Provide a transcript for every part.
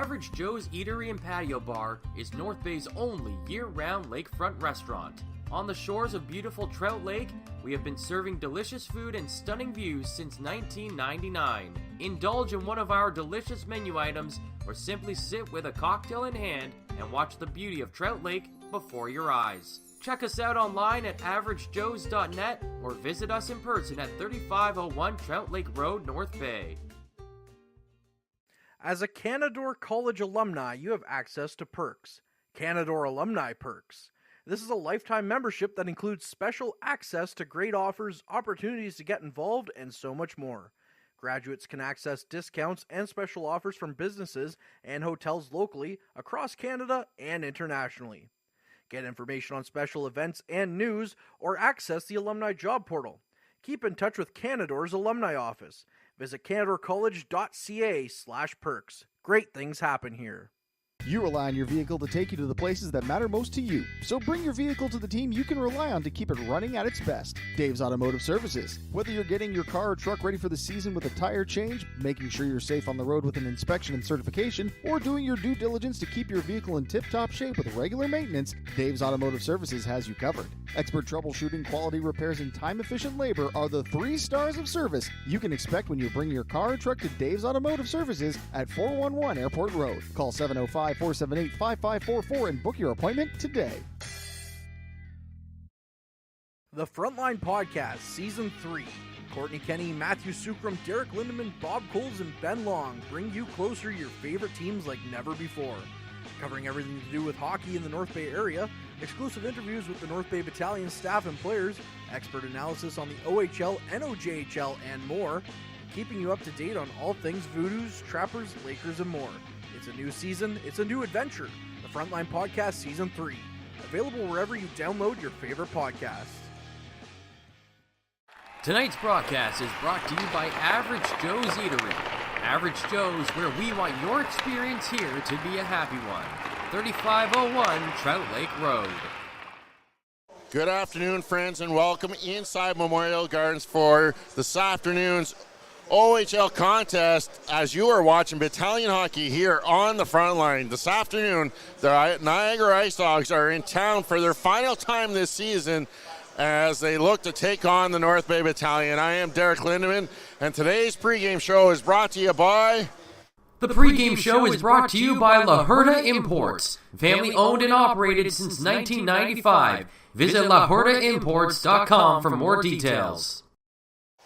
Average Joe's Eatery and Patio Bar is North Bay's only year-round lakefront restaurant. On the shores of beautiful Trout Lake, we have been serving delicious food and stunning views since 1999. Indulge in one of our delicious menu items or simply sit with a cocktail in hand and watch the beauty of Trout Lake before your eyes. Check us out online at averagejoes.net or visit us in person at 3501 Trout Lake Road, North Bay. As a Canadore College alumni, you have access to perks. Canadore Alumni Perks. This is a lifetime membership that includes special access to great offers, opportunities to get involved, and so much more. Graduates can access discounts and special offers from businesses and hotels locally, across Canada, and internationally. Get information on special events and news, or access the alumni job portal. Keep in touch with Canadore's alumni office. Visit canadorecollege.ca/perks. Great things happen here. You rely on your vehicle to take you to the places that matter most to you. So bring your vehicle to the team you can rely on to keep it running at its best. Dave's Automotive Services. Whether you're getting your car or truck ready for the season with a tire change, making sure you're safe on the road with an inspection and certification, or doing your due diligence to keep your vehicle in tip-top shape with regular maintenance, Dave's Automotive Services has you covered. Expert troubleshooting, quality repairs, and time-efficient labor are the 3 stars of service you can expect when you bring your car or truck to Dave's Automotive Services at 411 Airport Road. Call 705-478-5544 and book your appointment today. The Frontline Podcast, Season 3. Courtney Kenny, Matthew Sukram, Derek Lindemann, Bob Coles, and Ben Long bring you closer to your favorite teams like never before. Covering everything to do with hockey in the North Bay area, exclusive interviews with the North Bay Battalion staff and players, expert analysis on the OHL, NOJHL, and more, keeping you up to date on all things Voodoos, Trappers, Lakers, and more. It's a new season, it's a new adventure. The Frontline Podcast Season 3. Available wherever you download your favorite podcasts. Tonight's broadcast is brought to you by Average Joe's Eatery. Average Joe's, where we want your experience here to be a happy one. 3501 Trout Lake Road. Good afternoon, friends, and welcome inside Memorial Gardens for this afternoon's OHL contest as you are watching Battalion hockey here on the front line. This afternoon, the Niagara Ice Dogs are in town for their final time this season as they look to take on the North Bay Battalion. I am Derek Lindemann, and today's pregame show is brought to you by... The pregame show is brought to you by La Herda Imports, family owned and operated since 1995. Visit laherdaimports.com for more details.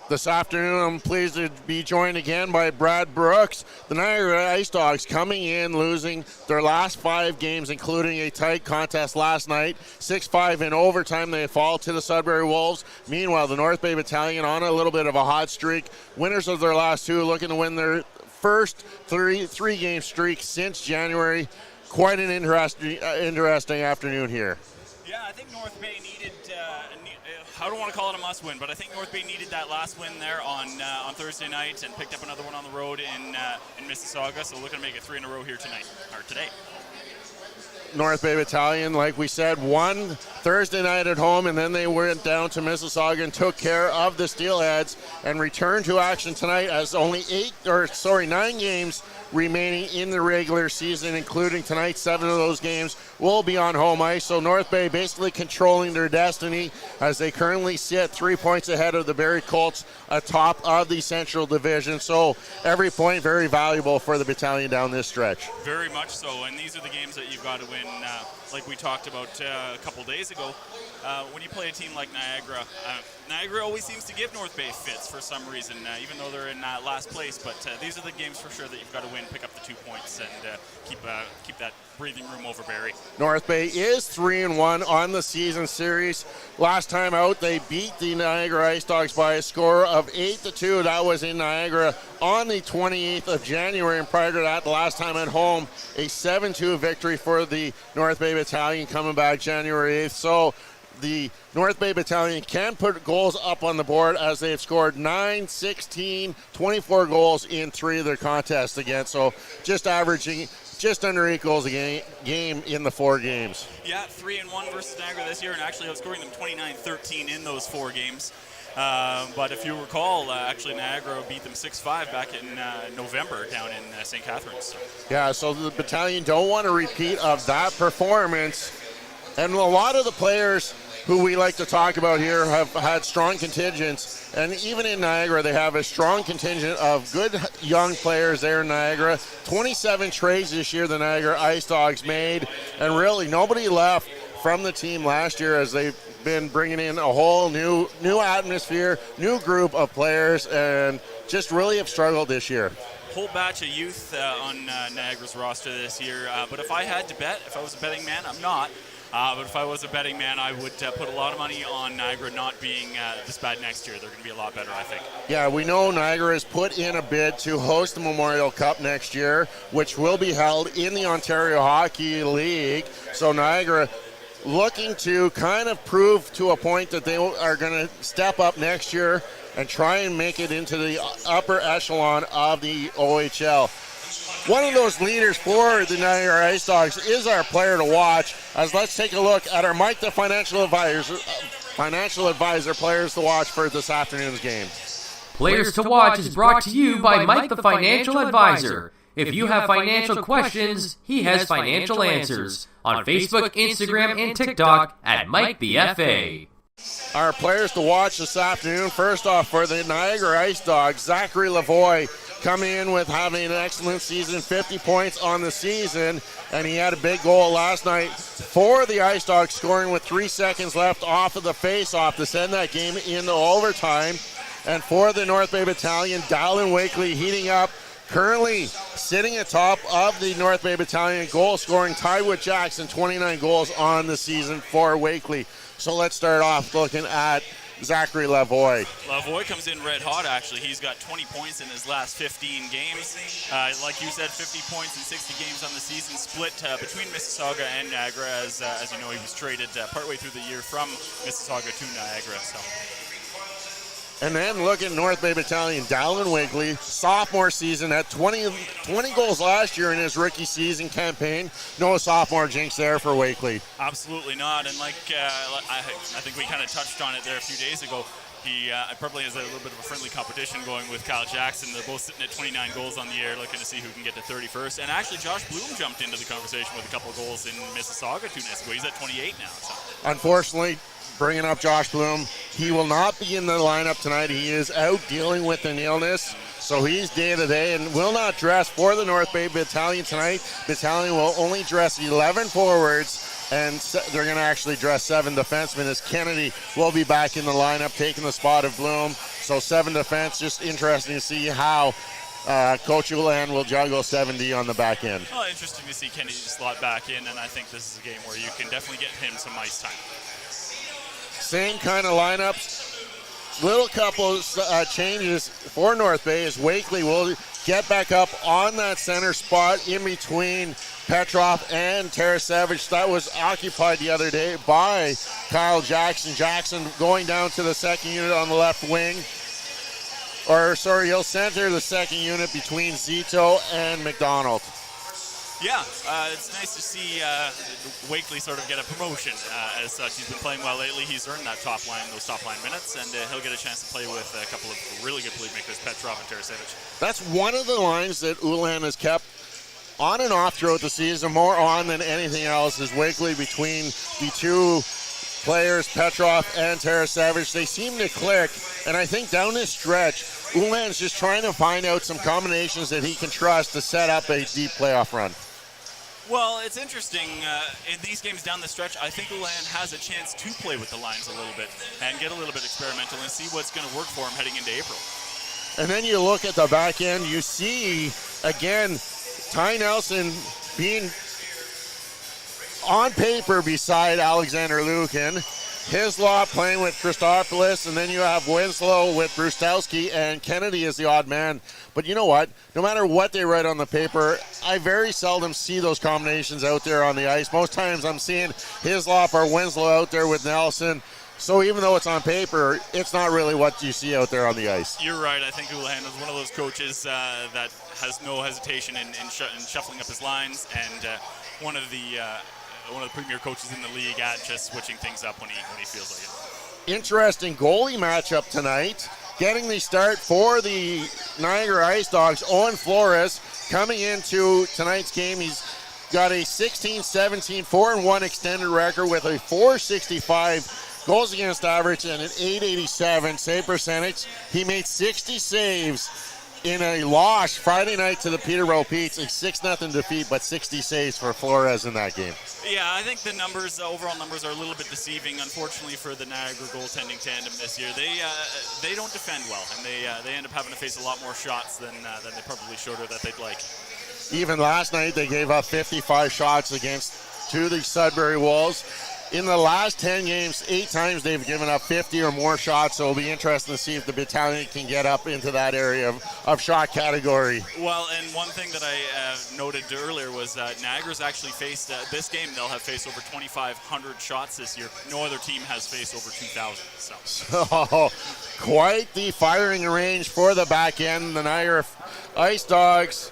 This afternoon, I'm pleased to be joined again by Brad Brooks. The Niagara Ice Dogs coming in, losing their last 5 games, including a tight contest last night. 6-5 in overtime. They fall to the Sudbury Wolves. Meanwhile, the North Bay Battalion on a little bit of a hot streak. Winners of their last 2, looking to win their first three-game streak since January. Quite an interesting afternoon here. Yeah, I think North Bay needed, I don't want to call it a must-win, but I think North Bay needed that last win there on Thursday night and picked up another one on the road in Mississauga, so looking to make it 3 in a row here today. North Bay Battalion, like we said, won Thursday night at home, and then they went down to Mississauga and took care of the Steelheads and returned to action tonight as only 9 games remaining in the regular season, including tonight. 7 of those games will be on home ice. So North Bay basically controlling their destiny as they currently sit 3 points ahead of the Barrie Colts atop of the Central Division. So every point very valuable for the Battalion down this stretch. Very much so, and these are the games that you've got to win. Like we talked about a couple days ago, when you play a team like Niagara, Niagara always seems to give North Bay fits for some reason, even though they're in last place. But these are the games for sure that you've got to win, pick up the 2 points, and keep that breathing room over Barrie. North Bay is 3-1 on the season series. Last time out, they beat the Niagara Ice Dogs by a score of 8-2. That was in Niagara on the 28th of January, and prior to that, the last time at home, a 7-2 victory for the North Bay Battalion coming back January 8th. So the North Bay Battalion can put goals up on the board as they have scored 9, 16, 24 goals in 3 of their contests again. So just averaging just under equals a game in the 4 games. Yeah, 3-1 versus Niagara this year, and actually outscoring them 29-13 in those 4 games. But if you recall, actually Niagara beat them 6-5 back in November down in St. Catharines. Yeah, so the Battalion don't want a repeat of that performance. And a lot of the players who we like to talk about here have had strong contingents. And even in Niagara, they have a strong contingent of good young players there in Niagara. 27 trades this year the Niagara Ice Dogs made. And really, nobody left from the team last year as they've been bringing in a whole new atmosphere, new group of players, and just really have struggled this year. Whole batch of youth on Niagara's roster this year. But if I had to bet, if I was a betting man, I'm not. But if I was a betting man, I would put a lot of money on Niagara not being this bad next year. They're going to be a lot better, I think. Yeah, we know Niagara has put in a bid to host the Memorial Cup next year, which will be held in the Ontario Hockey League. So Niagara looking to kind of prove to a point that they are going to step up next year and try and make it into the upper echelon of the OHL. One of those leaders for the Niagara Ice Dogs is our player to watch. As let's take a look at our Mike the Financial Advisor players to watch for this afternoon's game. Players to Watch is brought to you by Mike the Financial Advisor. If you have financial questions, he has financial answers. On Facebook, Instagram, and TikTok at Mike the FA. Our players to watch this afternoon, first off for the Niagara Ice Dogs, Zachary Lavoie coming in with having an excellent season, 50 points on the season, and he had a big goal last night for the Ice Dogs, scoring with 3 seconds left off of the face-off to send that game into overtime. And for the North Bay Battalion, Dallin Wakely heating up, currently sitting atop of the North Bay Battalion goal scoring, tied with Jackson, 29 goals on the season for Wakely. So let's start off looking at Zachary Lavoie. Lavoie comes in red hot, actually. He's got 20 points in his last 15 games. Like you said, 50 points in 60 games on the season, split between Mississauga and Niagara, as you know, he was traded partway through the year from Mississauga to Niagara. So. And then look at North Bay Battalion, Dallin Wakely, sophomore season at 20 goals last year in his rookie season campaign. No sophomore jinx there for Wakely. Absolutely not. And like I think we kind of touched on it there a few days ago, he probably has a little bit of a friendly competition going with Kyle Jackson. They're both sitting at 29 goals on the year, looking to see who can get to 31st. And actually, Josh Bloom jumped into the conversation with a couple of goals in Mississauga 2 nights ago. He's at 28 now. So. Unfortunately, bringing up Josh Bloom, he will not be in the lineup tonight. He is out dealing with an illness, so he's day-to-day and will not dress for the North Bay Battalion tonight. Battalion will only dress 11 forwards, and they're going to actually dress 7 defensemen, as Kennedy will be back in the lineup, taking the spot of Bloom. So 7 defense, just interesting to see how Coach Ulan will juggle 7D on the back end. Well, interesting to see Kennedy slot back in, and I think this is a game where you can definitely get him some ice time. Same kind of lineups. Little couple changes for North Bay as Wakely will get back up on that center spot in between Petrov and Tarasevich. That was occupied the other day by Kyle Jackson. Jackson going down to the second unit on the left wing. He'll center the second unit between Zito and McDonald. Yeah, it's nice to see Wakely sort of get a promotion as such. He's been playing well lately. He's earned those top line minutes, and he'll get a chance to play with a couple of really good playmakers, Petrov and Tarasevich. That's one of the lines that Ulan has kept on and off throughout the season, more on than anything else, is Wakely between the two players, Petrov and Tarasevich. They seem to click, and I think down this stretch, Ulan's just trying to find out some combinations that he can trust to set up a deep playoff run. Well, it's interesting. In these games down the stretch, I think Ulan has a chance to play with the lines a little bit and get a little bit experimental and see what's going to work for him heading into April. And then you look at the back end, you see, again, Ty Nelson being on paper beside Alexander Lukin. Hislop playing with Christopoulos, and then you have Winslow with Brustowski, and Kennedy is the odd man. But you know what? No matter what they write on the paper, I very seldom see those combinations out there on the ice. Most times I'm seeing Hislop or Winslow out there with Nelson. So even though it's on paper, it's not really what you see out there on the ice. You're right. I think Ulan is one of those coaches that has no hesitation in shuffling up his lines, and one of the premier coaches in the league at just switching things up when he feels like it. interesting goalie matchup tonight. Getting the start for the Niagara Ice Dogs, Owen Flores, coming into tonight's game. He's got a 16-17 4-1 extended record with a .465 goals against average and an .887 save percentage. He made 60 saves in a loss Friday night to the Peterborough Petes, a 6-0 defeat, but 60 saves for Flores in that game. Yeah, I think the numbers, overall numbers, are a little bit deceiving, unfortunately, for the Niagara goaltending tandem this year. They don't defend well, and they end up having to face a lot more shots than they probably should or that they'd like. Even last night, they gave up 55 shots to the Sudbury Wolves. In the last 10 games, 8 times they've given up 50 or more shots, so it'll be interesting to see if the Battalion can get up into that area of shot category. Well, and one thing that I noted earlier was Niagara's actually faced, this game they'll have faced over 2,500 shots this year. No other team has faced over 2,000. So quite the firing range for the back end. The Niagara Ice Dogs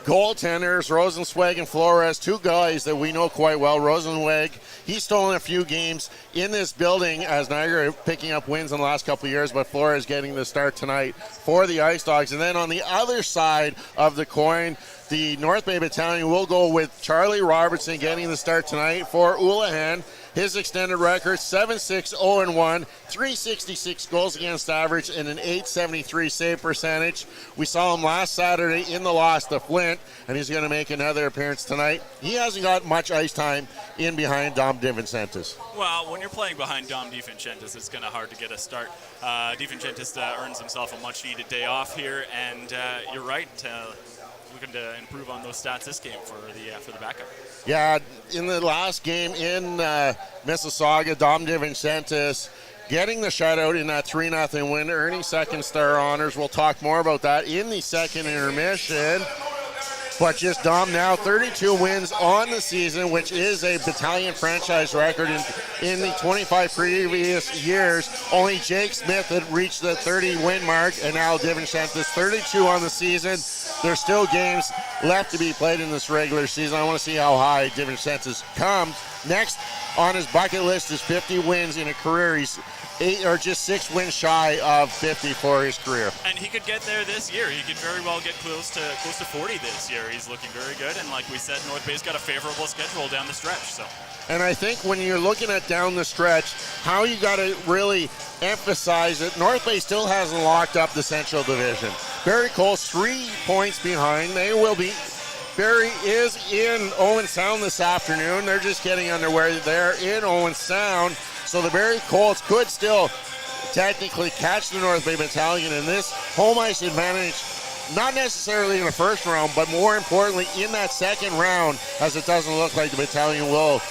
goaltenders, Rosenzweig and Flores, two guys that we know quite well. Rosenzweig, he's stolen a few games in this building as Niagara picking up wins in the last couple of years, but Flores getting the start tonight for the Ice Dogs. And then on the other side of the coin, the North Bay Battalion will go with Charlie Robertson getting the start tonight for Oulahan. His extended record, 7-6-0-1, 366 goals against average, and an .873 save percentage. We saw him last Saturday in the loss to Flint, and he's going to make another appearance tonight. He hasn't got much ice time in behind Dom DiVincentis. Well, when you're playing behind Dom DiVincentis, it's kind of hard to get a start. DiVincentis earns himself a much-needed day off here, and you're right. Looking to improve on those stats this game for the backup. Yeah, in the last game in Mississauga, Dom DiVincentis getting the shutout in that 3-0 win, earning second star honors. We'll talk more about that in the second intermission. But just Dom now 32 wins on the season, which is a Battalion franchise record. In the 25 previous years, only Jake Smith had reached the 30-win mark, and now DiVincentis 32 on the season. There's still games left to be played in this regular season. I want to see how high DiVincentis comes. Next on his bucket list is 50 wins in a career. He's 6 wins shy of 50 for his career. And he could get there this year. He could very well get close to 40 this year. He's looking very good, and like we said, North Bay's got a favorable schedule down the stretch. So. And I think when you're looking at down the stretch, how you got to really emphasize it, North Bay still hasn't locked up the Central Division. Barrie Colts 3 points behind. Barrie is in Owen Sound this afternoon. They're just getting underway there in Owen Sound. So the Barrie Colts could still technically catch the North Bay Battalion in this home ice advantage, not necessarily in the first round, but more importantly in that second round, as it doesn't look like the Battalion will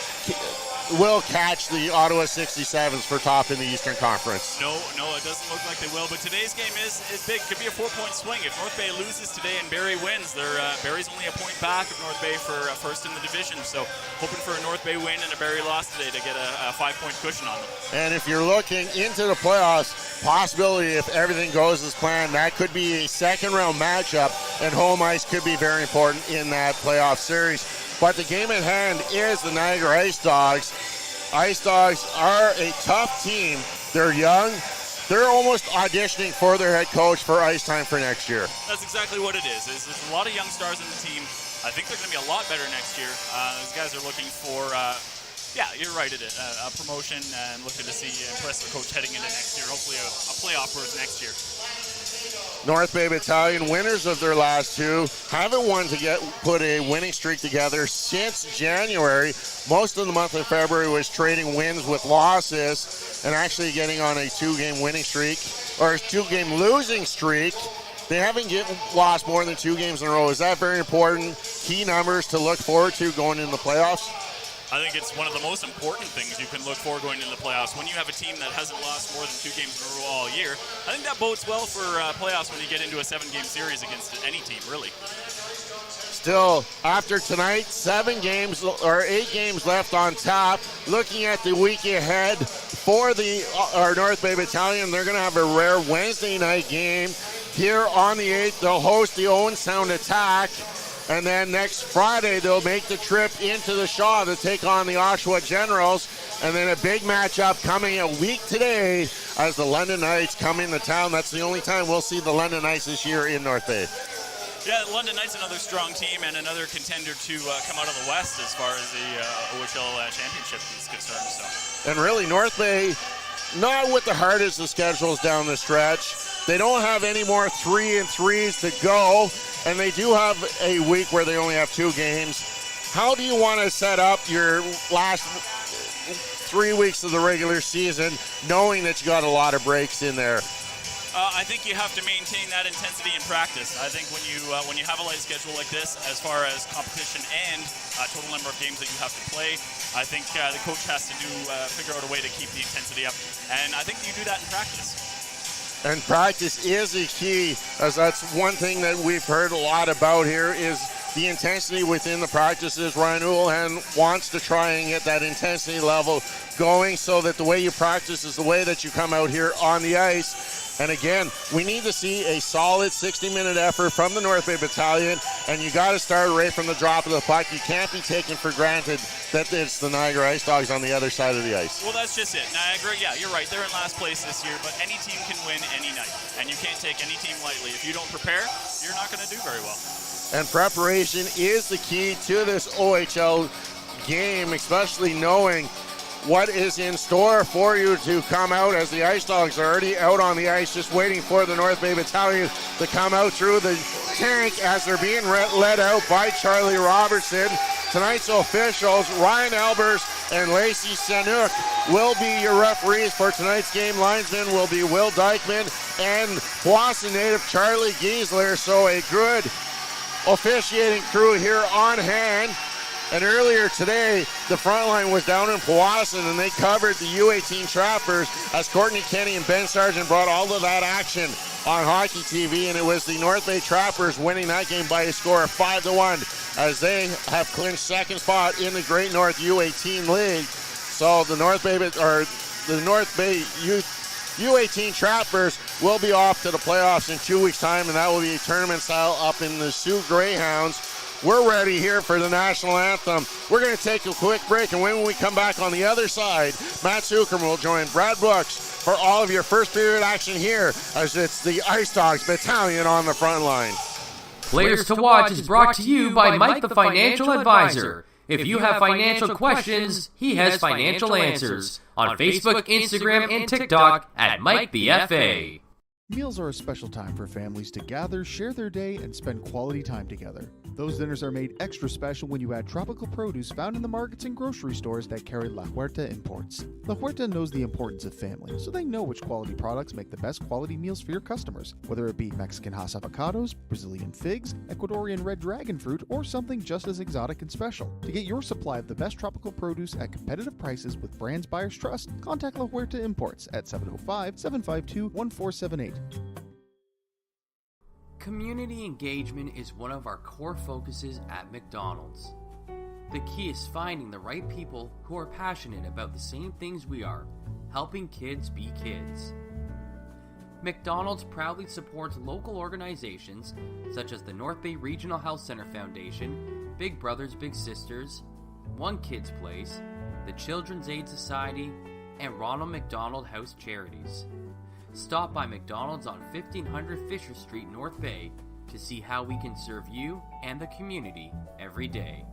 catch the Ottawa 67s for top in the Eastern Conference. No, it doesn't look like they will, but today's game is big. Could be a 4-point swing. If North Bay loses today and Barrie wins, Barrie's only a point back of North Bay for first in the division, so hoping for a North Bay win and a Barrie loss today to get a 5-point cushion on them. And if you're looking into the playoffs, possibility if everything goes as planned, that could be a second round matchup, and home ice could be very important in that playoff series. But the game at hand is the Niagara Ice Dogs. Ice Dogs are a tough team. They're young. They're almost auditioning for their head coach for ice time for next year. That's exactly what it is. There's a lot of young stars in the team. I think they're going to be a lot better next year. These guys are looking for, you're right at it, a promotion, and looking to see impress their coach heading into next year. Hopefully a playoff berth next year. North Bay Battalion, winners of their last 2, haven't put a winning streak together since January. Most of the month of February was trading wins with losses and actually getting on a 2-game winning streak, or a 2-game losing streak. They haven't lost more than 2 games in a row. Is that very important? Key numbers to look forward to going into the playoffs? I think it's one of the most important things you can look for going into the playoffs. When you have a team that hasn't lost more than 2 games in a row all year, I think that bodes well for playoffs when you get into a 7-game series against any team, really. Still, after tonight, 8 games left on top. Looking at the week ahead for our North Bay Battalion, they're going to have a rare Wednesday night game. Here on the 8th, they'll host the Owen Sound Attack. And then next Friday, they'll make the trip into the Shaw to take on the Oshawa Generals. And then a big matchup coming a week today as the London Knights come into town. That's the only time we'll see the London Knights this year in North Bay. Yeah, London Knights, another strong team and another contender to come out of the West as far as the OHL championship is concerned. So. And really, North Bay, not with the hardest of schedules down the stretch. They don't have any more 3-3s to go, and they do have a week where they only have 2 games. How do you want to set up your last 3 weeks of the regular season, knowing that you got a lot of breaks in there? I think you have to maintain that intensity in practice. I think when you have a light schedule like this, as far as competition and total number of games that you have to play, I think the coach has to figure out a way to keep the intensity up, and I think you do that in practice. And practice is a key, as that's one thing that we've heard a lot about here is the intensity within the practices. Ryan Houlihan wants to try and get that intensity level going so that the way you practice is the way that you come out here on the ice. And again, we need to see a solid 60-minute effort from the North Bay Battalion, and you got to start right from the drop of the puck. You can't be taken for granted that it's the Niagara Ice Dogs on the other side of the ice. Well, that's just it. Niagara, yeah, you're right. They're in last place this year, but any team can win any night, and you can't take any team lightly. If you don't prepare, you're not going to do very well. And preparation is the key to this OHL game, especially knowing what is in store for you to come out, as the Ice Dogs are already out on the ice just waiting for the North Bay Battalion to come out through the tank as they're being led out by Charlie Robertson. Tonight's officials, Ryan Albers and Lacey Sanuk, will be your referees for tonight's game. Linesman will be Will Dykeman and Powassan native Charlie Giesler. So a good officiating crew here on hand. And earlier today, the front line was down in Powassan, and they covered the U18 Trappers as Courtney Kenny and Ben Sargent brought all of that action on Hockey TV, and it was the North Bay Trappers winning that game by a score of 5-1 as they have clinched second spot in the Great North U18 League. So the North Bay U18 Trappers will be off to the playoffs in 2 weeks' time, and that will be a tournament style up in the Sioux Greyhounds. We're ready here for the national anthem. We're going to take a quick break, and when we come back on the other side, Matt Sucrum will join Brad Brooks for all of your first period action here as it's the Ice Dogs Battalion on the front line. Players to Watch is brought to you by Mike the Financial Advisor. If you have financial questions, he has financial answers. On Facebook, Instagram, and TikTok at Mike the FA. Meals are a special time for families to gather, share their day, and spend quality time together. Those dinners are made extra special when you add tropical produce found in the markets and grocery stores that carry La Huerta imports. La Huerta knows the importance of family, so they know which quality products make the best quality meals for your customers, whether it be Mexican Hass avocados, Brazilian figs, Ecuadorian red dragon fruit, or something just as exotic and special. To get your supply of the best tropical produce at competitive prices with brands buyers trust, contact La Huerta Imports at 705-752-1478. Community engagement is one of our core focuses at McDonald's. The key is finding the right people who are passionate about the same things we are, helping kids be kids. McDonald's proudly supports local organizations such as the North Bay Regional Health Center Foundation, Big Brothers Big Sisters, One Kids Place, the Children's Aid Society, and Ronald McDonald House Charities. Stop by McDonald's on 1500 Fisher Street, North Bay, to see how we can serve you and the community every day.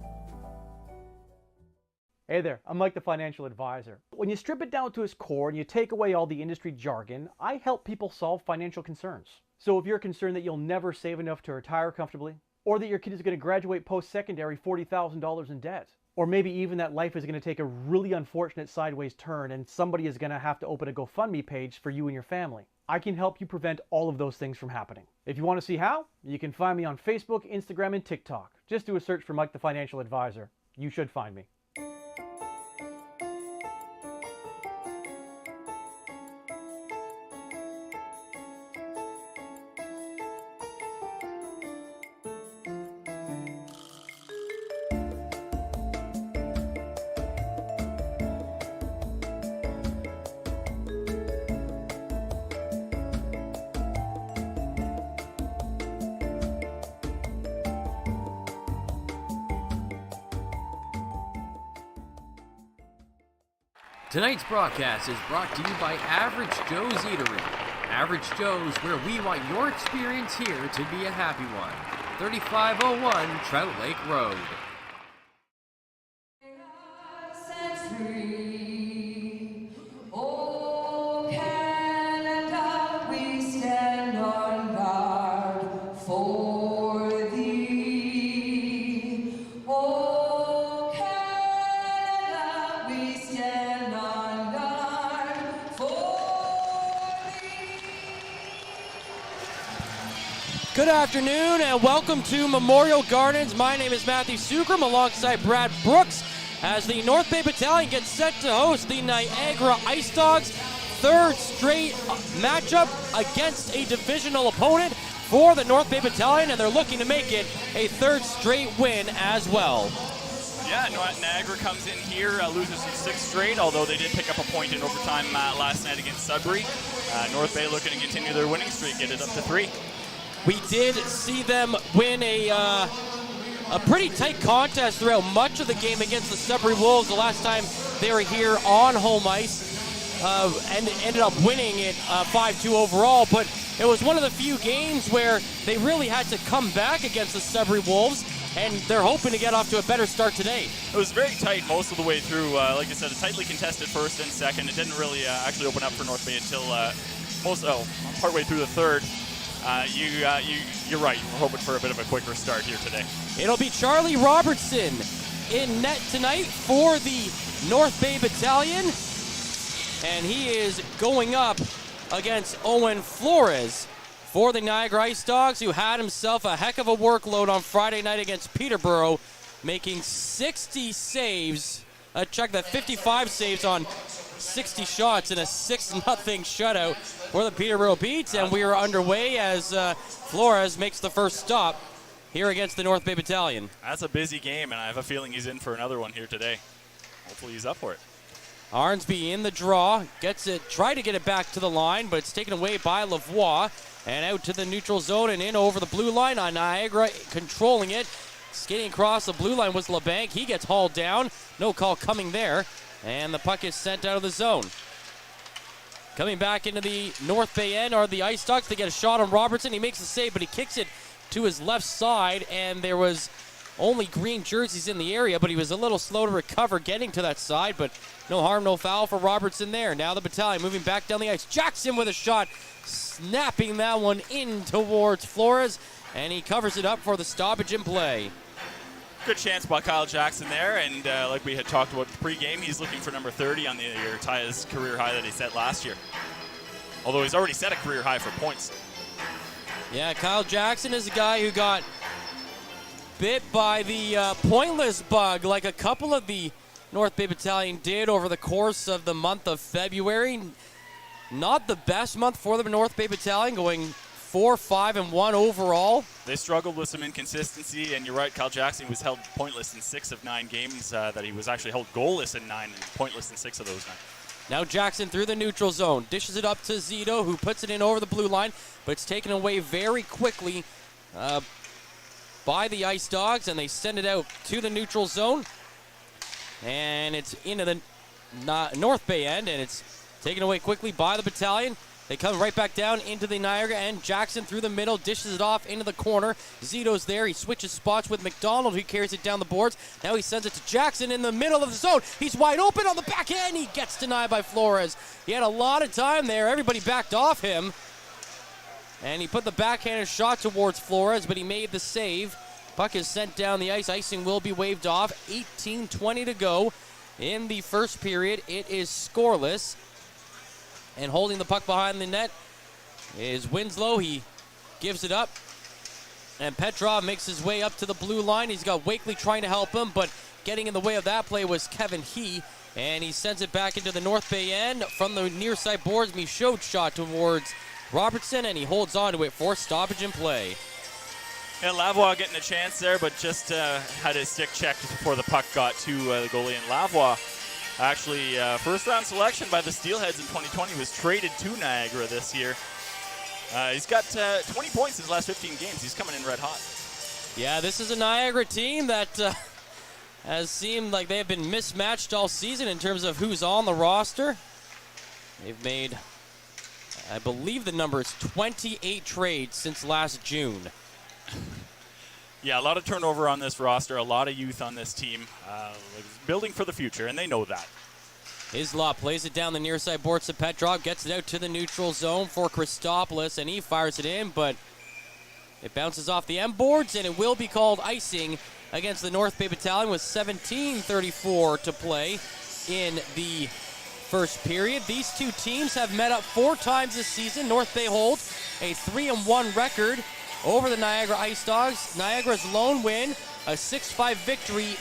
Hey there, I'm Mike the Financial Advisor. When you strip it down to its core and you take away all the industry jargon, I help people solve financial concerns. So if you're concerned that you'll never save enough to retire comfortably, or that your kid is going to graduate post-secondary $40,000 in debt, or maybe even that life is going to take a really unfortunate sideways turn and somebody is going to have to open a GoFundMe page for you and your family, I can help you prevent all of those things from happening. If you want to see how, you can find me on Facebook, Instagram, and TikTok. Just do a search for Mike the Financial Advisor. You should find me. Tonight's broadcast is brought to you by Average Joe's Eatery. Average Joe's, where we want your experience here to be a happy one. 3501 Trout Lake Road. Oh, Canada, we stand on guard for thee. Oh, Canada, we stand on guard for thee. Good afternoon and welcome to Memorial Gardens. My name is Matthew Sucrum alongside Brad Brooks as the North Bay Battalion gets set to host the Niagara Ice Dogs. Third straight matchup against a divisional opponent for the North Bay Battalion, and they're looking to make it a third straight win as well. Yeah, Niagara comes in here, loses in 6 straight, although they did pick up a point in overtime last night against Sudbury. North Bay looking to continue their winning streak, get it up to 3. We did see them win a pretty tight contest throughout much of the game against the Sudbury Wolves the last time they were here on home ice, and ended up winning it 5-2 overall. But it was one of the few games where they really had to come back against the Sudbury Wolves, and they're hoping to get off to a better start today. It was very tight most of the way through. Like I said, a tightly contested first and second. It didn't really actually open up for North Bay until partway through the third. You're right. We're hoping for a bit of a quicker start here today. It'll be Charlie Robertson in net tonight for the North Bay Battalion, and he is going up against Owen Flores for the Niagara Ice Dogs, who had himself a heck of a workload on Friday night against Peterborough, making 60 saves. Check that, 55 saves on 60 shots in a 6-0 shutout for the Peterborough Beats, and we are underway as Flores makes the first stop here against the North Bay Battalion. That's a busy game, and I have a feeling he's in for another one here today. Hopefully he's up for it. Arnsby in the draw, tried to get it back to the line, but it's taken away by Lavoie, and out to the neutral zone and in over the blue line on Niagara, controlling it. Skating across the blue line was LeBanc. He gets hauled down. No call coming there, and the puck is sent out of the zone. Coming back into the North Bay end are the Ice Dogs. They get a shot on Robertson. He makes the save, but he kicks it to his left side, and there was only green jerseys in the area, but he was a little slow to recover getting to that side, but no harm, no foul for Robertson there. Now the Battalion moving back down the ice. Jackson with a shot, snapping that one in towards Flores, and he covers it up for the stoppage in play. Good chance by Kyle Jackson there, and like we had talked about pregame, he's looking for number 30 on the year, tie his career high that he set last year. Although he's already set a career high for points. Yeah, Kyle Jackson is a guy who got bit by the pointless bug like a couple of the North Bay Battalion did over the course of the month of February. Not the best month for the North Bay Battalion, going 4-5-1 overall. They struggled with some inconsistency, and you're right, Kyle Jackson was held pointless in 6 of 9 games that he was actually held goalless in 9 and pointless in 6 of those 9. Now Jackson through the neutral zone, dishes it up to Zito, who puts it in over the blue line, but it's taken away very quickly by the Ice Dogs, and they send it out to the neutral zone, and it's into the North Bay end, and it's taken away quickly by the Battalion. They come right back down into the Niagara end. Jackson through the middle, dishes it off into the corner. Zito's there. He switches spots with McDonald, who carries it down the boards. Now he sends it to Jackson in the middle of the zone. He's wide open on the backhand. He gets denied by Flores. He had a lot of time there. Everybody backed off him. And he put the backhanded shot towards Flores, but he made the save. Puck is sent down the ice. Icing will be waved off. 18:20 to go in the first period. It is scoreless. And holding the puck behind the net is Winslow. He gives it up. And Petrov makes his way up to the blue line. He's got Wakely trying to help him, but getting in the way of that play was Kevin He. And he sends it back into the North Bay end. From the near side boards, Michaud shot towards Robertson, and he holds on to it for stoppage in play. Yeah, Lavoie getting a chance there, but just had his stick checked before the puck got to the goalie. And Lavoie, actually, first-round selection by the Steelheads in 2020, was traded to Niagara this year. He's got 20 points in his last 15 games. He's coming in red hot. Yeah, this is a Niagara team that has seemed like they have been mismatched all season in terms of who's on the roster. They've made, I believe the number is 28 trades since last June. Yeah, a lot of turnover on this roster, a lot of youth on this team, building for the future, and they know that. Hislop plays it down the near side boards to Petrov, gets it out to the neutral zone for Christopoulos, and he fires it in, but it bounces off the M boards, and it will be called icing against the North Bay Battalion with 17:34 to play in the first period. These two teams have met up 4 times this season. North Bay holds a 3-1 record over the Niagara Ice Dogs. Niagara's lone win, a 6-5 victory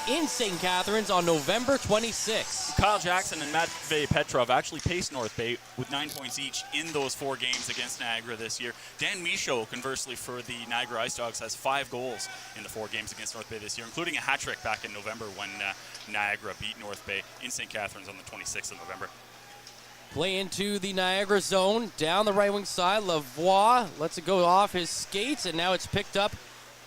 in St. Catharines on November 26. Kyle Jackson and Matvey Petrov actually paced North Bay with 9 points each in those 4 games against Niagara this year. Dan Michaud, conversely, for the Niagara Ice Dogs, has 5 goals in the 4 games against North Bay this year, including a hat trick back in November when Niagara beat North Bay in St. Catharines on the 26th of November. Play into the Niagara zone, down the right wing side. Lavoie lets it go off his skates, and now it's picked up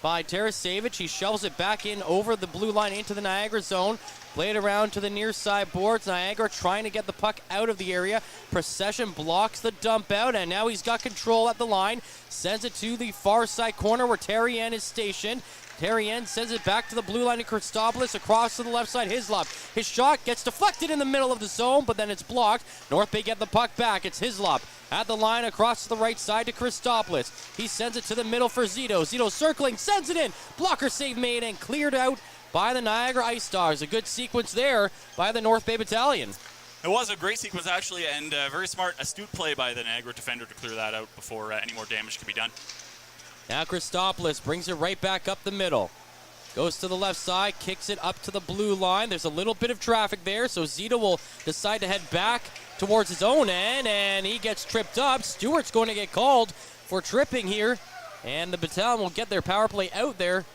by Tarasevich. He shovels it back in over the blue line into the Niagara zone. Play it around to the near side boards. Niagara trying to get the puck out of the area. Procession blocks the dump out, and now he's got control at the line. Sends it to the far side corner where Terrien is stationed. Terrien sends it back to the blue line to Christopoulos, across to the left side. Hislop. His shot gets deflected in the middle of the zone, but then it's blocked. North Bay get the puck back. It's Hislop at the line across to the right side to Christopoulos. He sends it to the middle for Zito. Zito circling, sends it in. Blocker save made and cleared out by the Niagara Ice Dogs. A good sequence there by the North Bay Battalion. It was a great sequence, actually, and very smart, astute play by the Niagara defender to clear that out before any more damage could be done. Now Christopoulos brings it right back up the middle. Goes to the left side, kicks it up to the blue line. There's a little bit of traffic there, so Zito will decide to head back towards his own end, and he gets tripped up. Stewart's going to get called for tripping here, and the Battalion will get their power play out there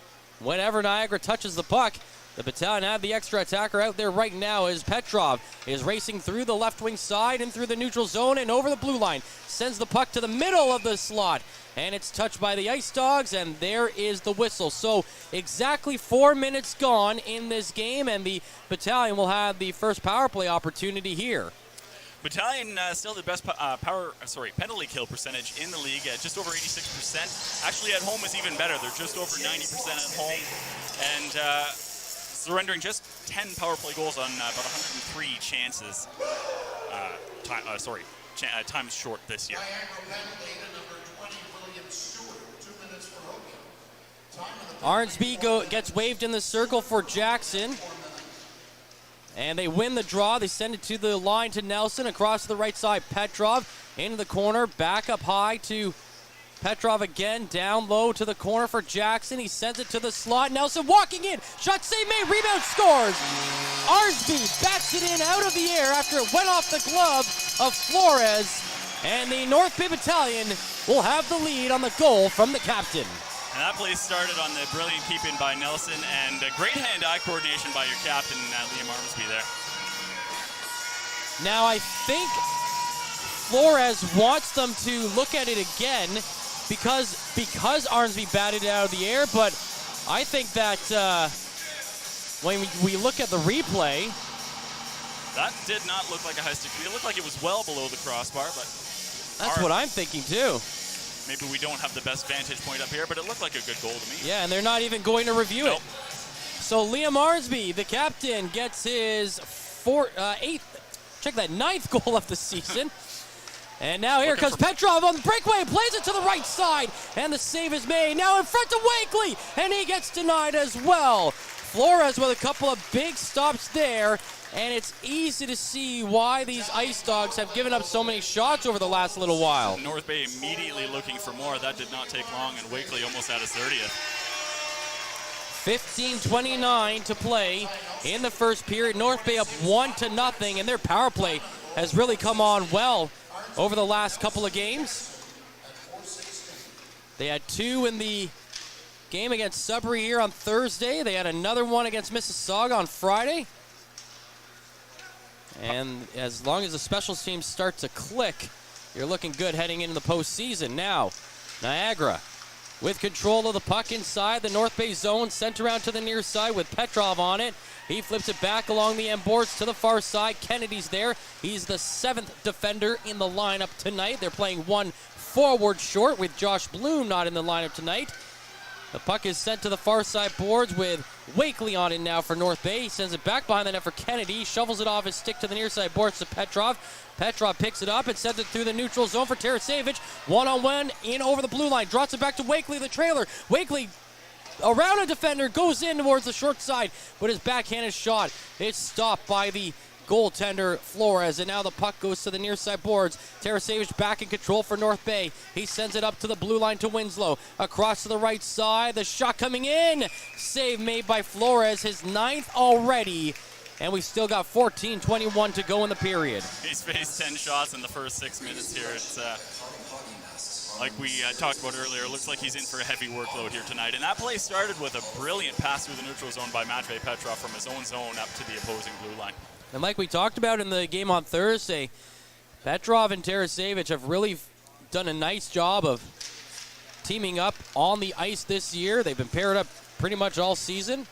whenever Niagara touches the puck. The Battalion have the extra attacker out there right now as Petrov is racing through the left wing side and through the neutral zone and over the blue line. Sends the puck to the middle of the slot, and it's touched by the Ice Dogs, and there is the whistle. So exactly 4 minutes gone in this game, and the Battalion will have the first power play opportunity here. Battalion still the best penalty kill percentage in the league at just over 86%. Actually, at home is even better. They're just over 90% at home, and surrendering just 10 power play goals on about 103 chances. Times short this year. Arnsby gets waved in the circle for Jackson. And they win the draw. They send it to the line to Nelson. Across to the right side, Petrov. Into the corner. Back up high to Petrov again. Down low to the corner for Jackson. He sends it to the slot. Nelson walking in. Shot save made. Rebound scores. Arnsby bats it in out of the air after it went off the glove of Flores. And the North Bay Battalion will have the lead on the goal from the captain. And that play started on the brilliant keep-in by Nelson and great hand-eye coordination by your captain, Liam Armsby there. Now I think Flores wants them to look at it again because Armsby batted it out of the air, but I think that when we look at the replay, that did not look like a high stick. It looked like it was well below the crossbar, but that's what I'm thinking too. Maybe we don't have the best vantage point up here, but it looked like a good goal to me. Yeah, and they're not even going to review it. So Liam Arnsby, the captain, gets his ninth goal of the season. And now here comes Petrov on the breakaway, plays it to the right side, and the save is made. Now in front of Wakely, and he gets denied as well. Flores with a couple of big stops there, and it's easy to see why these Ice Dogs have given up so many shots over the last little while. North Bay immediately looking for more. That did not take long, and Wakely almost had his 30th. 15:29 to play in the first period. North Bay up 1-0, and their power play has really come on well over the last couple of games. They had 2 in the game against Sudbury here on Thursday. They had another one against Mississauga on Friday. And as long as the special teams start to click, you're looking good heading into the postseason. Now, Niagara with control of the puck inside the North Bay zone, sent around to the near side with Petrov on it. He flips it back along the end boards to the far side. Kennedy's there. He's the 7th defender in the lineup tonight. They're playing one forward short with Josh Bloom not in the lineup tonight. The puck is sent to the far side boards with Wakely on it now for North Bay. He sends it back behind the net for Kennedy. Shovels it off his stick to the near side boards to Petrov. Petrov picks it up and sends it through the neutral zone for Tarasevic. One-on-one in over the blue line. Drops it back to Wakely, the trailer. Wakely around a defender, goes in towards the short side, but his backhanded shot, it's stopped by the goaltender Flores, and now the puck goes to the near side boards. Tarasevic back in control for North Bay. He sends it up to the blue line to Winslow. Across to the right side, the shot coming in. Save made by Flores, his 9th already. And we've still got 14:21 to go in the period. He's faced 10 shots in the first 6 minutes here. It's like we talked about earlier, it looks like he's in for a heavy workload here tonight. And that play started with a brilliant pass through the neutral zone by Matvei Petrov from his own zone up to the opposing blue line. And like we talked about in the game on Thursday, Petrov and Tarasevic have really done a nice job of teaming up on the ice this year. They've been paired up pretty much all season.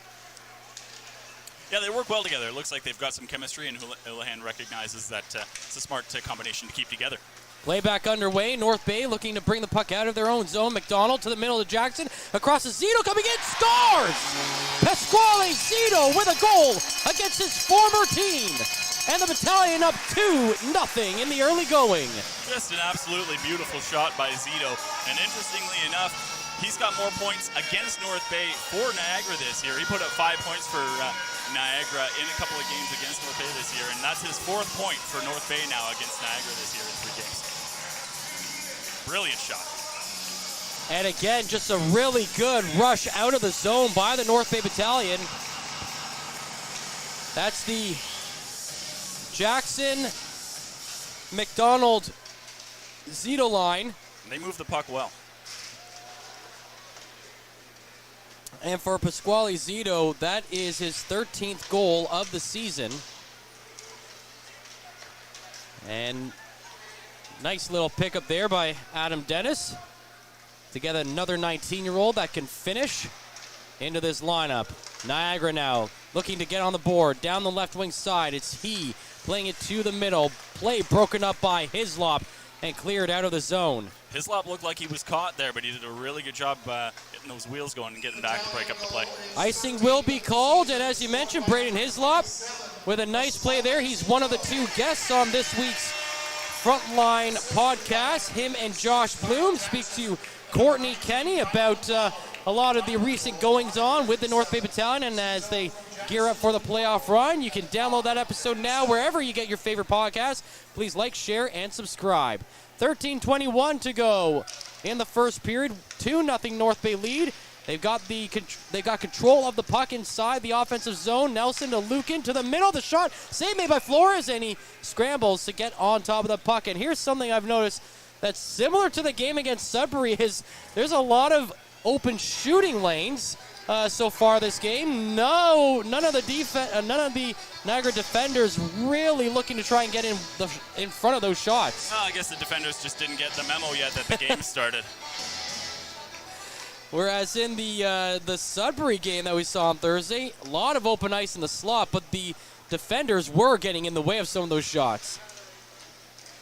Yeah, they work well together. It looks like they've got some chemistry, and Houlihan recognizes that it's a smart combination to keep together. Play back underway. North Bay looking to bring the puck out of their own zone. McDonald to the middle of Jackson. Across to Zito coming in. Scores! Pasquale Zito with a goal against his former team. And the Battalion up 2-0 in the early going. Just an absolutely beautiful shot by Zito. And interestingly enough, he's got more points against North Bay for Niagara this year. He put up 5 points for Niagara in a couple of games against North Bay this year. And that's his 4th point for North Bay now against Niagara this year in 3 games. Brilliant shot. And again, just a really good rush out of the zone by the North Bay Battalion. That's the Jackson, McDonald, Zito line. And they move the puck well. And for Pasquale Zito, that is his 13th goal of the season. And nice little pickup there by Adam Dennis to get another 19-year-old that can finish into this lineup. Niagara now looking to get on the board. Down the left wing side, it's he playing it to the middle. Play broken up by Hislop and cleared out of the zone. Hislop looked like he was caught there, but he did a really good job getting those wheels going and getting back to break up the play. Icing will be called, and as you mentioned, Braden Hislop with a nice play there. He's one of the 2 guests on this week's Frontline podcast. Him and Josh Bloom speak to Courtney Kenny about a lot of the recent goings-on with the North Bay Battalion, and as they gear up for the playoff run. You can download that episode now wherever you get your favorite podcast. Please like, share, and subscribe. 13:21 to go in the first period. 2-0 North Bay lead. They got control of the puck inside the offensive zone. Nelson to Lukin to the middle. The shot save made by Flores, and he scrambles to get on top of the puck. And here's something I've noticed that's similar to the game against Sudbury is there's a lot of open shooting lanes so far this game. None of the Niagara defenders really looking to try and get in front of those shots. Well, I guess the defenders just didn't get the memo yet that the game started. Whereas in the Sudbury game that we saw on Thursday, a lot of open ice in the slot, but the defenders were getting in the way of some of those shots.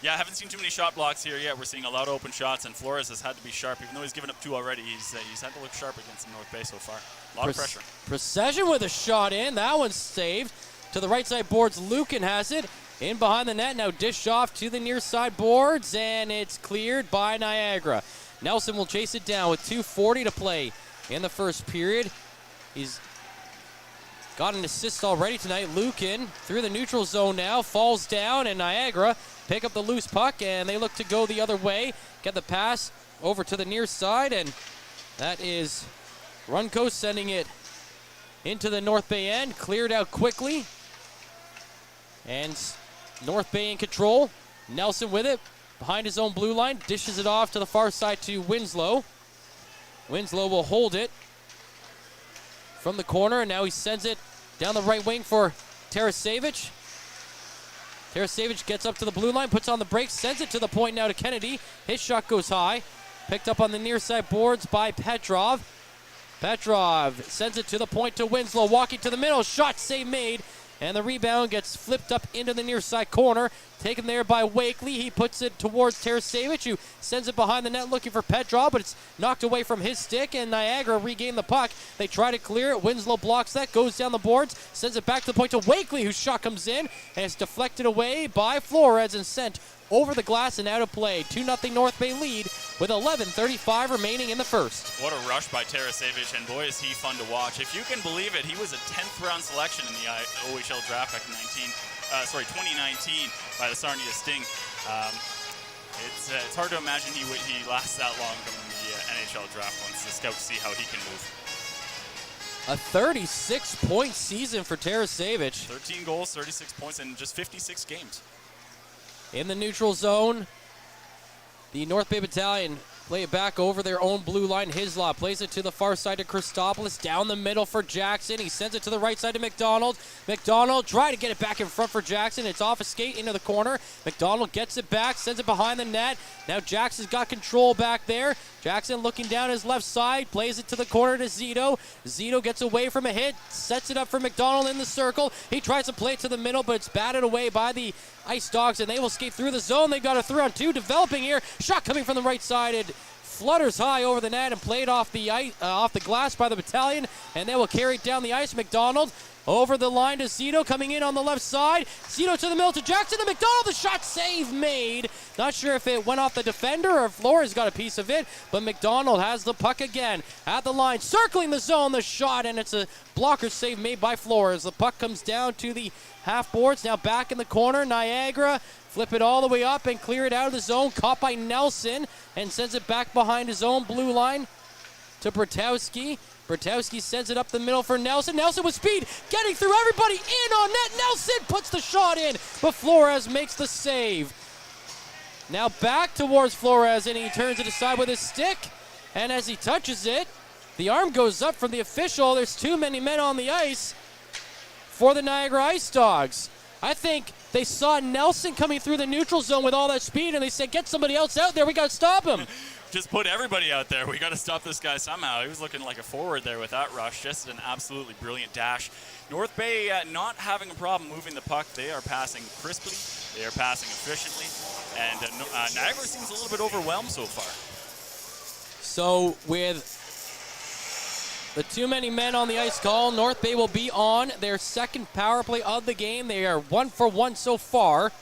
Yeah, I haven't seen too many shot blocks here yet. We're seeing a lot of open shots, and Flores has had to be sharp. Even though he's given up 2 already, he's had to look sharp against the North Bay so far. A lot of pressure. Procession with a shot in. That one's saved. To the right side boards, Lukin has it. In behind the net, now dished off to the near side boards, and it's cleared by Niagara. Nelson will chase it down with 2:40 to play in the first period. He's got an assist already tonight. Lukin through the neutral zone now, falls down, and Niagara pick up the loose puck, and they look to go the other way. Get the pass over to the near side, and that is Runco sending it into the North Bay end. Cleared out quickly. And North Bay in control. Nelson with it. Behind his own blue line. Dishes it off to the far side to Winslow. Winslow will hold it from the corner, and now he sends it down the right wing for Tarasevic. Tarasevic gets up to the blue line, puts on the brakes, sends it to the point now to Kennedy. His shot goes high. Picked up on the near side boards by Petrov. Petrov sends it to the point to Winslow, walking to the middle, shot save made, and the rebound gets flipped up into the near side corner. Taken there by Wakely. He puts it towards Tarasevic, who sends it behind the net looking for Petrov, but it's knocked away from his stick, and Niagara regain the puck. They try to clear it. Winslow blocks that, goes down the boards, sends it back to the point to Wakely, whose shot comes in, and it's deflected away by Flores and sent over the glass and out of play. 2-0 North Bay lead with 11:35 remaining in the first. What a rush by Tarasevic, and boy is he fun to watch. If you can believe it, he was a 10th round selection in the OHL draft back in 2019 by the Sarnia Sting. It's hard to imagine he lasts that long from the NHL draft once the scouts see how he can move. A 36-point season for Tarasevic. 13 goals, 36 points in just 56 games. In the neutral zone, the North Bay Battalion play it back over their own blue line. Hislop plays it to the far side to Christopoulos. Down the middle for Jackson. He sends it to the right side to McDonald. McDonald try to get it back in front for Jackson. It's off a skate into the corner. McDonald gets it back, sends it behind the net. Now Jackson's got control back there. Jackson looking down his left side, plays it to the corner to Zito. Zito gets away from a hit, sets it up for McDonald in the circle. He tries to play it to the middle, but it's batted away by the Ice Dogs, and they will skate through the zone. They've got a 3-on-2 developing here. Shot coming from the right side. It flutters high over the net and played off the glass by the Battalion, and they will carry it down the ice. McDonald over the line to Zito, coming in on the left side. Zito to the middle to Jackson to McDonald. The shot save made. Not sure if it went off the defender or if Flores got a piece of it, but McDonald has the puck again at the line, circling the zone. The shot, and it's a blocker save made by Flores. The puck comes down to the half boards. Now back in the corner. Niagara flip it all the way up and clear it out of the zone. Caught by Nelson and sends it back behind his own blue line to Bertowski. Bertowski sends it up the middle for Nelson. Nelson with speed, getting through everybody, in on net. Nelson puts the shot in, but Flores makes the save. Now back towards Flores, and he turns it aside with his stick. And as he touches it, the arm goes up from the official. There's too many men on the ice for the Niagara Ice Dogs. I think they saw Nelson coming through the neutral zone with all that speed, and they said, get somebody else out there. We got to stop him. Just put everybody out there. We got to stop this guy somehow. He was looking like a forward there with that rush. Just an absolutely brilliant dash. North Bay not having a problem moving the puck. They are passing crisply. They are passing efficiently. And Niagara seems a little bit overwhelmed so far. So with the too many men on the ice call, North Bay will be on their second power play of the game. They are 1 for 1 so far.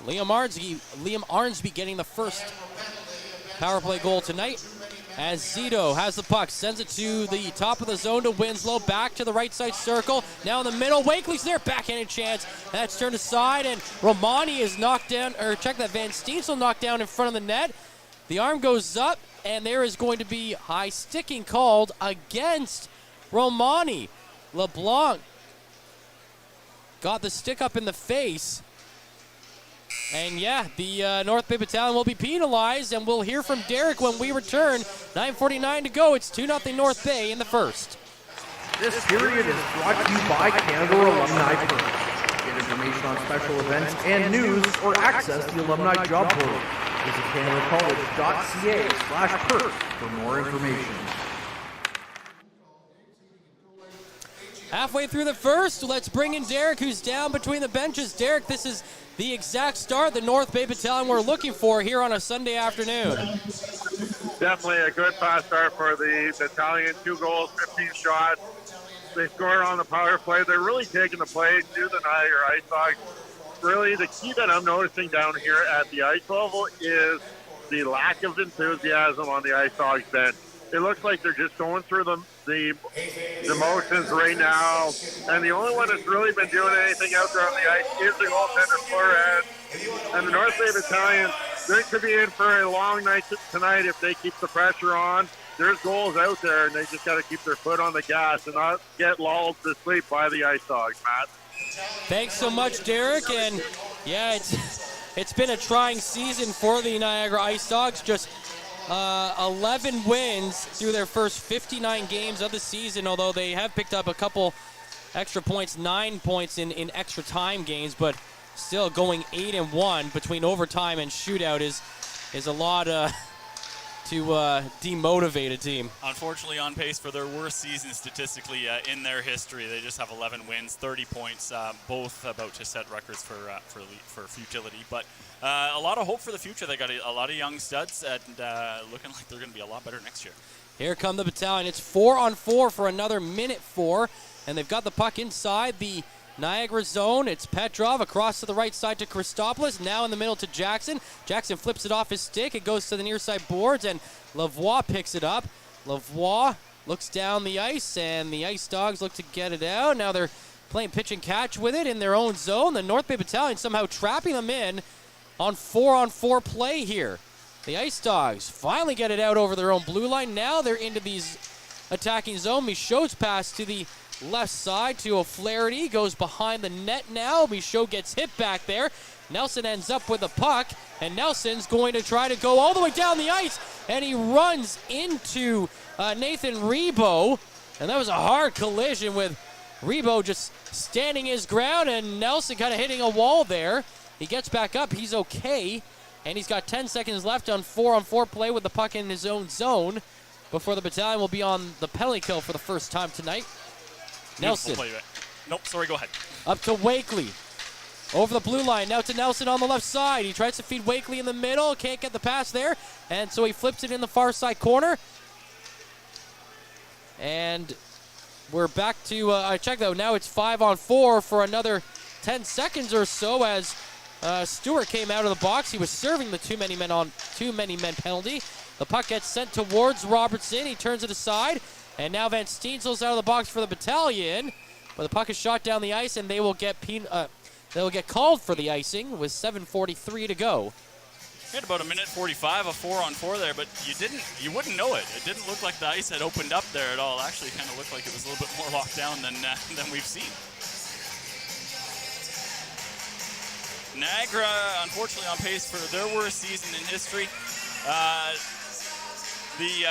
Liam Arnsby getting the first power play goal tonight, as Zito has the puck, sends it to the top of the zone to Winslow, back to the right side circle, now in the middle, Wakely's there, backhanded chance, that's turned aside, and Romani is knocked down, or check that, Van Steensel knocked down in front of the net. The arm goes up, and there is going to be high sticking called against Romani. LeBlanc got the stick up in the face. And yeah, the North Bay Battalion will be penalized, and we'll hear from Derek when we return. 9:49 to go. It's 2-0 North Bay in the first. This period is brought to you by Canada Alumni Perks. Get information on special events and news, or access the Alumni Job Portal. Visit canadacollege.ca/perks for more information. Halfway through the first, let's bring in Derek, who's down between the benches. Derek, this is the exact start the North Bay Battalion we're looking for here on a Sunday afternoon. Definitely a good fast start for the Battalion. 2 goals, 15 shots. They scored on the power play. They're really taking the play to the Niagara Ice Dogs. Really, the key that I'm noticing down here at the ice level is the lack of enthusiasm on the Ice Dogs bench. It looks like they're just going through the motions right now, and the only one that's really been doing anything out there on the ice is the goaltender Flores. And the North Bay Battalion, they could be in for a long night tonight if they keep the pressure on. There's goals out there, and they just got to keep their foot on the gas and not get lulled to sleep by the Ice Dogs, Matt. Thanks so much, Derek. And yeah, it's been a trying season for the Niagara Ice Dogs. Just 11 wins through their first 59 games of the season, although they have picked up a couple extra points, 9 points in extra time games, but still going 8-1 between overtime and shootout is a lot to demotivate a team. Unfortunately, on pace for their worst season statistically in their history. They just have 11 wins, 30 points, both about to set records for futility. But a lot of hope for the future. They got a lot of young studs and looking like they're going to be a lot better next year. Here come the Battalion. It's 4-on-4 for another minute 4, and they've got the puck inside the Niagara zone. It's Petrov across to the right side to Christopoulos. Now in the middle to Jackson. Jackson flips it off his stick. It goes to the near side boards, and Lavoie picks it up. Lavoie looks down the ice, and the Ice Dogs look to get it out. Now they're playing pitch and catch with it in their own zone. The North Bay Battalion somehow trapping them in on 4-on-4 play here. The Ice Dogs finally get it out over their own blue line. Now they're into these attacking zone. Michaud's pass to the left side to O'Flaherty. Goes behind the net now. Michaud gets hit back there. Nelson ends up with the puck, and Nelson's going to try to go all the way down the ice, and he runs into Nathan Rebo, and that was a hard collision with Rebo just standing his ground, and Nelson kind of hitting a wall there. He gets back up. He's okay, and he's got 10 seconds left on 4-on-4 play with the puck in his own zone before the Battalion will be on the penalty kill for the first time tonight. Nelson. Nope, sorry, go ahead. Up to Wakely. Over the blue line, now to Nelson on the left side. He tries to feed Wakely in the middle, can't get the pass there, and so he flips it in the far side corner. And we're back to, I checked though, now it's 5-on-4 for another 10 seconds or so as Stewart came out of the box. He was serving the too many men penalty. The puck gets sent towards Robertson. He turns it aside, and now Van Steensel's out of the box for the Battalion. But the puck is shot down the ice, and they will get called for the icing with 7:43 to go. We had about a minute 45 of 4-on-4 there, but you wouldn't know it. It didn't look like the ice had opened up there at all. Actually, kind of looked like it was a little bit more locked down than we've seen. Niagara, unfortunately, on pace for their worst season in history. The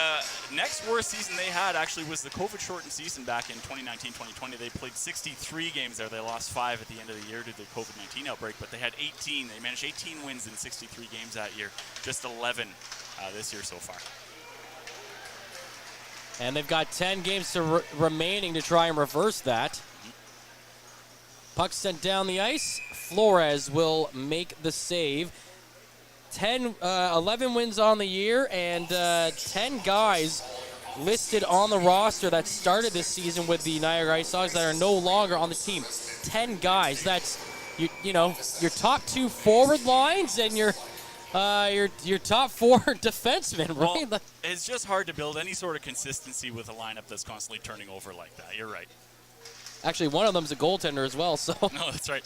next worst season they had actually was the COVID-shortened season back in 2019-2020. They played 63 games there. They lost 5 at the end of the year due to the COVID-19 outbreak, but they had 18. They managed 18 wins in 63 games that year, just 11 this year so far. And they've got 10 games remaining to try and reverse that. Puck sent down the ice. Flores will make the save. 11 wins on the year, and 10 guys listed on the roster that started this season with the Niagara Ice Dogs that are no longer on the team. 10 guys. That's your top 2 forward lines and your top 4 defensemen, right? Well, it's just hard to build any sort of consistency with a lineup that's constantly turning over like that. You're right. Actually, one of them's a goaltender as well. So no, that's right.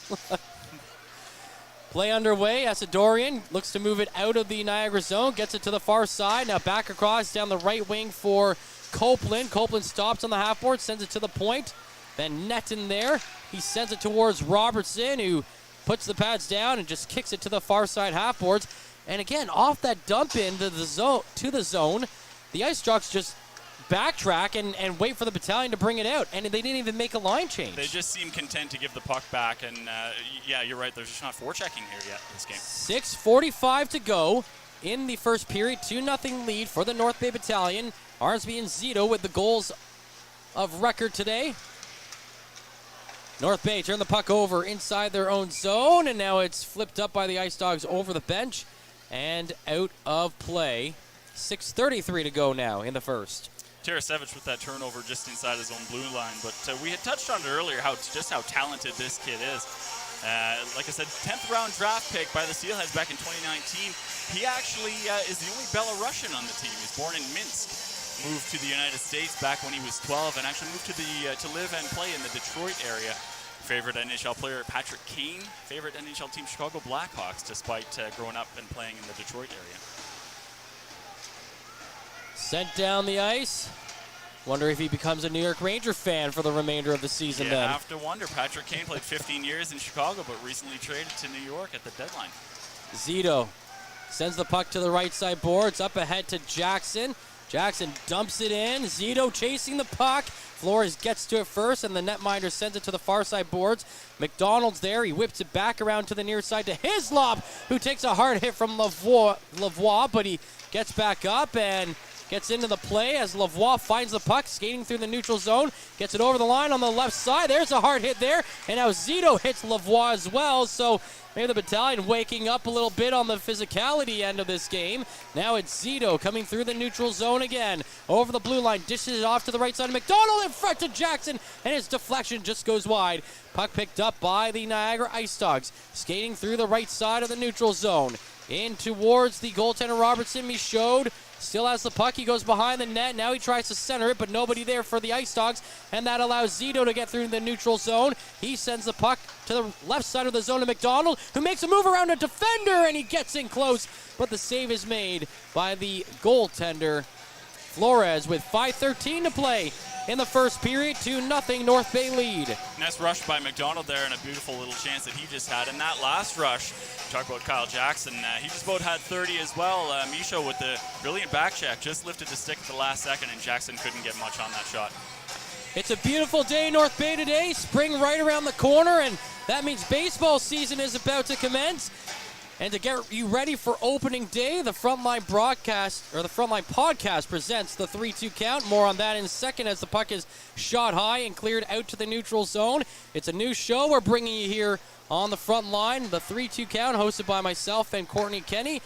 Play underway. Asadorian looks to move it out of the Niagara zone, gets it to the far side. Now back across down the right wing for Copeland. Copeland stops on the half board, sends it to the point. Then Netton there. He sends it towards Robertson, who puts the pads down and just kicks it to the far side half boards. And again, off that dump into the zone, the Ice Dogs just backtrack and wait for the Battalion to bring it out, and they didn't even make a line change. They just seem content to give the puck back, and yeah, you're right, there's just not forechecking here yet this game. 6:45 to go in the first period, 2-0 lead for the North Bay Battalion. Arnsby and Zito with the goals of record today. North Bay turn the puck over inside their own zone, and now it's flipped up by the Ice Dogs over the bench and out of play. 6:33 to go now in the first. Tarasevich with that turnover just inside his own blue line, but we had touched on it earlier how talented this kid is. Like I said, 10th round draft pick by the Steelheads back in 2019. He actually is the only Belarusian on the team. He's born in Minsk, moved to the United States back when he was 12, and actually moved to live and play in the Detroit area. Favorite NHL player Patrick Kane, favorite NHL team Chicago Blackhawks, despite growing up and playing in the Detroit area. Sent down the ice. Wonder if he becomes a New York Ranger fan for the remainder of the season then. I have to wonder. Patrick Kane played 15 years in Chicago, but recently traded to New York at the deadline. Zito sends the puck to the right side boards, up ahead to Jackson. Jackson dumps it in. Zito chasing the puck. Flores gets to it first, and the netminder sends it to the far side boards. McDonald's there. He whips it back around to the near side to Hislop, who takes a hard hit from Lavoie, but he gets back up and gets into the play as Lavoie finds the puck, skating through the neutral zone, gets it over the line on the left side. There's a hard hit there, and now Zito hits Lavoie as well, so maybe the Battalion waking up a little bit on the physicality end of this game. Now it's Zito coming through the neutral zone again. Over the blue line, dishes it off to the right side of McDonald in front to Jackson, and his deflection just goes wide. Puck picked up by the Niagara Ice Dogs, skating through the right side of the neutral zone. In towards the goaltender Robertson. Michaud still has the puck. He goes behind the net. Now he tries to center it, but nobody there for the Ice Dogs, and that allows Zito to get through the neutral zone. He sends the puck to the left side of the zone to McDonald, who makes a move around a defender, and he gets in close, but the save is made by the goaltender Flores with 5:13 to play in the first period. 2-0 North Bay lead. Nice rush by McDonald there, and a beautiful little chance that he just had. And that last rush, talk about Kyle Jackson, he just about had 30 as well. Misha with the brilliant back check, just lifted the stick at the last second, and Jackson couldn't get much on that shot. It's a beautiful day in North Bay today. Spring right around the corner, and that means baseball season is about to commence. And to get you ready for opening day, the Frontline Podcast presents the 3-2 count. More on that in a second as the puck is shot high and cleared out to the neutral zone. It's a new show we're bringing you here on the Frontline, the 3-2 count, hosted by myself and Courtney Kenny,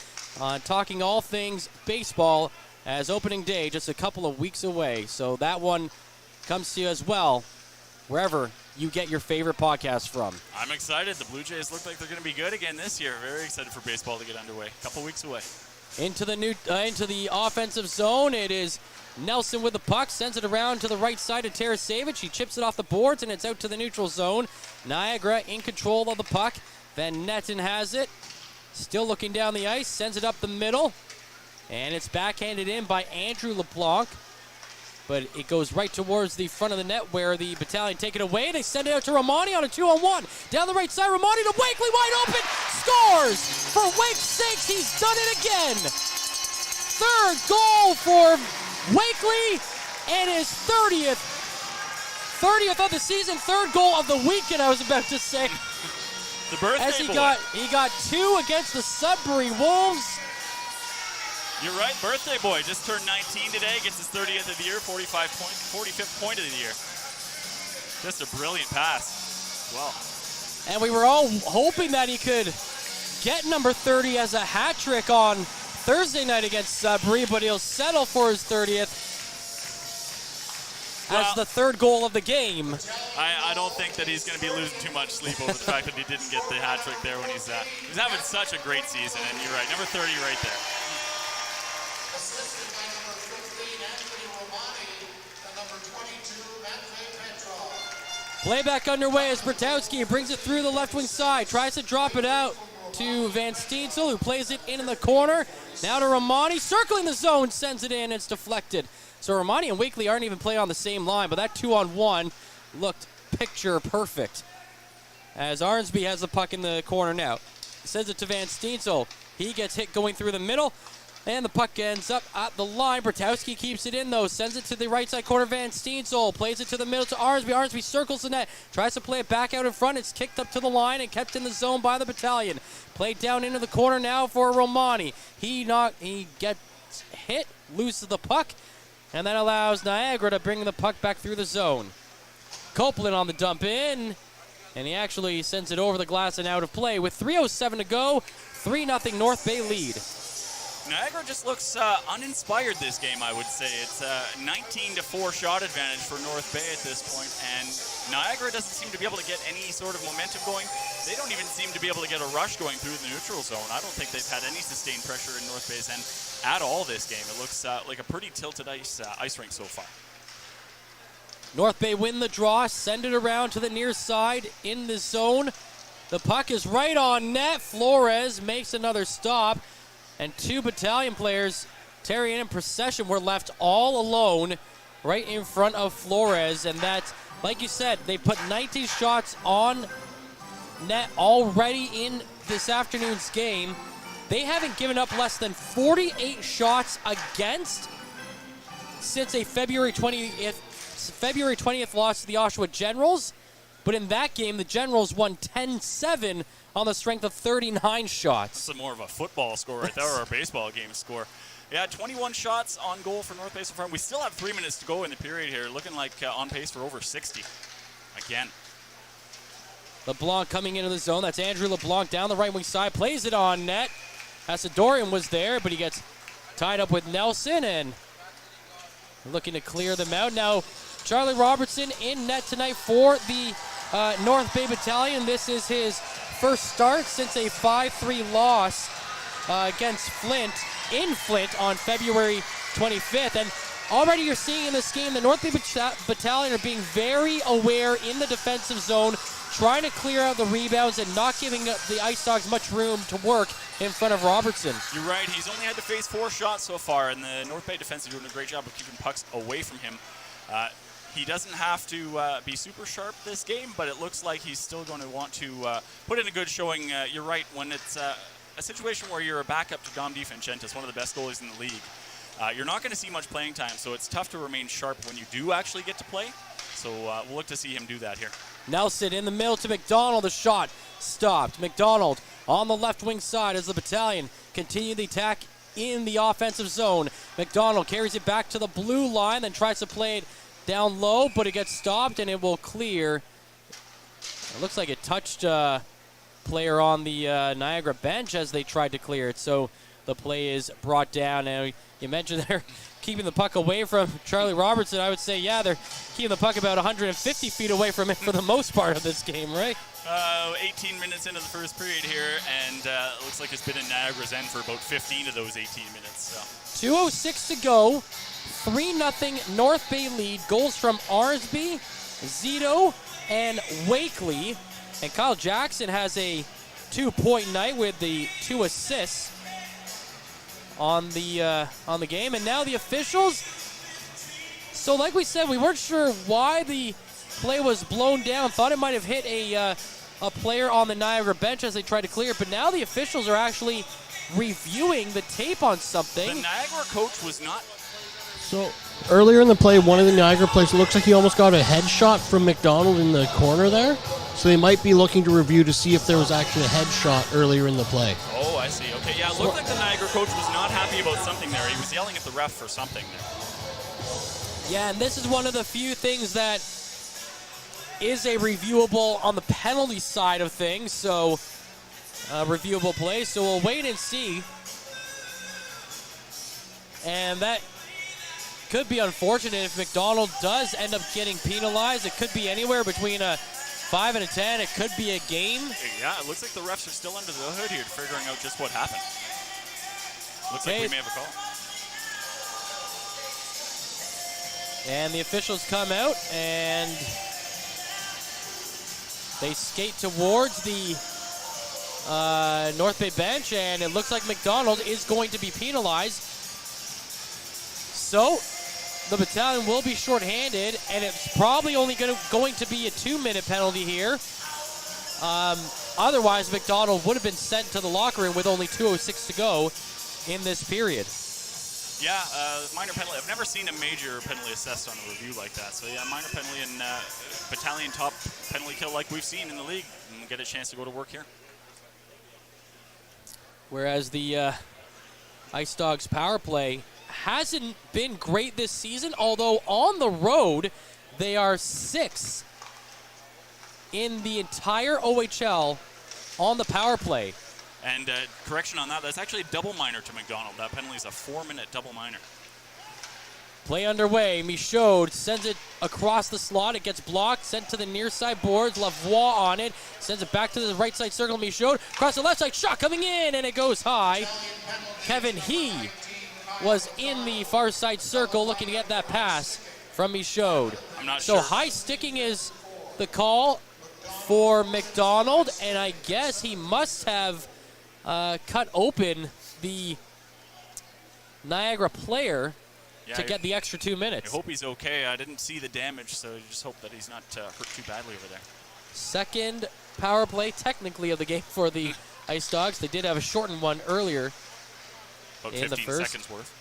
talking all things baseball as opening day just a couple of weeks away. So that one comes to you as well, wherever you get your favorite podcast from. I'm excited. The Blue Jays look like they're going to be good again this year. Very excited for baseball to get underway. A couple weeks away. Into the offensive zone. It is Nelson with the puck. Sends it around to the right side of Tarasevich. He chips it off the boards, and it's out to the neutral zone. Niagara in control of the puck. Van Netten has it. Still looking down the ice. Sends it up the middle. And it's backhanded in by Andrew LeBlanc. But it goes right towards the front of the net where the Battalion take it away. They send it out to Romani on a 2-on-1. Down the right side, Romani to Wakely, wide open. Scores! For Wake's sake, he's done it again. Third goal for Wakely and his 30th of the season. Third goal of the weekend, I was about to say. The birthday As he boy. He got two against the Sudbury Wolves. You're right, birthday boy. Just turned 19 today, gets his 30th of the year, 45th point of the year. Just a brilliant pass as well. And we were all hoping that he could get number 30 as a hat trick on Thursday night against Sudbury, but he'll settle for his 30th as the third goal of the game. I don't think that he's going to be losing too much sleep over the fact that he didn't get the hat trick there when he's having such a great season. And you're right, number 30 right there. Playback underway as Bertowski brings it through the left wing side, tries to drop it out to Van Steensel, who plays it in the corner. Now to Romani, circling the zone, sends it in, it's deflected. So Romani and Wakely aren't even playing on the same line, but that 2-on-1 looked picture perfect. As Arnsby has the puck in the corner now. Sends it to Van Steensel. He gets hit going through the middle. And the puck ends up at the line. Bertowski keeps it in, though. Sends it to the right side corner. Van Steensel plays it to the middle to Arnsby. Arnsby circles the net. Tries to play it back out in front. It's kicked up to the line and kept in the zone by the Battalion. Played down into the corner now for Romani. He gets hit, loses the puck, and that allows Niagara to bring the puck back through the zone. Copeland on the dump in, and he actually sends it over the glass and out of play. With 3:07 to go, 3-0 North Bay lead. Niagara just looks uninspired this game, I would say. It's a 19-4 shot advantage for North Bay at this point, and Niagara doesn't seem to be able to get any sort of momentum going. They don't even seem to be able to get a rush going through the neutral zone. I don't think they've had any sustained pressure in North Bay's end at all this game. It looks like a pretty tilted ice rink so far. North Bay win the draw, send it around to the near side in the zone. The puck is right on net. Flores makes another stop. And two Battalion players, Terry and Procession, were left all alone right in front of Flores. And that's, like you said, they put 19 shots on net already in this afternoon's game. They haven't given up less than 48 shots against. since a February 20th loss to the Oshawa Generals. But in that game, the Generals won 10-7 on the strength of 39 shots. That's more of a football score right there, or a baseball game score. Yeah, 21 shots on goal for North Bay so far. We still have 3 minutes to go in the period here, looking like on pace for over 60. Again. LeBlanc coming into the zone. That's Andrew LeBlanc down the right wing side. Plays it on net. Asadorian was there, but he gets tied up with Nelson and looking to clear them out. Now, Charlie Robertson in net tonight for the North Bay Battalion. This is his first start since a 5-3 loss against Flint in Flint on February 25th. And already you're seeing in this game the North Bay Battalion are being very aware in the defensive zone, trying to clear out the rebounds and not giving the Ice Dogs much room to work in front of Robertson. You're right. He's only had to face 4 shots so far, and the North Bay defense is doing a great job of keeping pucks away from him. He doesn't have to be super sharp this game, but it looks like he's still going to want to put in a good showing. You're right. When it's a situation where you're a backup to Dom DiFrancentis, one of the best goalies in the league, you're not going to see much playing time, so it's tough to remain sharp when you do actually get to play. So we'll look to see him do that here. Nelson in the middle to McDonald. The shot stopped. McDonald on the left wing side as the Battalion continue the attack in the offensive zone. McDonald carries it back to the blue line, then tries to play it down low, but it gets stopped and it will clear. It looks like it touched a player on the Niagara bench as they tried to clear it. So the play is brought down. And you mentioned they're keeping the puck away from Charlie Robertson. I would say, yeah, they're keeping the puck about 150 feet away from it for the most part of this game, right? 18 minutes into the first period here, and it looks like it's been in Niagara's end for about 15 of those 18 minutes. So. 2:06 to go. 3-0 North Bay lead. Goals from Arsby, Zito, and Wakely. And Kyle Jackson has a 2-point night with the 2 assists on the game. And now the officials. So like we said, we weren't sure why the play was blown down. Thought it might have hit a player on the Niagara bench as they tried to clear it. But now the officials are actually reviewing the tape on something. The Niagara coach was not. So earlier in the play, one of the Niagara players looks like he almost got a headshot from McDonald in the corner there. So they might be looking to review to see if there was actually a headshot earlier in the play. Oh, I see. Okay, yeah, it looked like the Niagara coach was not happy about something there. He was yelling at the ref for something there. Yeah, and this is one of the few things that is a reviewable on the penalty side of things. So, reviewable play. So we'll wait and see. And that could be unfortunate if McDonald does end up getting penalized. It could be anywhere between a 5 and a 10. It could be a game. Yeah, it looks like the refs are still under the hood here figuring out just what happened. Looks like we may have a call. And the officials come out and they skate towards the North Bay bench, and it looks like McDonald is going to be penalized. So the Battalion will be shorthanded, and it's probably only going to be a 2-minute penalty here. Otherwise, McDonald would have been sent to the locker room with only 2:06 to go in this period. Yeah, minor penalty. I've never seen a major penalty assessed on a review like that. So yeah, minor penalty and Battalion top penalty kill like we've seen in the league. And we'll get a chance to go to work here. Whereas the Ice Dogs power play hasn't been great this season, although on the road they are 6th in the entire OHL on the power play. And correction on that, that's actually a double minor to McDonald. That penalty is a 4-minute double minor. Play underway. Michaud sends it across the slot. It gets blocked, sent to the near side boards. Lavoie on it. Sends it back to the right side circle. Michaud across the left side. Shot coming in, and it goes high. Kevin He was in the far side circle looking to get that pass from Michaud. I'm not sure. So high sticking is the call for McDonald, and I guess he must have cut open the Niagara player to get the extra 2 minutes. I hope he's okay. I didn't see the damage, so I just hope that he's not hurt too badly over there. Second power play, technically, of the game for the Ice Dogs. They did have a shortened one earlier about in the 15 first. seconds worth.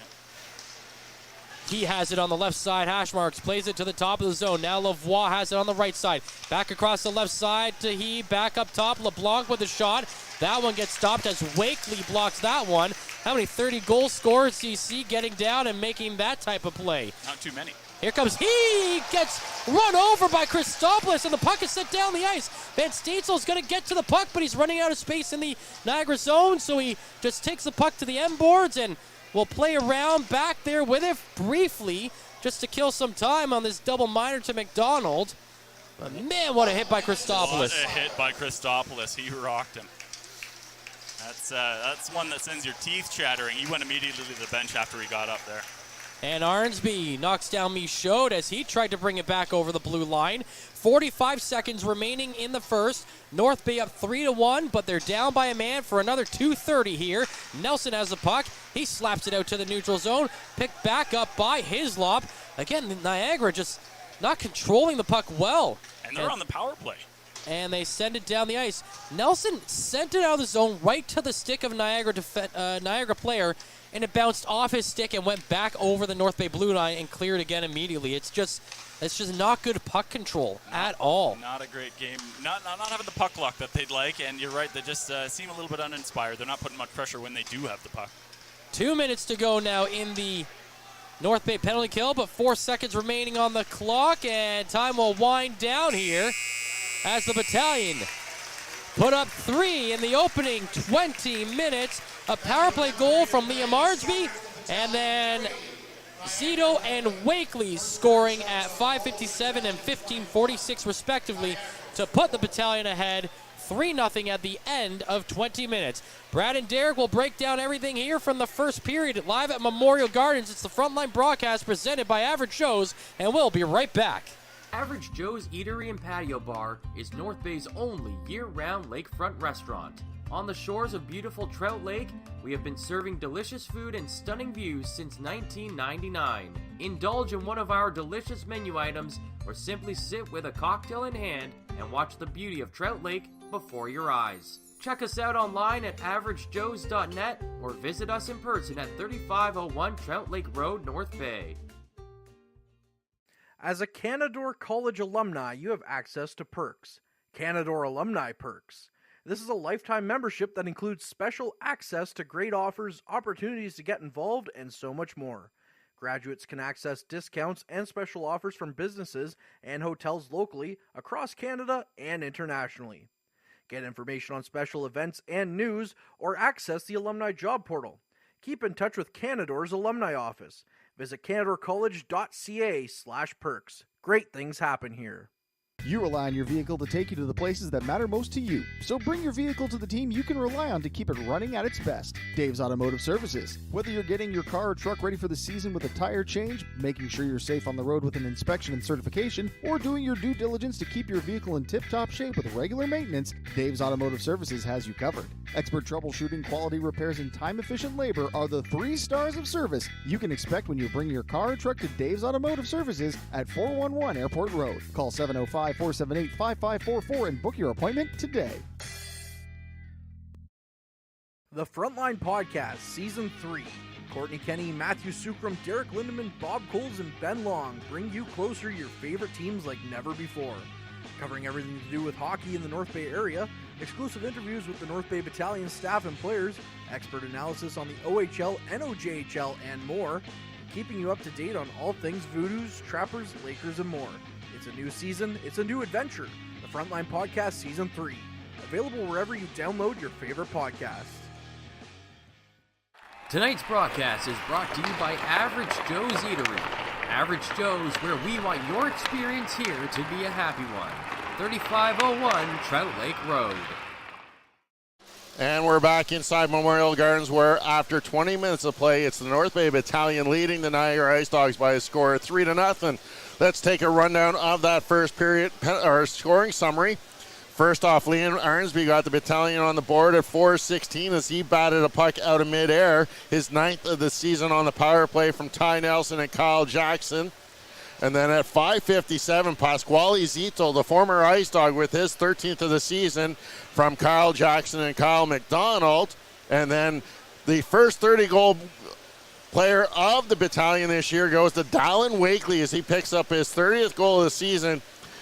He has it on the left side. Hash marks, plays it to the top of the zone. Now Lavoie has it on the right side. Back across the left side to he. Back up top. LeBlanc with a shot. That one gets stopped as Wakely blocks that one. How many 30 goal scorers do you see getting down and making that type of play? Not too many. Here comes he gets run over by Christopoulos, and the puck is set down the ice. Van Steentzel's going to get to the puck, but he's running out of space in the Niagara zone, so he just takes the puck to the end boards and will play around back there with it briefly just to kill some time on this double minor to McDonald. But man, what a hit by Christopoulos. What a hit by Christopoulos. He rocked him. That's one that sends your teeth chattering. He went immediately to the bench after he got up there. And Arnsby knocks down Michaud as he tried to bring it back over the blue line. 45 seconds remaining in the first. North Bay up 3-1, but they're down by a man for another 2:30 here. Nelson has the puck. He slaps it out to the neutral zone. Picked back up by Hislop. Again, Niagara just not controlling the puck well. And they're on the power play. And they send it down the ice. Nelson sent it out of the zone right to the stick of Niagara player, and it bounced off his stick and went back over the North Bay blue line and cleared again immediately. It's just not good puck control at all. Not a great game. Not having the puck luck that they'd like, and you're right, they just seem a little bit uninspired. They're not putting much pressure when they do have the puck. 2 minutes to go now in the North Bay penalty kill, but 4 seconds remaining on the clock, and time will wind down here as the Battalion put up 3 in the opening 20 minutes. A power play goal from Liam Arnsby, and then Zito and Wakely scoring at 5:57 and 15:46 respectively to put the Battalion ahead 3-0 at the end of 20 minutes. Brad and Derek will break down everything here from the first period live at Memorial Gardens. It's the Frontline broadcast presented by Average Joe's, and we'll be right back. Average Joe's Eatery and Patio Bar is North Bay's only year-round lakefront restaurant. On the shores of beautiful Trout Lake, we have been serving delicious food and stunning views since 1999. Indulge in one of our delicious menu items or simply sit with a cocktail in hand and watch the beauty of Trout Lake before your eyes. Check us out online at averagejoes.net or visit us in person at 3501 Trout Lake Road, North Bay. As a Canadore College alumni, you have access to perks. Canadore Alumni Perks. This is a lifetime membership that includes special access to great offers, opportunities to get involved, and so much more. Graduates can access discounts and special offers from businesses and hotels locally, across Canada, and internationally. Get information on special events and news, or access the alumni job portal. Keep in touch with Canadore's alumni office. Visit canadorecollege.ca/perks. Great things happen here. You rely on your vehicle to take you to the places that matter most to you. So bring your vehicle to the team you can rely on to keep it running at its best. Dave's Automotive Services. Whether you're getting your car or truck ready for the season with a tire change, making sure you're safe on the road with an inspection and certification, or doing your due diligence to keep your vehicle in tip-top shape with regular maintenance, Dave's Automotive Services has you covered. Expert troubleshooting, quality repairs, and time-efficient labor are the 3 stars of service you can expect when you bring your car or truck to Dave's Automotive Services at 411 Airport Road. Call 705-478-5544 and book your appointment today. The Frontline Podcast, Season 3. Courtney Kenny, Matthew Sukram, Derek Lindemann, Bob Coles, and Ben Long bring you closer to your favorite teams like never before. Covering everything to do with hockey in the North Bay area, exclusive interviews with the North Bay Battalion staff and players, expert analysis on the OHL, NOJHL, and more, keeping you up to date on all things Voodoos, Trappers, Lakers, and more. It's a new season, it's a new adventure. The Frontline Podcast Season 3. Available wherever you download your favorite podcasts. Tonight's broadcast is brought to you by Average Joe's Eatery. Average Joe's, where we want your experience here to be a happy one. 3501 Trout Lake Road. And we're back inside Memorial Gardens, where after 20 minutes of play, it's the North Bay Battalion leading the Niagara Ice Dogs by a score of 3-0. Let's take a rundown of that first period, or scoring summary. First off, Liam Arnsby got the Battalion on the board at 4:16 as he batted a puck out of midair, his 9th of the season on the power play from Ty Nelson and Kyle Jackson. And then at 5:57, Pasquale Zito, the former Ice Dog, with his 13th of the season from Kyle Jackson and Kyle McDonald. And then the first 30 goal Player of the Battalion this year goes to Dallin Wakely as he picks up his 30th goal of the season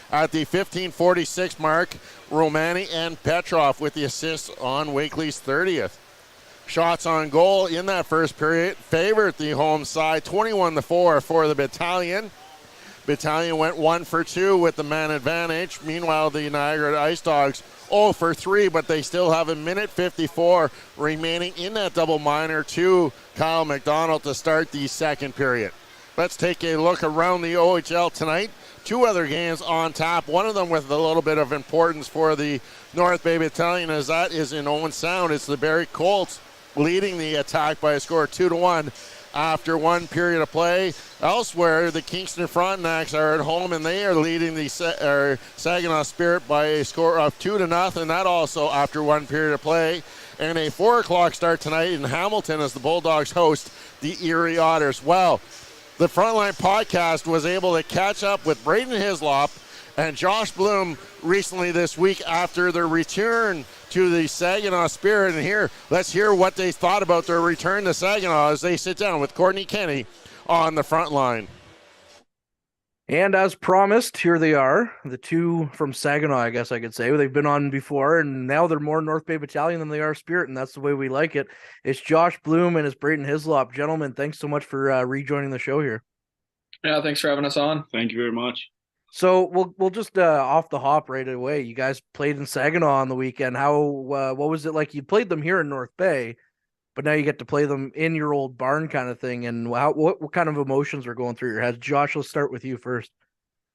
at the 15:46 mark. Romani and Petrov with the assists on Wakely's 30th. Shots on goal in that first period favored the home side, 21-4 for the Battalion. Battalion went 1 for 2 with the man advantage. Meanwhile, the Niagara Ice Dogs 0 for 3, but they still have a minute 54 remaining in that double minor to Kyle McDonald to start the second period. Let's take a look around the OHL tonight. 2 other games on tap, one of them with a little bit of importance for the North Bay Battalion, as that is in Owen Sound. It's the Barrie Colts leading the attack by a score of 2-1 after one period of play. Elsewhere, the Kingston Frontenacs are at home, and they are leading the Saginaw Spirit by a score of 2-0. That also after one period of play. And a 4 o'clock start tonight in Hamilton as the Bulldogs host the Erie Otters. Well, the Frontline podcast was able to catch up with Braden Hislop and Josh Bloom recently this week after their return to the Saginaw Spirit. And here, let's hear what they thought about their return to Saginaw as they sit down with Courtney Kenny on the front line. And as promised, here they are, the two from Saginaw, I guess I could say. They've been on before, and now they're more North Bay Battalion than they are Spirit, and that's the way we like it. It's Josh Bloom and it's Braden Hislop. Gentlemen, thanks so much for rejoining the show here. Yeah, thanks for having us on. Thank you very much. So we'll just off the hop right away. You guys played in Saginaw on the weekend. How what was it like? You played them here in North Bay, but now you get to play them in your old barn kind of thing. And what kind of emotions are going through your head? Josh, let's start with you first.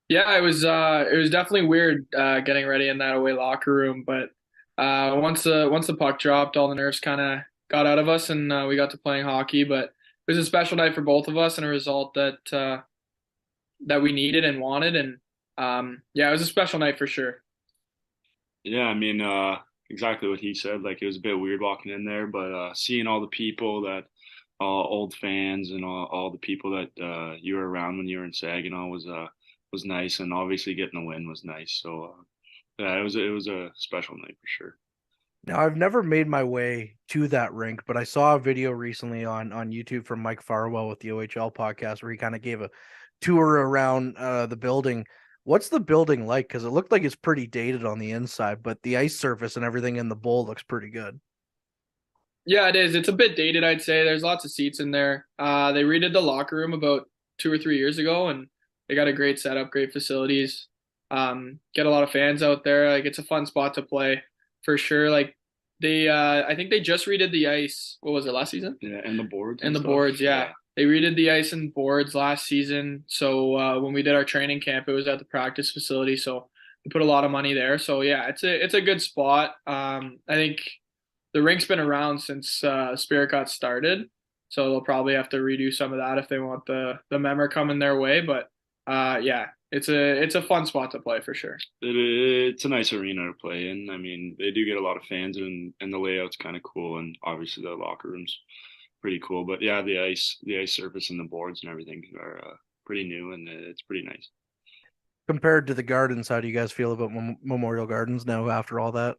Yeah, it was definitely weird getting ready in that away locker room, but once the puck dropped, all the nerves kind of got out of us, and we got to playing hockey. But it was a special night for both of us, and a result that we needed and wanted. And yeah, it was a special night for sure. Yeah, I mean, exactly what he said. Like, it was a bit weird walking in there, but seeing all the people that, old fans and all the people that you were around when you were in Saginaw was nice, and obviously getting the win was nice. So yeah, it was a special night for sure. Now, I've never made my way to that rink, but I saw a video recently on YouTube from Mike Farwell with the OHL podcast where he kind of gave a tour around the building. What's the building like? Because it looked like it's pretty dated on the inside, but the ice surface and everything in the bowl looks pretty good. Yeah, it is. It's a bit dated, I'd say. There's lots of seats in there. They redid the locker room about 2 or 3 years ago, and they got a great setup, great facilities. Get a lot of fans out there. Like, it's a fun spot to play for sure. Like, they I think they just redid the ice. What was it, last season? Yeah, and the boards. And the boards, yeah. They redid the ice and boards last season. So when we did our training camp, it was at the practice facility. So we put a lot of money there. So yeah, it's a good spot. I think the rink's been around since Spirit got started. So they'll probably have to redo some of that if they want the member coming their way. But yeah, it's a fun spot to play for sure. It's a nice arena to play in. I mean, they do get a lot of fans, and the layout's kind of cool, and obviously the locker room's pretty cool. But yeah, the ice surface and the boards and everything are pretty new, and it's pretty nice. Compared to the Gardens, how do you guys feel about Memorial Gardens now after all that?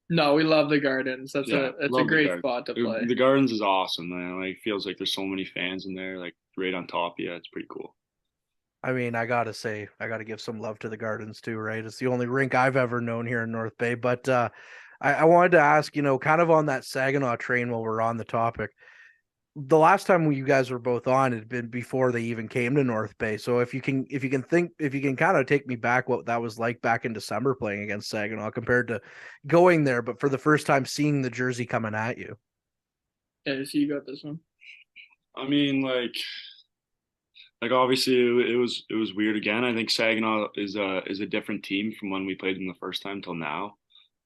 No, we love the Gardens. That's a great spot to play. The Gardens is awesome, man. Like, feels like there's so many fans in there, like right on top. Yeah, it's pretty cool. I mean, I gotta say, I gotta give some love to the Gardens too, right? It's the only rink I've ever known here in North Bay. But I wanted to ask, kind of on that Saginaw train while we're on the topic. The last time you guys were both on had been before they even came to North Bay. So if you can kind of take me back what that was like back in December playing against Saginaw compared to going there, but for the first time seeing the jersey coming at you. Yeah, so you got this one. I mean, like obviously it was weird again. I think Saginaw is a different team from when we played them the first time till now.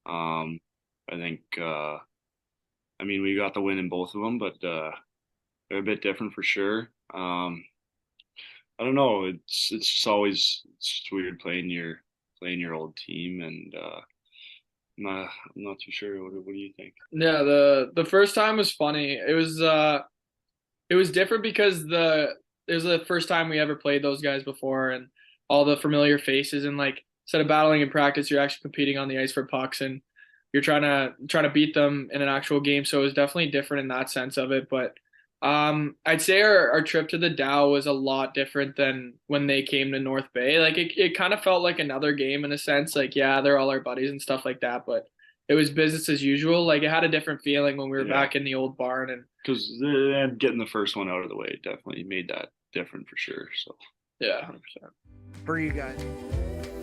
I think I mean, we got the win in both of them, but they're a bit different for sure. I don't know. It's just always weird playing your old team, and I'm not too sure. What do you think? Yeah, the first time was funny. It was different because it was the first time we ever played those guys before, and all the familiar faces, and like instead of battling in practice, you're actually competing on the ice for pucks, and you're trying to beat them in an actual game. So it was definitely different in that sense of it. But I'd say our trip to the Dow was a lot different than when they came to North Bay. Like it kind of felt like another game in a sense. Like, yeah, they're all our buddies and stuff like that, but it was business as usual. Like it had a different feeling when we were back in the old barn. And because getting the first one out of the way definitely made that different for sure. So yeah, 100%. For you guys.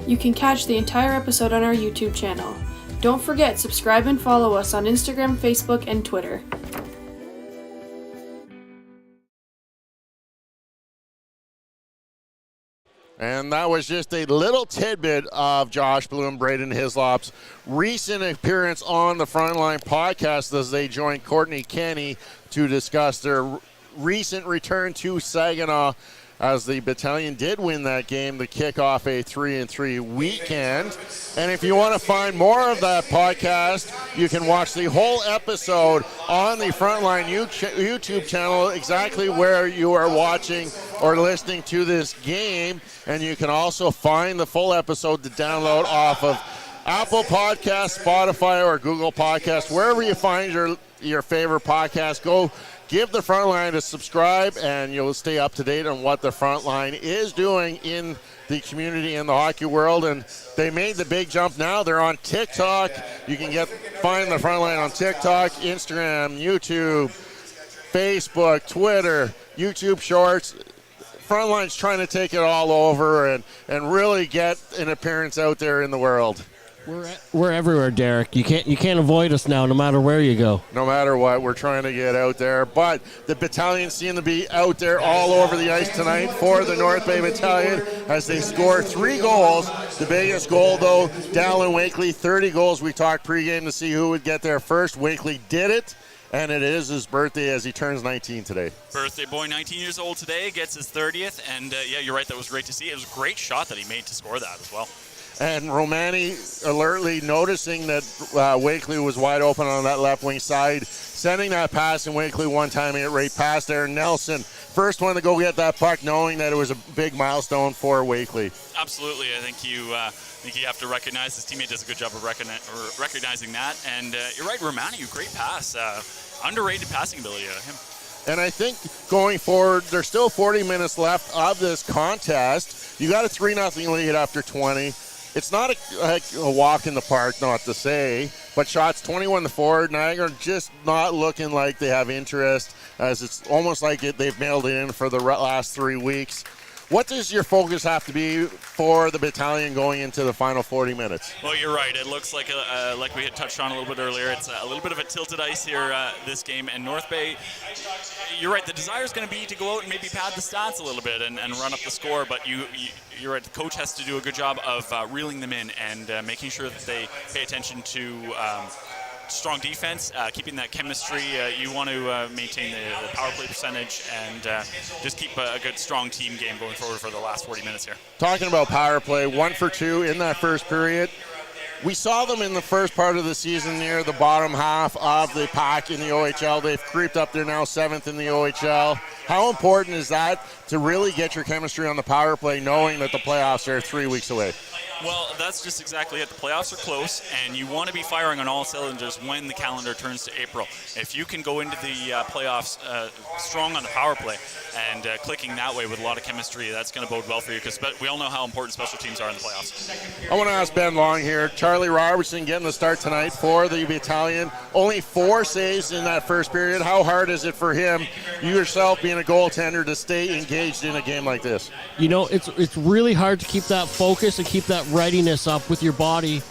You can catch the entire episode on our YouTube channel. Don't forget, subscribe and follow us on Instagram, Facebook, and Twitter. And that was just a little tidbit of Josh Blue and Braden Hislop's recent appearance on the Frontline podcast as they joined Courtney Kenny to discuss their recent return to Saginaw as the Battalion did win that game to kick off a 3-3 weekend. And if you want to find more of that podcast, you can watch the whole episode on the Frontline YouTube channel, exactly where you are watching or listening to this game. And you can also find the full episode to download off of Apple Podcasts, Spotify, or Google Podcasts, wherever you find your favorite podcast. Go give the Frontline a subscribe, and you'll stay up to date on what the Frontline is doing in the community and the hockey world. And they made the big jump now. They're on TikTok. You can find the Frontline on TikTok, Instagram, YouTube, Facebook, Twitter, YouTube Shorts. Frontline's trying to take it all over and really get an appearance out there in the world. We're everywhere, Derek. You can't avoid us now, no matter where you go. No matter what, we're trying to get out there. But the Battalion seem to be out there all over the ice tonight for the North Bay Battalion as they score 3 goals. The biggest goal, though, Dallin Wakely, 30 goals. We talked pregame to see who would get there first. Wakely did it, and it is his birthday as he turns 19 today. Birthday boy, 19 years old today, gets his 30th. And, yeah, you're right, that was great to see. It was a great shot that he made to score that as well. And Romani alertly noticing that Wakely was wide open on that left wing side, sending that pass, and Wakely one time it right past there. Nelson, first one to go get that puck, knowing that it was a big milestone for Wakely. Absolutely. I think you have to recognize his teammate does a good job of recognizing that. And you're right, Romani, great pass. Underrated passing ability of him. And I think going forward, there's still 40 minutes left of this contest. You got a 3-0 lead after 20. It's not a walk in the park, not to say, but shots 21-4. Niagara just not looking like they have interest, as it's almost like they've mailed it in for the last 3 weeks. What does your focus have to be for the Battalion going into the final 40 minutes? Well, you're right. It looks like we had touched on a little bit earlier. It's a little bit of a tilted ice here this game. And North Bay, you're right. The desire is going to be to go out and maybe pad the stats a little bit and run up the score. But you're right. The coach has to do a good job of reeling them in and making sure that they pay attention to strong defense, keeping that chemistry. You want to maintain the power play percentage and just keep a good, strong team game going forward for the last 40 minutes here. Talking about power play, 1 for 2 in that first period. We saw them in the first part of the season near the bottom half of the pack in the OHL. They've creeped up. They're now 7th in the OHL. How important is that to really get your chemistry on the power play, knowing that the playoffs are 3 weeks away? Well, that's just exactly it. The playoffs are close, and you want to be firing on all cylinders when the calendar turns to April. If you can go into the playoffs strong on the power play and clicking that way with a lot of chemistry, that's going to bode well for you, because we all know how important special teams are in the playoffs. I want to ask Ben Long here. Charlie Robertson getting the start tonight for the Battalion. Only 4 saves in that first period. How hard is it for him, you yourself being a goaltender, to stay engaged in a game like this? You know, it's really hard to keep that focus and keep that readiness up with your body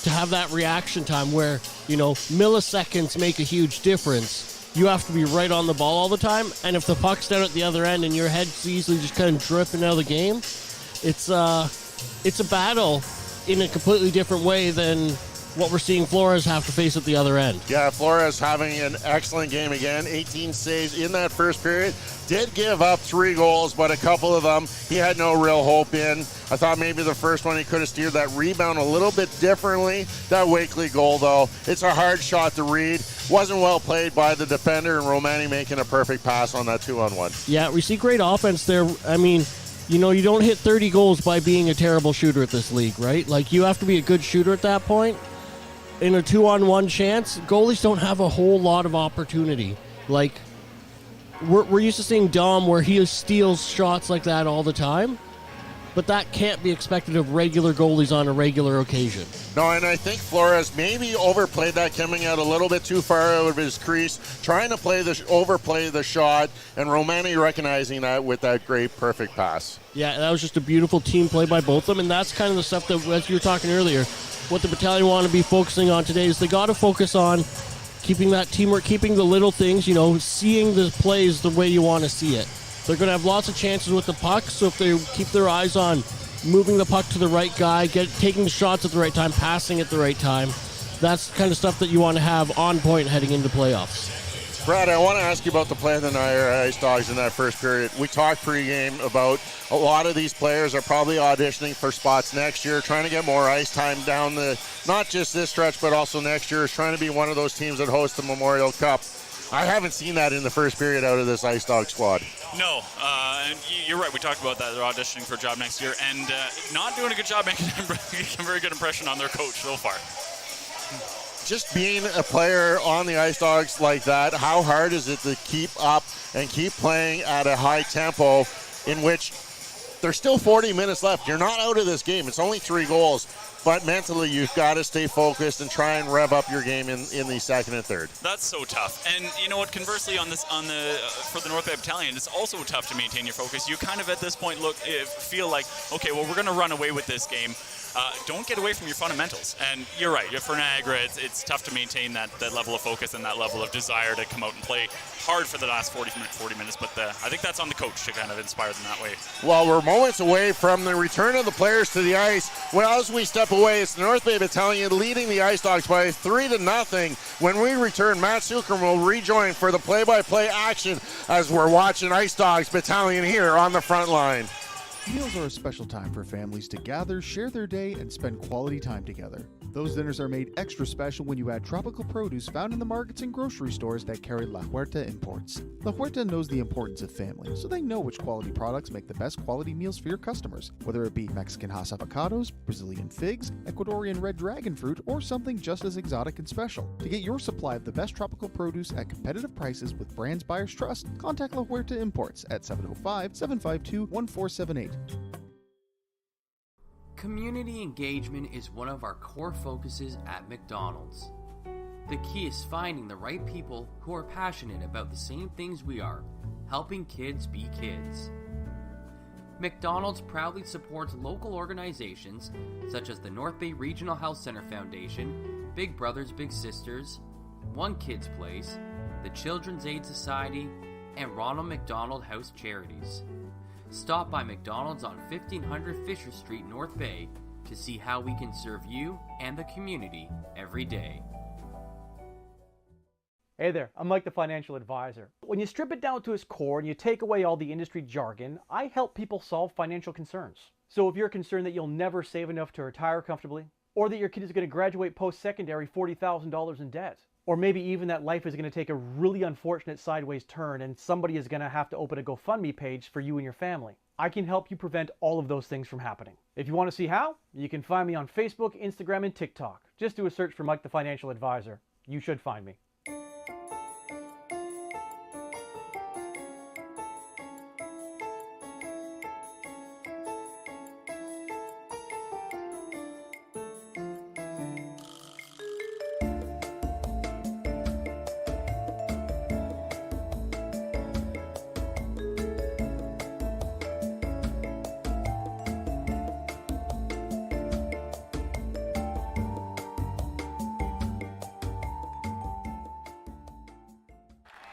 to have that reaction time where, you know, milliseconds make a huge difference. You have to be right on the ball all the time, and if the puck's down at the other end and your head's easily just kind of dripping out of the game, it's a battle in a completely different way than what we're seeing Flores have to face at the other end. Yeah, Flores having an excellent game again. 18 saves in that first period. Did give up 3 goals, but a couple of them he had no real hope in. I thought maybe the first one he could have steered that rebound a little bit differently. That Wakely goal, though, it's a hard shot to read. Wasn't well played by the defender, and Romani making a perfect pass on that 2-on-1. Yeah, we see great offense there. I mean, you know, you don't hit 30 goals by being a terrible shooter at this league, right? Like, you have to be a good shooter at that point. In a 2-on-1 chance, goalies don't have a whole lot of opportunity. Like, we're used to seeing Dom where he steals shots like that all the time, but that can't be expected of regular goalies on a regular occasion. No, and I think Flores maybe overplayed that, coming out a little bit too far out of his crease, trying to overplay the shot, and Romani recognizing that with that great, perfect pass. Yeah, that was just a beautiful team play by both of them, and that's kind of the stuff that, as you were talking earlier, what the Battalion want to be focusing on today is they got to focus on keeping that teamwork, keeping the little things, seeing the plays the way you want to see it. They're going to have lots of chances with the puck, so if they keep their eyes on moving the puck to the right guy, taking the shots at the right time, passing at the right time, that's the kind of stuff that you want to have on point heading into playoffs. Brad, I want to ask you about the play of the Niagara Ice Dogs in that first period. We talked pregame about a lot of these players are probably auditioning for spots next year, trying to get more ice time down not just this stretch, but also next year, is trying to be one of those teams that host the Memorial Cup. I haven't seen that in the first period out of this Ice Dog squad. No, and you're right. We talked about that. They're auditioning for a job next year and not doing a good job making a very good impression on their coach so far. Just being a player on the Ice Dogs like that, how hard is it to keep up and keep playing at a high tempo in which there's still 40 minutes left? You're not out of this game. It's only 3 goals. But mentally, you've got to stay focused and try and rev up your game in the second and third. That's so tough. And you know what? Conversely, for the North Bay Battalion, it's also tough to maintain your focus. You kind of at this point feel like, okay, well, we're going to run away with this game. Don't get away from your fundamentals. And you're right. For Niagara, it's tough to maintain that level of focus and that level of desire to come out and play hard for the last 40 minutes. But I think that's on the coach to kind of inspire them that way. Well, we're moments away from the return of the players to the ice. Well, as we step away, it's the North Bay Battalion leading the Ice Dogs by 3-0. When we return, Matt Sukram will rejoin for the play-by-play action as we're watching Ice Dogs Battalion here on the front line. Meals are a special time for families to gather, share their day, and spend quality time together. Those dinners are made extra special when you add tropical produce found in the markets and grocery stores that carry La Huerta imports. La Huerta knows the importance of family, so they know which quality products make the best quality meals for your customers, whether it be Mexican Hass avocados, Brazilian figs, Ecuadorian red dragon fruit, or something just as exotic and special. To get your supply of the best tropical produce at competitive prices with brands buyers trust, contact La Huerta Imports at 705-752-1478. Community engagement is one of our core focuses at McDonald's. The key is finding the right people who are passionate about the same things we are, helping kids be kids. McDonald's proudly supports local organizations such as the North Bay Regional Health Center Foundation, Big Brothers Big Sisters, One Kids Place, the Children's Aid Society, and Ronald McDonald House Charities. Stop by McDonald's on 1500 Fisher Street, North Bay, to see how we can serve you and the community every day. Hey there, I'm Mike the Financial Advisor. When you strip it down to its core and you take away all the industry jargon, I help people solve financial concerns. So if you're concerned that you'll never save enough to retire comfortably, or that your kid is going to graduate post-secondary $40,000 in debt, or maybe even that life is going to take a really unfortunate sideways turn and somebody is going to have to open a GoFundMe page for you and your family, I can help you prevent all of those things from happening. If you want to see how, you can find me on Facebook, Instagram, and TikTok. Just do a search for Mike the Financial Advisor. You should find me.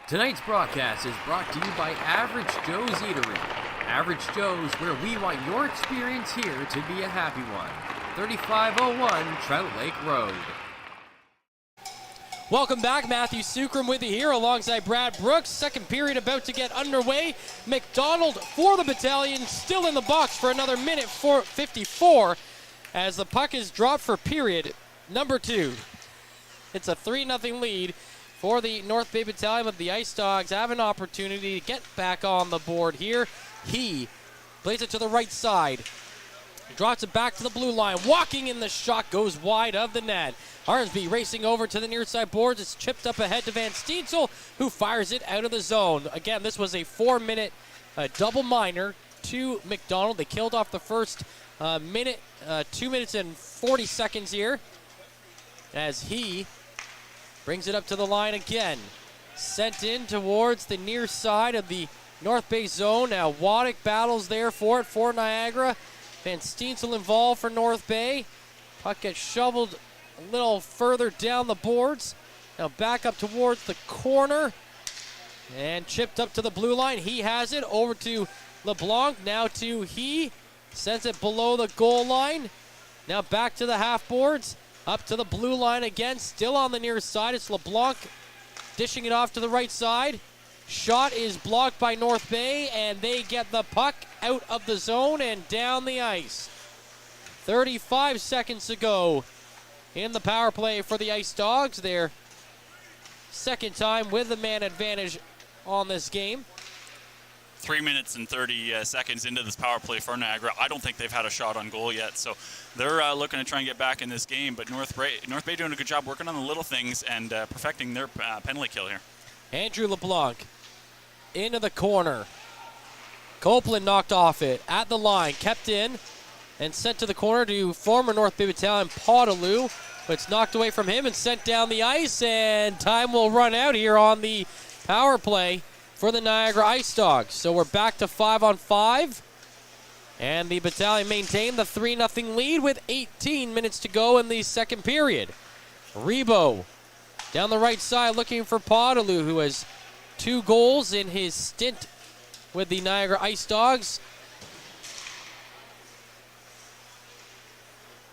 Tonight's broadcast is brought to you by Average Joe's Eatery. Average Joe's, where we want your experience here to be a happy one. 3501 Trout Lake Road. Welcome back. Matthew Sukram with you here alongside Brad Brooks. Second period about to get underway. McDonald for the Battalion still in the box for another minute 54 as the puck is dropped for period number 2. It's a 3-0 lead for the North Bay Battalion, but the Ice Dogs have an opportunity to get back on the board here. He plays it to the right side. Drops it back to the blue line. Walking in, the shot goes wide of the net. Arnsby racing over to the near side boards. It's chipped up ahead to Van Steensel, who fires it out of the zone. Again, this was a 4-minute double minor to McDonald. They killed off the first minute, 2 minutes and 40 seconds here, as he brings it up to the line again. Sent in towards the near side of the North Bay zone. Now Waddick battles there for it for Niagara. Van Steensel involved for North Bay. Puck gets shoveled a little further down the boards. Now back up towards the corner. And chipped up to the blue line. He has it over to LeBlanc. Now to he. Sends it below the goal line. Now back to the half boards. Up to the blue line again. Still on the near side. It's LeBlanc dishing it off to the right side. Shot is blocked by North Bay, and they get the puck out of the zone and down the ice. 35 seconds to go in the power play for the Ice Dogs. Their second time with the man advantage on this game. 3 minutes and 30 seconds into this power play for Niagara. I don't think they've had a shot on goal yet, so they're looking to try and get back in this game. But North Bay doing a good job working on the little things and perfecting their penalty kill here. Andrew LeBlanc into the corner. Copeland knocked off it at the line, kept in, and sent to the corner to former North Bay Battalion Podaloo. But it's knocked away from him and sent down the ice, and time will run out here on the power play for the Niagara Ice Dogs. So we're back to 5-on-5, and the Battalion maintained the 3-0 lead with 18 minutes to go in the second period. Rebo down the right side looking for Podaloo, who has 2 goals in his stint with the Niagara Ice Dogs.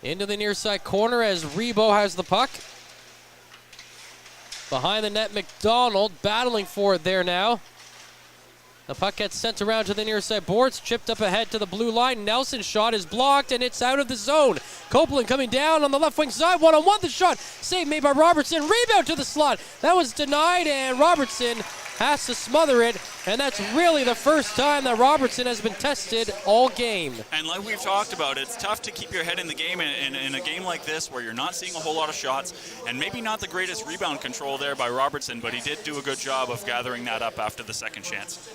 Into the near side corner as Rebo has the puck. Behind the net, McDonald battling for it there now. The puck gets sent around to the near side boards, chipped up ahead to the blue line. Nelson's shot is blocked, and it's out of the zone. Copeland coming down on the left wing side, one-on-one the shot. Save made by Robertson, rebound to the slot. That was denied, and Robertson has to smother it, and that's really the first time that Robertson has been tested all game. And like we've talked about, it's tough to keep your head in the game in a game like this where you're not seeing a whole lot of shots, and maybe not the greatest rebound control there by Robertson, but he did do a good job of gathering that up after the second chance.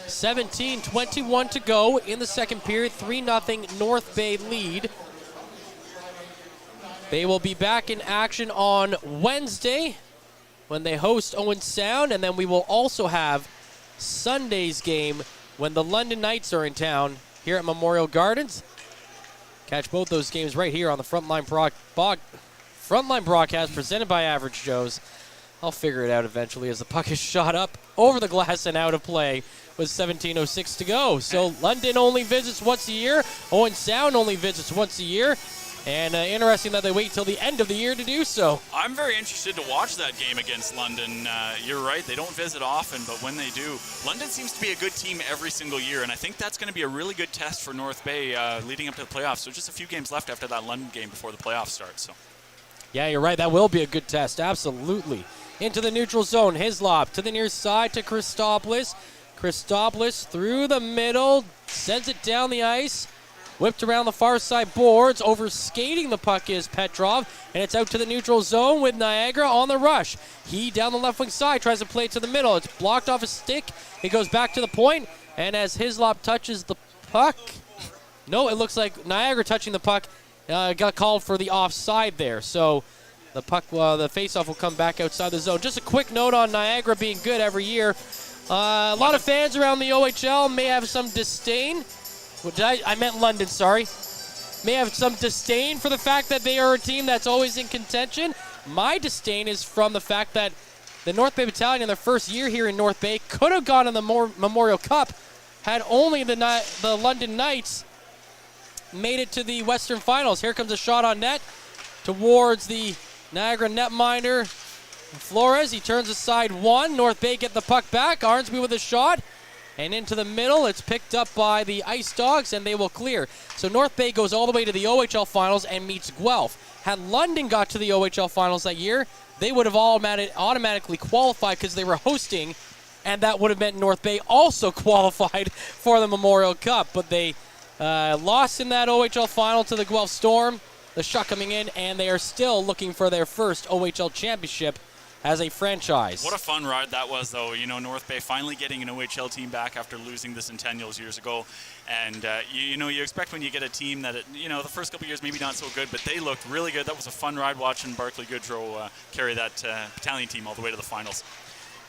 17:21 to go in the second period, 3-0 North Bay lead. They will be back in action on Wednesday when they host Owen Sound, and then we will also have Sunday's game when the London Knights are in town here at Memorial Gardens. Catch both those games right here on the Frontline broadcast presented by Average Joe's. I'll figure it out eventually as the puck is shot up over the glass and out of play with 17:06 to go. So London only visits once a year. Owen Sound only visits once a year. And interesting that they wait till the end of the year to do so. I'm very interested to watch that game against London. You're right, they don't visit often, but when they do, London seems to be a good team every single year, and I think that's going to be a really good test for North Bay leading up to the playoffs. So just a few games left after that London game before the playoffs start. So, yeah, you're right. That will be a good test. Absolutely. Into the neutral zone. Hislop to the near side to Christopoulos. Christopoulos through the middle, sends it down the ice. Whipped around the far side boards, over skating the puck is Petrov, and it's out to the neutral zone with Niagara on the rush. He down the left wing side tries to play it to the middle. It's blocked off his stick. It goes back to the point, and as Hislop touches the puck, no, it looks like Niagara touching the puck got called for the offside there. So the puck, the faceoff will come back outside the zone. Just a quick note on Niagara being good every year. A lot of fans around the OHL may have some disdain. I meant London, sorry. May have some disdain for the fact that they are a team that's always in contention. My disdain is from the fact that the North Bay Battalion in their first year here in North Bay could have gone in the Memorial Cup had only the London Knights made it to the Western Finals. Here comes a shot on net towards the Niagara netminder Flores. He turns aside one. North Bay get the puck back. Arnsby with a shot. And into the middle, it's picked up by the Ice Dogs, and they will clear. So North Bay goes all the way to the OHL Finals and meets Guelph. Had London got to the OHL Finals that year, they would have automatically qualified because they were hosting, and that would have meant North Bay also qualified for the Memorial Cup. But they lost in that OHL final to the Guelph Storm. The Shuck coming in, and they are still looking for their first OHL championship as a franchise. What a fun ride that was, though. You know, North Bay finally getting an OHL team back after losing the Centennials years ago. And, you expect when you get a team that, the first couple years maybe not so good, but they looked really good. That was a fun ride watching Barclay Goodrow carry that Battalion team all the way to the finals.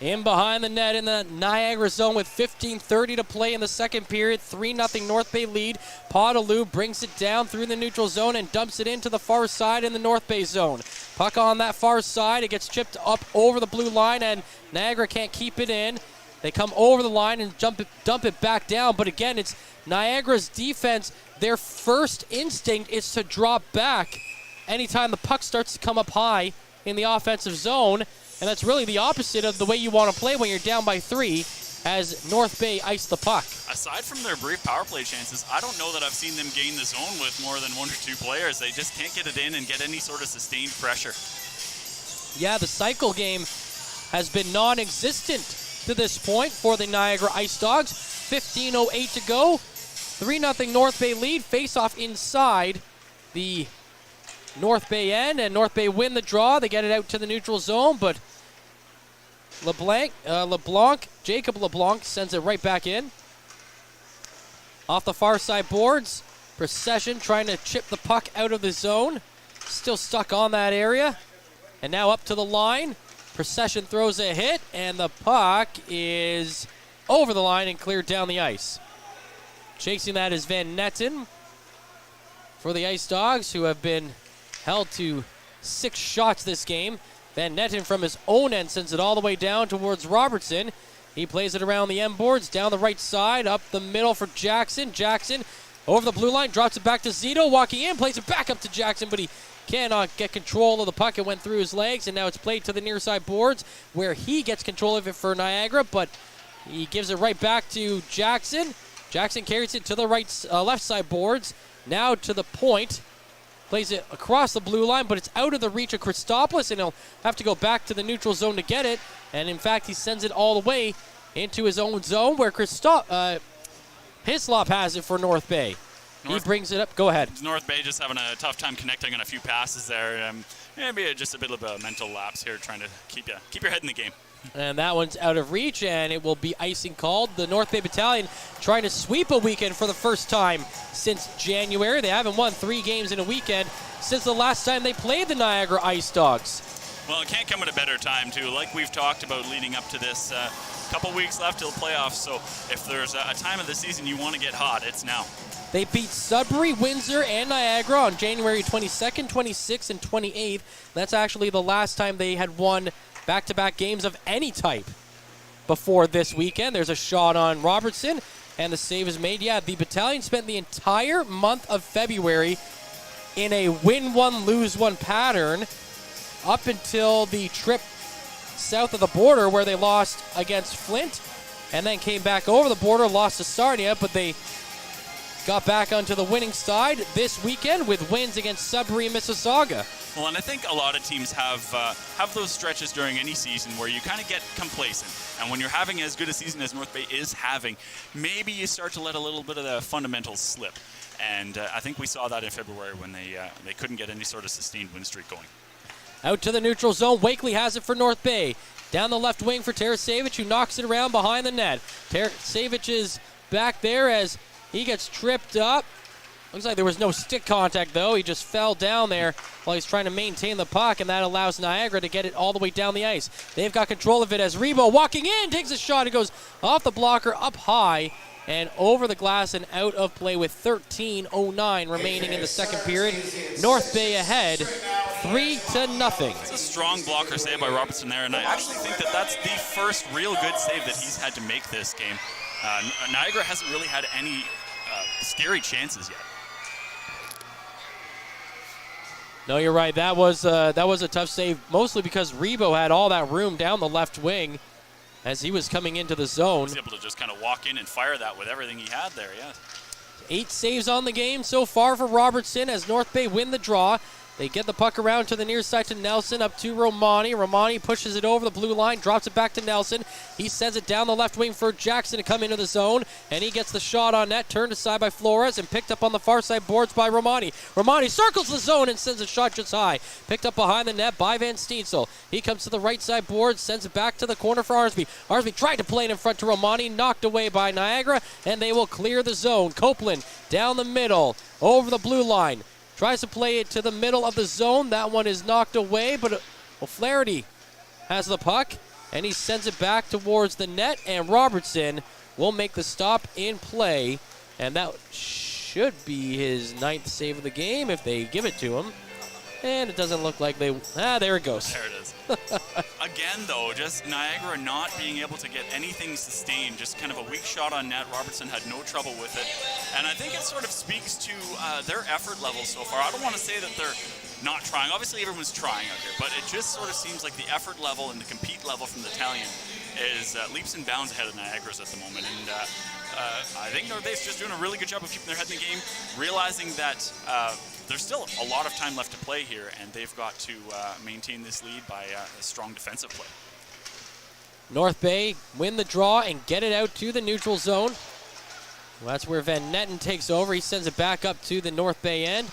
In behind the net in the Niagara zone with 15:30 to play in the second period. 3-0 North Bay lead. Podaloo brings it down through the neutral zone and dumps it into the far side in the North Bay zone. Puck on that far side. It gets chipped up over the blue line, and Niagara can't keep it in. They come over the line and dump it back down. But again, it's Niagara's defense. Their first instinct is to drop back anytime the puck starts to come up high in the offensive zone. And that's really the opposite of the way you want to play when you're down by 3 as North Bay ice the puck. Aside from their brief power play chances, I don't know that I've seen them gain the zone with more than 1 or 2 players. They just can't get it in and get any sort of sustained pressure. Yeah, the cycle game has been non-existent to this point for the Niagara Ice Dogs. 15:08 to go. 3-0 North Bay lead. Face-off inside the North Bay end, and North Bay win the draw. They get it out to the neutral zone, but Jacob LeBlanc sends it right back in. Off the far side boards, Procession trying to chip the puck out of the zone. Still stuck on that area. And now up to the line. Procession throws a hit, and the puck is over the line and cleared down the ice. Chasing that is Van Netten for the Ice Dogs, who have been held to 6 shots this game. Van Netten from his own end sends it all the way down towards Robertson. He plays it around the end boards, down the right side, up the middle for Jackson. Jackson over the blue line, drops it back to Zito, walking in, plays it back up to Jackson, but he cannot get control of the puck. It went through his legs, and now it's played to the near side boards, where he gets control of it for Niagara, but he gives it right back to Jackson. Jackson carries it to the left side boards, now to the point. Plays it across the blue line, but it's out of the reach of Christopoulos, and he'll have to go back to the neutral zone to get it. And in fact, he sends it all the way into his own zone, where Hislop has it for North Bay. He brings it up. Go ahead. North Bay just having a tough time connecting on a few passes there. Maybe just a bit of a mental lapse here, trying to keep your head in the game. And that one's out of reach, and it will be icing called. The North Bay Battalion trying to sweep a weekend for the first time since January. They haven't won 3 games in a weekend since the last time they played the Niagara Ice Dogs. Well, it can't come at a better time, too. Like we've talked about leading up to this, couple weeks left till playoffs, so if there's a time of the season you want to get hot, it's now. They beat Sudbury, Windsor, and Niagara on January 22nd, 26th, and 28th. That's actually the last time they had won back-to-back games of any type before this weekend. There's a shot on Robertson, and the save is made. Yeah, the Battalion spent the entire month of February in a win-one, lose-one pattern up until the trip south of the border, where they lost against Flint and then came back over the border, lost to Sarnia, but they got back onto the winning side this weekend with wins against Sudbury and Mississauga. Well, and I think a lot of teams have those stretches during any season where you kind of get complacent. And when you're having as good a season as North Bay is having, maybe you start to let a little bit of the fundamentals slip. And I think we saw that in February when they couldn't get any sort of sustained win streak going. Out to the neutral zone. Wakely has it for North Bay. Down the left wing for Tarasevic, who knocks it around behind the net. Tarasevic is back there as he gets tripped up. Looks like there was no stick contact, though. He just fell down there while he's trying to maintain the puck, and that allows Niagara to get it all the way down the ice. They've got control of it as Rebo walking in, takes a shot. It goes off the blocker, up high, and over the glass and out of play with 13:09 remaining in the second period. North Bay ahead, 3-0. It's a strong blocker save by Robertson there, and I actually think that that's the first real good save that he's had to make this game. Niagara hasn't really had any scary chances yet. No, you're right. That was a tough save, mostly because Rebo had all that room down the left wing as he was coming into the zone. He was able to just kind of walk in and fire that with everything he had there, yeah. 8 saves on the game so far for Robertson as North Bay win the draw. They get the puck around to the near side to Nelson, up to Romani. Romani pushes it over the blue line, drops it back to Nelson. He sends it down the left wing for Jackson to come into the zone, and he gets the shot on net, turned aside by Flores, and picked up on the far side boards by Romani. Romani circles the zone and sends a shot just high. Picked up behind the net by Van Steensel. He comes to the right side boards, sends it back to the corner for Arsby. Arsby tried to play it in front to Romani, knocked away by Niagara, and they will clear the zone. Copeland down the middle, over the blue line. Tries to play it to the middle of the zone. That one is knocked away, but O'Flaherty has the puck, and he sends it back towards the net, and Robertson will make the stop in play, and that should be his 9th save of the game if they give it to him. And it doesn't look like they... there it goes. There it is. Again, though, just Niagara not being able to get anything sustained. Just kind of a weak shot on net. Robertson had no trouble with it. And I think it sort of speaks to their effort level so far. I don't want to say that they're not trying. Obviously, everyone's trying out here. But it just sort of seems like the effort level and the compete level from the Battalion is leaps and bounds ahead of Niagara's at the moment. And I think North Bay's just doing a really good job of keeping their head in the game, realizing that there's still a lot of time left to play here, and they've got to maintain this lead by a strong defensive play. North Bay win the draw and get it out to the neutral zone. Well, that's where Van Netten takes over. He sends it back up to the North Bay end.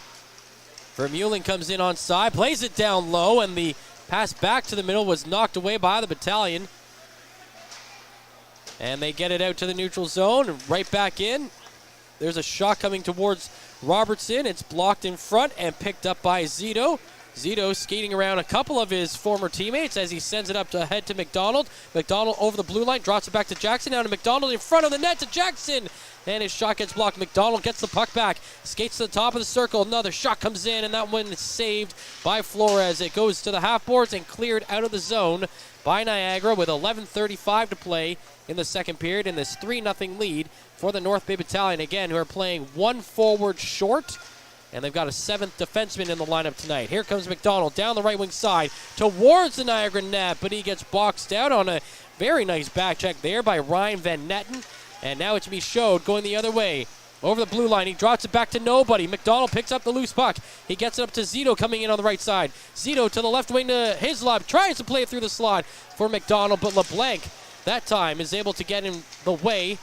Vermeulen comes in on side, plays it down low, and the pass back to the middle was knocked away by the Battalion. And they get it out to the neutral zone and right back in. There's a shot coming towards Robertson. It's blocked in front and picked up by Zito. Zito skating around a couple of his former teammates as he sends it up to head to McDonald. McDonald over the blue line, drops it back to Jackson. Now to McDonald in front of the net to Jackson. And his shot gets blocked. McDonald gets the puck back, skates to the top of the circle. Another shot comes in, and that one is saved by Flores. It goes to the half boards and cleared out of the zone by Niagara with 11:35 to play in the second period in this 3-0 lead for the North Bay Battalion, again, who are playing one forward short, and they've got a 7th defenseman in the lineup tonight. Here comes McDonald down the right wing side towards the Niagara net, but he gets boxed out on a very nice back check there by Ryan Van Netten, and now it's Michaud going the other way. Over the blue line, he drops it back to nobody. McDonald picks up the loose puck. He gets it up to Zito coming in on the right side. Zito to the left wing to Hislop, tries to play it through the slot for McDonald, but LeBlanc that time is able to get in the way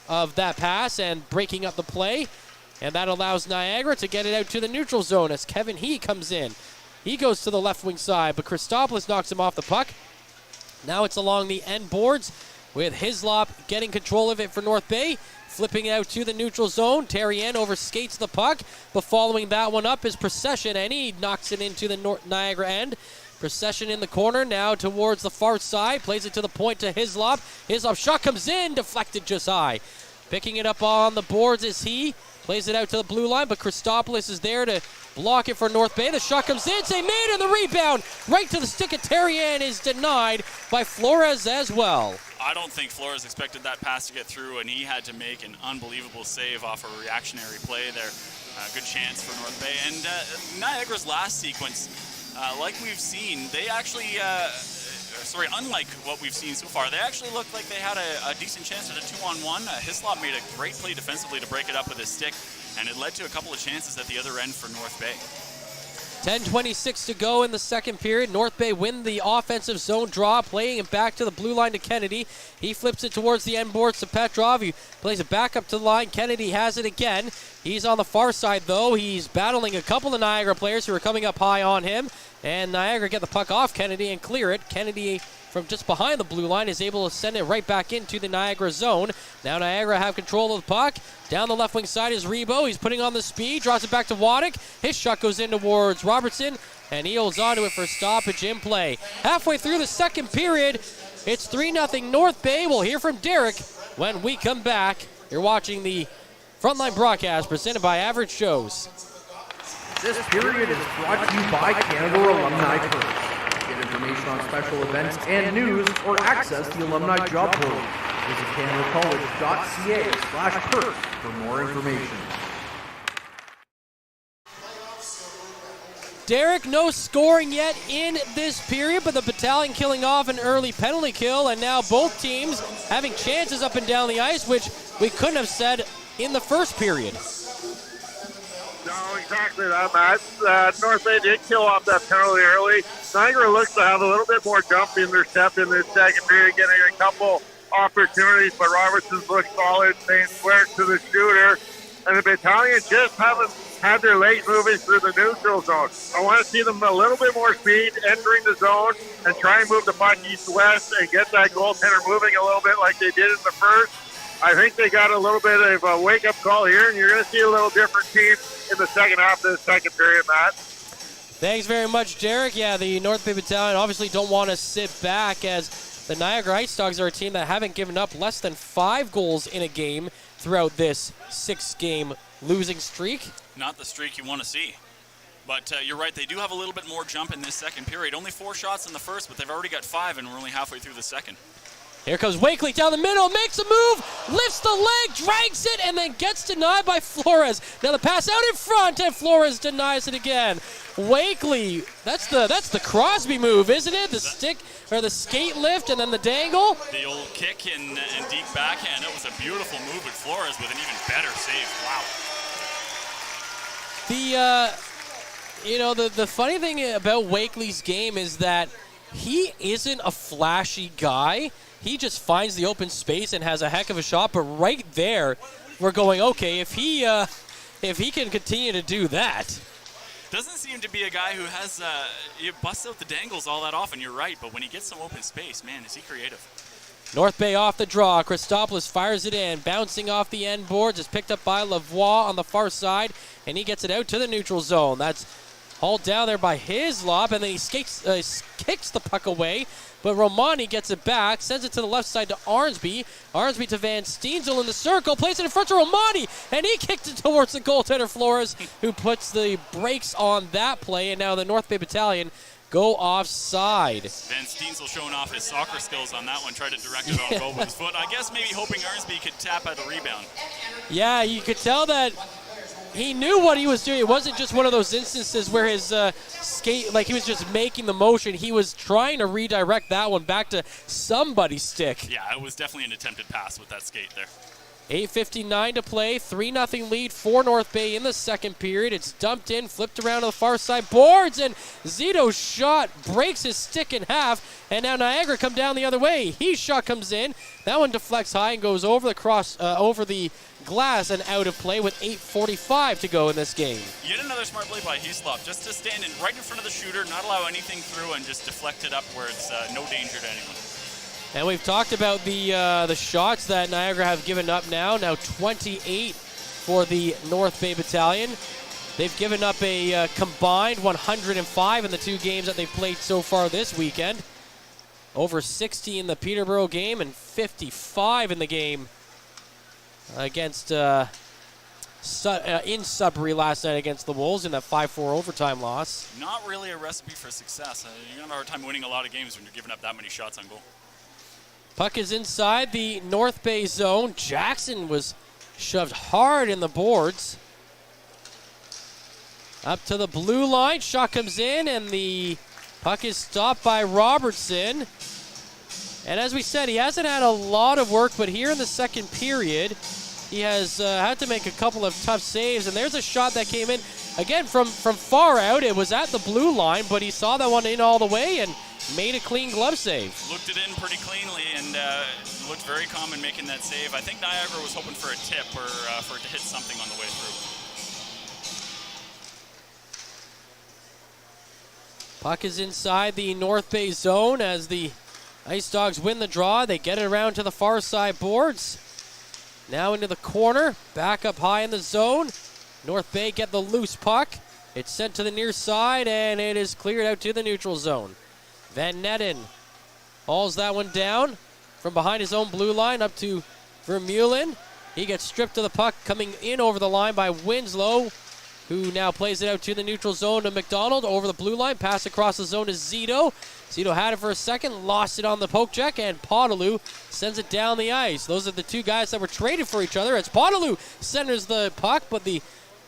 of that pass and breaking up the play. And that allows Niagara to get it out to the neutral zone as Kevin He comes in. He goes to the left wing side, but Christopoulos knocks him off the puck. Now it's along the end boards with Hislop getting control of it for North Bay. Flipping out to the neutral zone. Terrien overskates the puck, but following that one up is Procession, and he knocks it into the Niagara end. Procession in the corner, now towards the far side. Plays it to the point to Hislop. Hislop shot comes in, deflected just high. Picking it up on the boards is he. Plays it out to the blue line, but Christopoulos is there to block it for North Bay. The shot comes in, save made, and the rebound right to the stick of Terrien is denied by Flores as well. I don't think Flores expected that pass to get through, and he had to make an unbelievable save off a reactionary play there. Good chance for North Bay. And Niagara's last sequence, like we've seen, they actually, unlike what we've seen so far, they actually looked like they had a decent chance at a 2-on-1. Hislop made a great play defensively to break it up with his stick, and it led to a couple of chances at the other end for North Bay. 10:26 to go in the second period. North Bay win the offensive zone draw, playing it back to the blue line to Kennedy. He flips it towards the end boards to Petrov. He plays it back up to the line. Kennedy has it again. He's on the far side, though. He's battling a couple of Niagara players who are coming up high on him. And Niagara get the puck off Kennedy and clear it. Kennedy, from just behind the blue line, is able to send it right back into the Niagara zone. Now Niagara have control of the puck. Down the left wing side is Rebo. He's putting on the speed, drops it back to Waddick. His shot goes in towards Robertson, and he holds onto it for stoppage in play. Halfway through the second period, it's 3-0 North Bay. We'll hear from Derek when we come back. You're watching the Frontline broadcast presented by Average Shows. This period is brought to you by Canada Alumni Perks. Get information on special events and news or access the alumni job portal. Visit canadacollege.ca/perks for more information. Derek, no scoring yet in this period, but the Battalion killing off an early penalty kill, and now both teams having chances up and down the ice, which we couldn't have said in the first period. No, exactly that, Matt. North Bay did kill off that penalty early. Niagara looks to have a little bit more jump in their step in the second period, getting a couple opportunities, but Robertson's looked solid, staying square to the shooter. And the Battalion just haven't had their legs moving through the neutral zone. I want to see them a little bit more speed entering the zone and try and move the puck east-west and get that goaltender moving a little bit like they did in the first. I think they got a little bit of a wake-up call here, and you're going to see a little different team in the second half of the second period, Matt. Thanks very much, Derek. Yeah, the North Bay Battalion obviously don't want to sit back, as the Niagara Ice Dogs are a team that haven't given up less than 5 goals in a game throughout this 6-game losing streak. Not the streak you want to see. But you're right, they do have a little bit more jump in this second period. Only 4 shots in the first, but they've already got 5, and we're only halfway through the second. Here comes Wakely down the middle, makes a move, lifts the leg, drags it, and then gets denied by Flores. Now the pass out in front, and Flores denies it again. Wakely, that's the Crosby move, isn't it? The stick or the skate lift, and then the dangle. The old kick and deep backhand. It was a beautiful move with Flores with an even better save. Wow. The funny thing about Wakely's game is that he isn't a flashy guy. He just finds the open space and has a heck of a shot. But right there, we're going, okay, if he can continue to do that. Doesn't seem to be a guy who has he busts out the dangles all that often. You're right, but when he gets some open space, man, is he creative. North Bay off the draw. Christopoulos fires it in. Bouncing off the end boards. Is picked up by Lavoie on the far side, and he gets it out to the neutral zone. That's hauled down there by Hislop, and then he kicks the puck away. But Romani gets it back, sends it to the left side to Arnsby. Arnsby to Van Steensel in the circle, plays it in front of Romani, and he kicked it towards the goaltender Flores, who puts the brakes on that play, and now the North Bay Battalion go offside. Van Steensel showing off his soccer skills on that one, tried to direct it on goal with his foot. I guess maybe hoping Arnsby could tap at a rebound. Yeah, you could tell that he knew what he was doing. It wasn't just one of those instances where his skate, like he was just making the motion. He was trying to redirect that one back to somebody's stick. Yeah, it was definitely an attempted pass with that skate there. 8:59 to play, 3-0 lead for North Bay in the second period. It's dumped in, flipped around to the far side boards, and Zito's shot breaks his stick in half, and now Niagara come down the other way. His shot comes in. That one deflects high and goes over the glass and out of play with 8:45 to go in this game. Yet another smart play by Hislop, just to stand in right in front of the shooter, not allow anything through, and just deflect it up where it's no danger to anyone. And we've talked about the shots that Niagara have given up now 28 for the North Bay Battalion. They've given up a combined 105 in the 2 games that they've played so far this weekend. Over 60 in the Peterborough game and 55 in the game against in Sudbury last night against the Wolves in that 5-4 overtime loss. Not really a recipe for success. You're going to have a hard time winning a lot of games when you're giving up that many shots on goal. Puck is inside the North Bay zone. Jackson was shoved hard in the boards. Up to the blue line. Shot comes in, and the puck is stopped by Robertson. And as we said, he hasn't had a lot of work, but here in the second period, he has had to make a couple of tough saves. And there's a shot that came in, again, from far out. It was at the blue line, but he saw that one in all the way and made a clean glove save. Looked it in pretty cleanly and looked very calm in making that save. I think Niagara was hoping for a tip or for it to hit something on the way through. Puck is inside the North Bay zone as the Ice Dogs win the draw. They get it around to the far side boards. Now into the corner, back up high in the zone. North Bay get the loose puck. It's sent to the near side, and it is cleared out to the neutral zone. Van Netten hauls that one down from behind his own blue line up to Vermeulen. He gets stripped of the puck, coming in over the line by Winslow, who now plays it out to the neutral zone to McDonald over the blue line. Pass across the zone to Zito. Zito had it for a second, lost it on the poke check, and Podolou sends it down the ice. Those are the 2 guys that were traded for each other. It's Podolou centers the puck, but the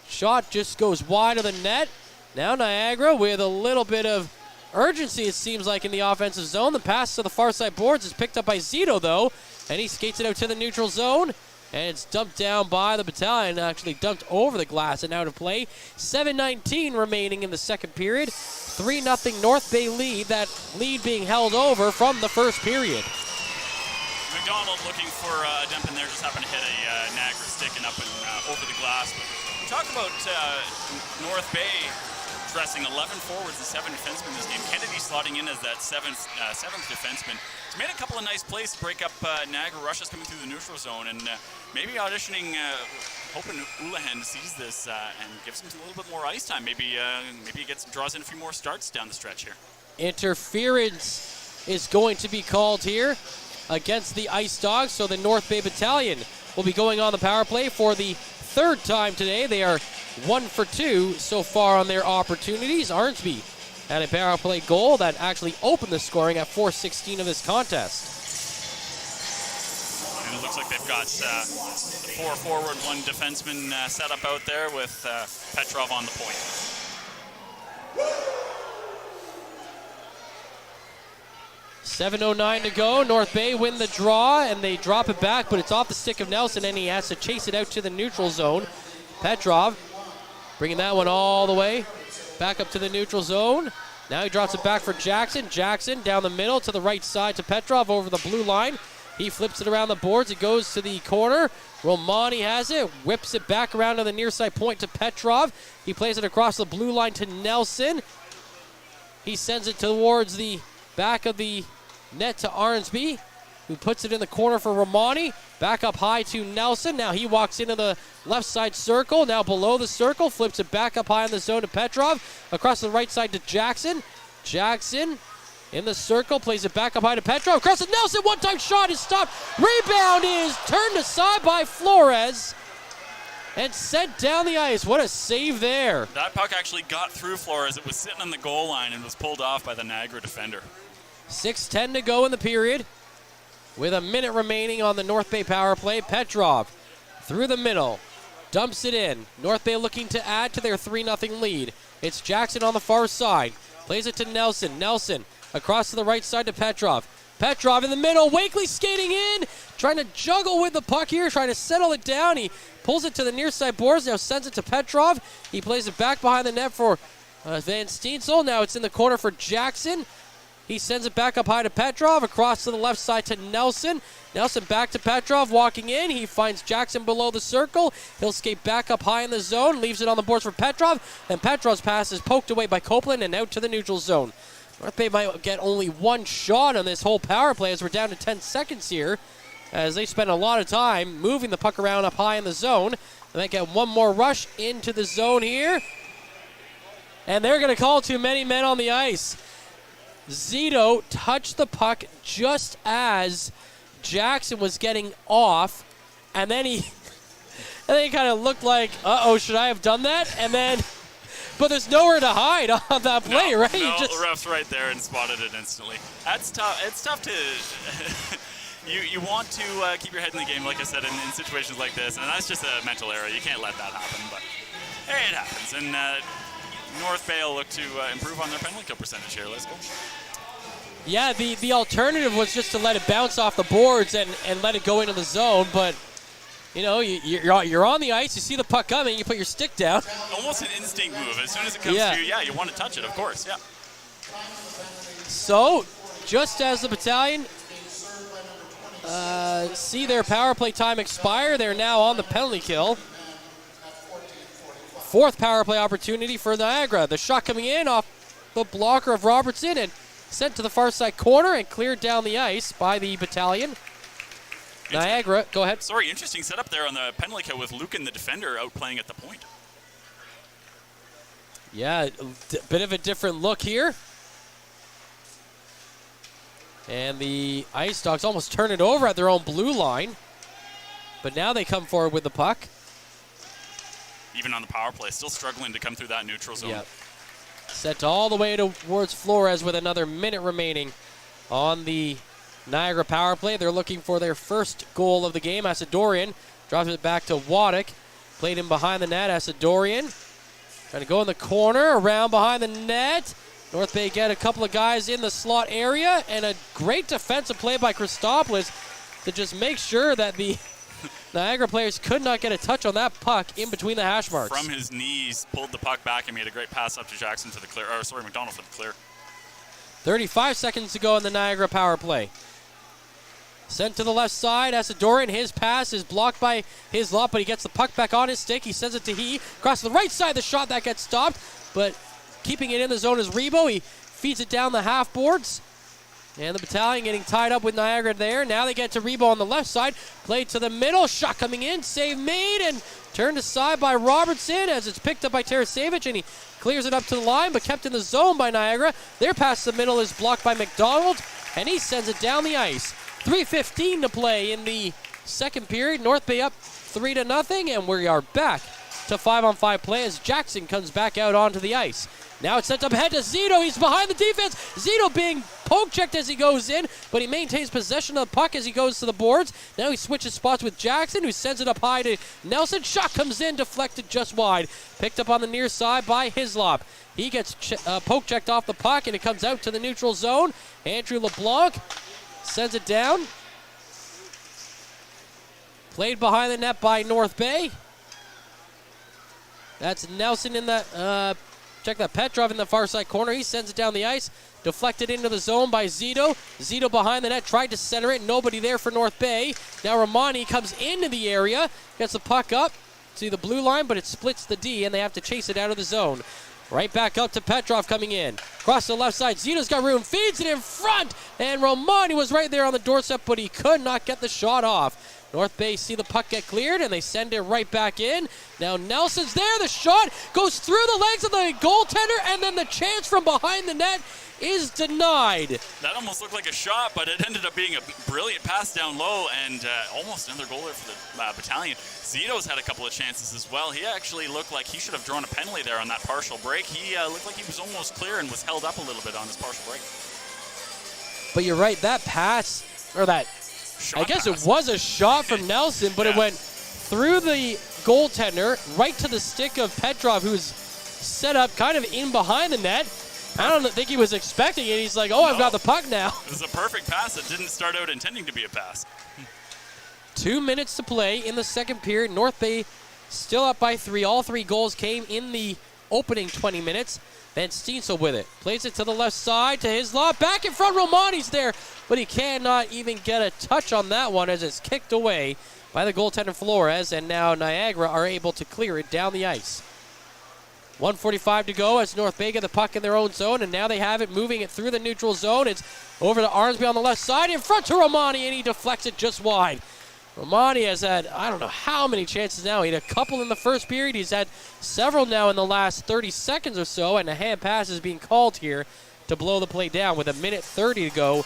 shot just goes wide of the net. Now Niagara with a little bit of urgency, it seems like, in the offensive zone. The pass to the far side boards is picked up by Zito, though, and he skates it out to the neutral zone. And it's dumped down by the Battalion, actually dumped over the glass and out of play. 7:19 remaining in the second period. 3-0 North Bay lead, that lead being held over from the first period. McDonald looking for a dump in there, just happened to hit a Niagara stick and up and over the glass. But we talked about North Bay dressing 11 forwards and 7 defensemen this game. Kennedy slotting in as that seventh defenseman. He's made a couple of nice plays to break up Niagara rushes coming through the neutral zone, and maybe auditioning, hoping Houlihan sees this and gives him a little bit more ice time. Maybe he draws in a few more starts down the stretch here. Interference is going to be called here against the Ice Dogs, so the North Bay Battalion will be going on the power play for the third time today. They are 1 for 2 so far on their opportunities. Arnsby had a power play goal that actually opened the scoring at 4:16 of this contest. And it looks like they've got the 4 forward, 1 defenseman set up out there with Petrov on the point. 7:09 to go. North Bay win the draw, and they drop it back, but it's off the stick of Nelson, and he has to chase it out to the neutral zone. Petrov bringing that one all the way back up to the neutral zone. Now he drops it back for Jackson. Jackson down the middle to the right side to Petrov over the blue line. He flips it around the boards. It goes to the corner. Romani has it, whips it back around to the near side point to Petrov. He plays it across the blue line to Nelson. He sends it towards the back of the net to Arnsby, who puts it in the corner for Romani. Back up high to Nelson. Now he walks into the left side circle. Now below the circle, flips it back up high in the zone to Petrov. Across the right side to Jackson. Jackson in the circle, plays it back up high to Petrov. Across to Nelson, one-time shot is stopped. Rebound is turned aside by Flores and sent down the ice. What a save there. That puck actually got through Flores. It was sitting on the goal line and was pulled off by the Niagara defender. 6:10 to go in the period. With a minute remaining on the North Bay power play, Petrov through the middle, dumps it in. North Bay looking to add to their 3-0 lead. It's Jackson on the far side. Plays it to Nelson. Nelson across to the right side to Petrov. Petrov in the middle. Wakely skating in, trying to juggle with the puck here, trying to settle it down. He pulls it to the near side boards, now sends it to Petrov. He plays it back behind the net for Van Steensel. Now it's in the corner for Jackson. He sends it back up high to Petrov, across to the left side to Nelson. Nelson back to Petrov, walking in. He finds Jackson below the circle. He'll skate back up high in the zone, leaves it on the boards for Petrov, and Petrov's pass is poked away by Copeland and out to the neutral zone. North Bay might get only one shot on this whole power play as we're down to 10 seconds here, as they spend a lot of time moving the puck around up high in the zone. They might get one more rush into the zone here, and they're going to call too many men on the ice. Zito touched the puck just as Jackson was getting off, and then he kind of looked like, uh-oh, should I have done that? And then, but there's nowhere to hide on that play, right? No, the ref's right there and spotted it instantly. That's tough. It's tough to... You want to keep your head in the game, like I said, in situations like this, and that's just a mental error. You can't let that happen, but hey, it happens. And North Bay will look to improve on their penalty kill percentage here. Let's go. Yeah, the alternative was just to let it bounce off the boards and let it go into the zone, but you know, you're on the ice, you see the puck coming, you put your stick down. Almost an instinct move. As soon as it comes to you, you want to touch it, of course, yeah. So, just as the Battalion see their power play time expire, they're now on the penalty kill. Fourth power play opportunity for Niagara. The shot coming in off the blocker of Robertson and sent to the far side corner and cleared down the ice by the Battalion. Niagara, go ahead. Sorry, interesting setup there on the penalty kill with Lucan, the defender, out playing at the point. Yeah, a bit of a different look here. And the Ice Dogs almost turn it over at their own blue line. But now they come forward with the puck. Even on the power play, still struggling to come through that neutral zone. Yep. Set all the way towards Flores with another minute remaining on the Niagara power play. They're looking for their first goal of the game. Asadorian drops it back to Waddick. Played in behind the net. Asadorian trying to go in the corner, around behind the net. North Bay get a couple of guys in the slot area, and a great defensive play by Christopoulos to just make sure that the Niagara players could not get a touch on that puck in between the hash marks. From his knees, pulled the puck back and made a great pass up to Jackson to the clear. Or sorry, McDonald for the clear. 35 seconds to go in the Niagara power play. Sent to the left side. Asadorian, his pass is blocked by Hislop, but he gets the puck back on his stick. He sends it to He. Across to the right side, the shot that gets stopped, but keeping it in the zone is Rebo. He feeds it down the half boards. And the Battalion getting tied up with Niagara there. Now they get to Rebo on the left side. Played to the middle. Shot coming in. Save made and turned aside by Robertson as it's picked up by Tarasevic, and he clears it up to the line, but kept in the zone by Niagara. Their pass to the middle is blocked by McDonald, and he sends it down the ice. 3:15 to play in the second period. North Bay up 3-0, and we are back to 5-on-5 play as Jackson comes back out onto the ice. Now it's sent up ahead to Zito. He's behind the defense. Zito being poke-checked as he goes in, but he maintains possession of the puck as he goes to the boards. Now he switches spots with Jackson, who sends it up high to Nelson. Shot comes in, deflected just wide. Picked up on the near side by Hislop. He gets poke-checked off the puck, and it comes out to the neutral zone. Andrew LeBlanc sends it down. Played behind the net by North Bay. That's Nelson in the... check that, Petrov in the far side corner. He sends it down the ice. Deflected into the zone by Zito. Zito behind the net, tried to center it. Nobody there for North Bay. Now Romani comes into the area. Gets the puck up to the blue line, but it splits the D, and they have to chase it out of the zone. Right back up to Petrov coming in. Across the left side, Zito's got room. Feeds it in front, and Romani was right there on the doorstep, but he could not get the shot off. North Bay see the puck get cleared, and they send it right back in. Now Nelson's there. The shot goes through the legs of the goaltender, and then the chance from behind the net is denied. That almost looked like a shot, but it ended up being a brilliant pass down low, and almost another goal there for the Battalion. Zito's had a couple of chances as well. He actually looked like he should have drawn a penalty there on that partial break. He looked like he was almost clear and was held up a little bit on his partial break. But you're right, that pass, or that, I guess it was a shot from Nelson, but it went through the goaltender, right to the stick of Petrov, who's set up kind of in behind the net. I don't think he was expecting it. He's like, oh, I've got the puck now. It was a perfect pass that didn't start out intending to be a pass. 2 minutes to play in the second period. North Bay still up by 3. All 3 goals came in the opening 20 minutes. Van Steensel with it. Plays it to the left side to Hislop. Back in front, Romani's there, but he cannot even get a touch on that one as it's kicked away by the goaltender Flores, and now Niagara are able to clear it down the ice. 1:45 to go as North Bay get the puck in their own zone, and now they have it, moving it through the neutral zone. It's over to Arnsby on the left side, in front to Romani, and he deflects it just wide. Romani has had, I don't know how many chances now. He had a couple in the first period. He's had several now in the last 30 seconds or so, and a hand pass is being called here to blow the play down with 1:30 to go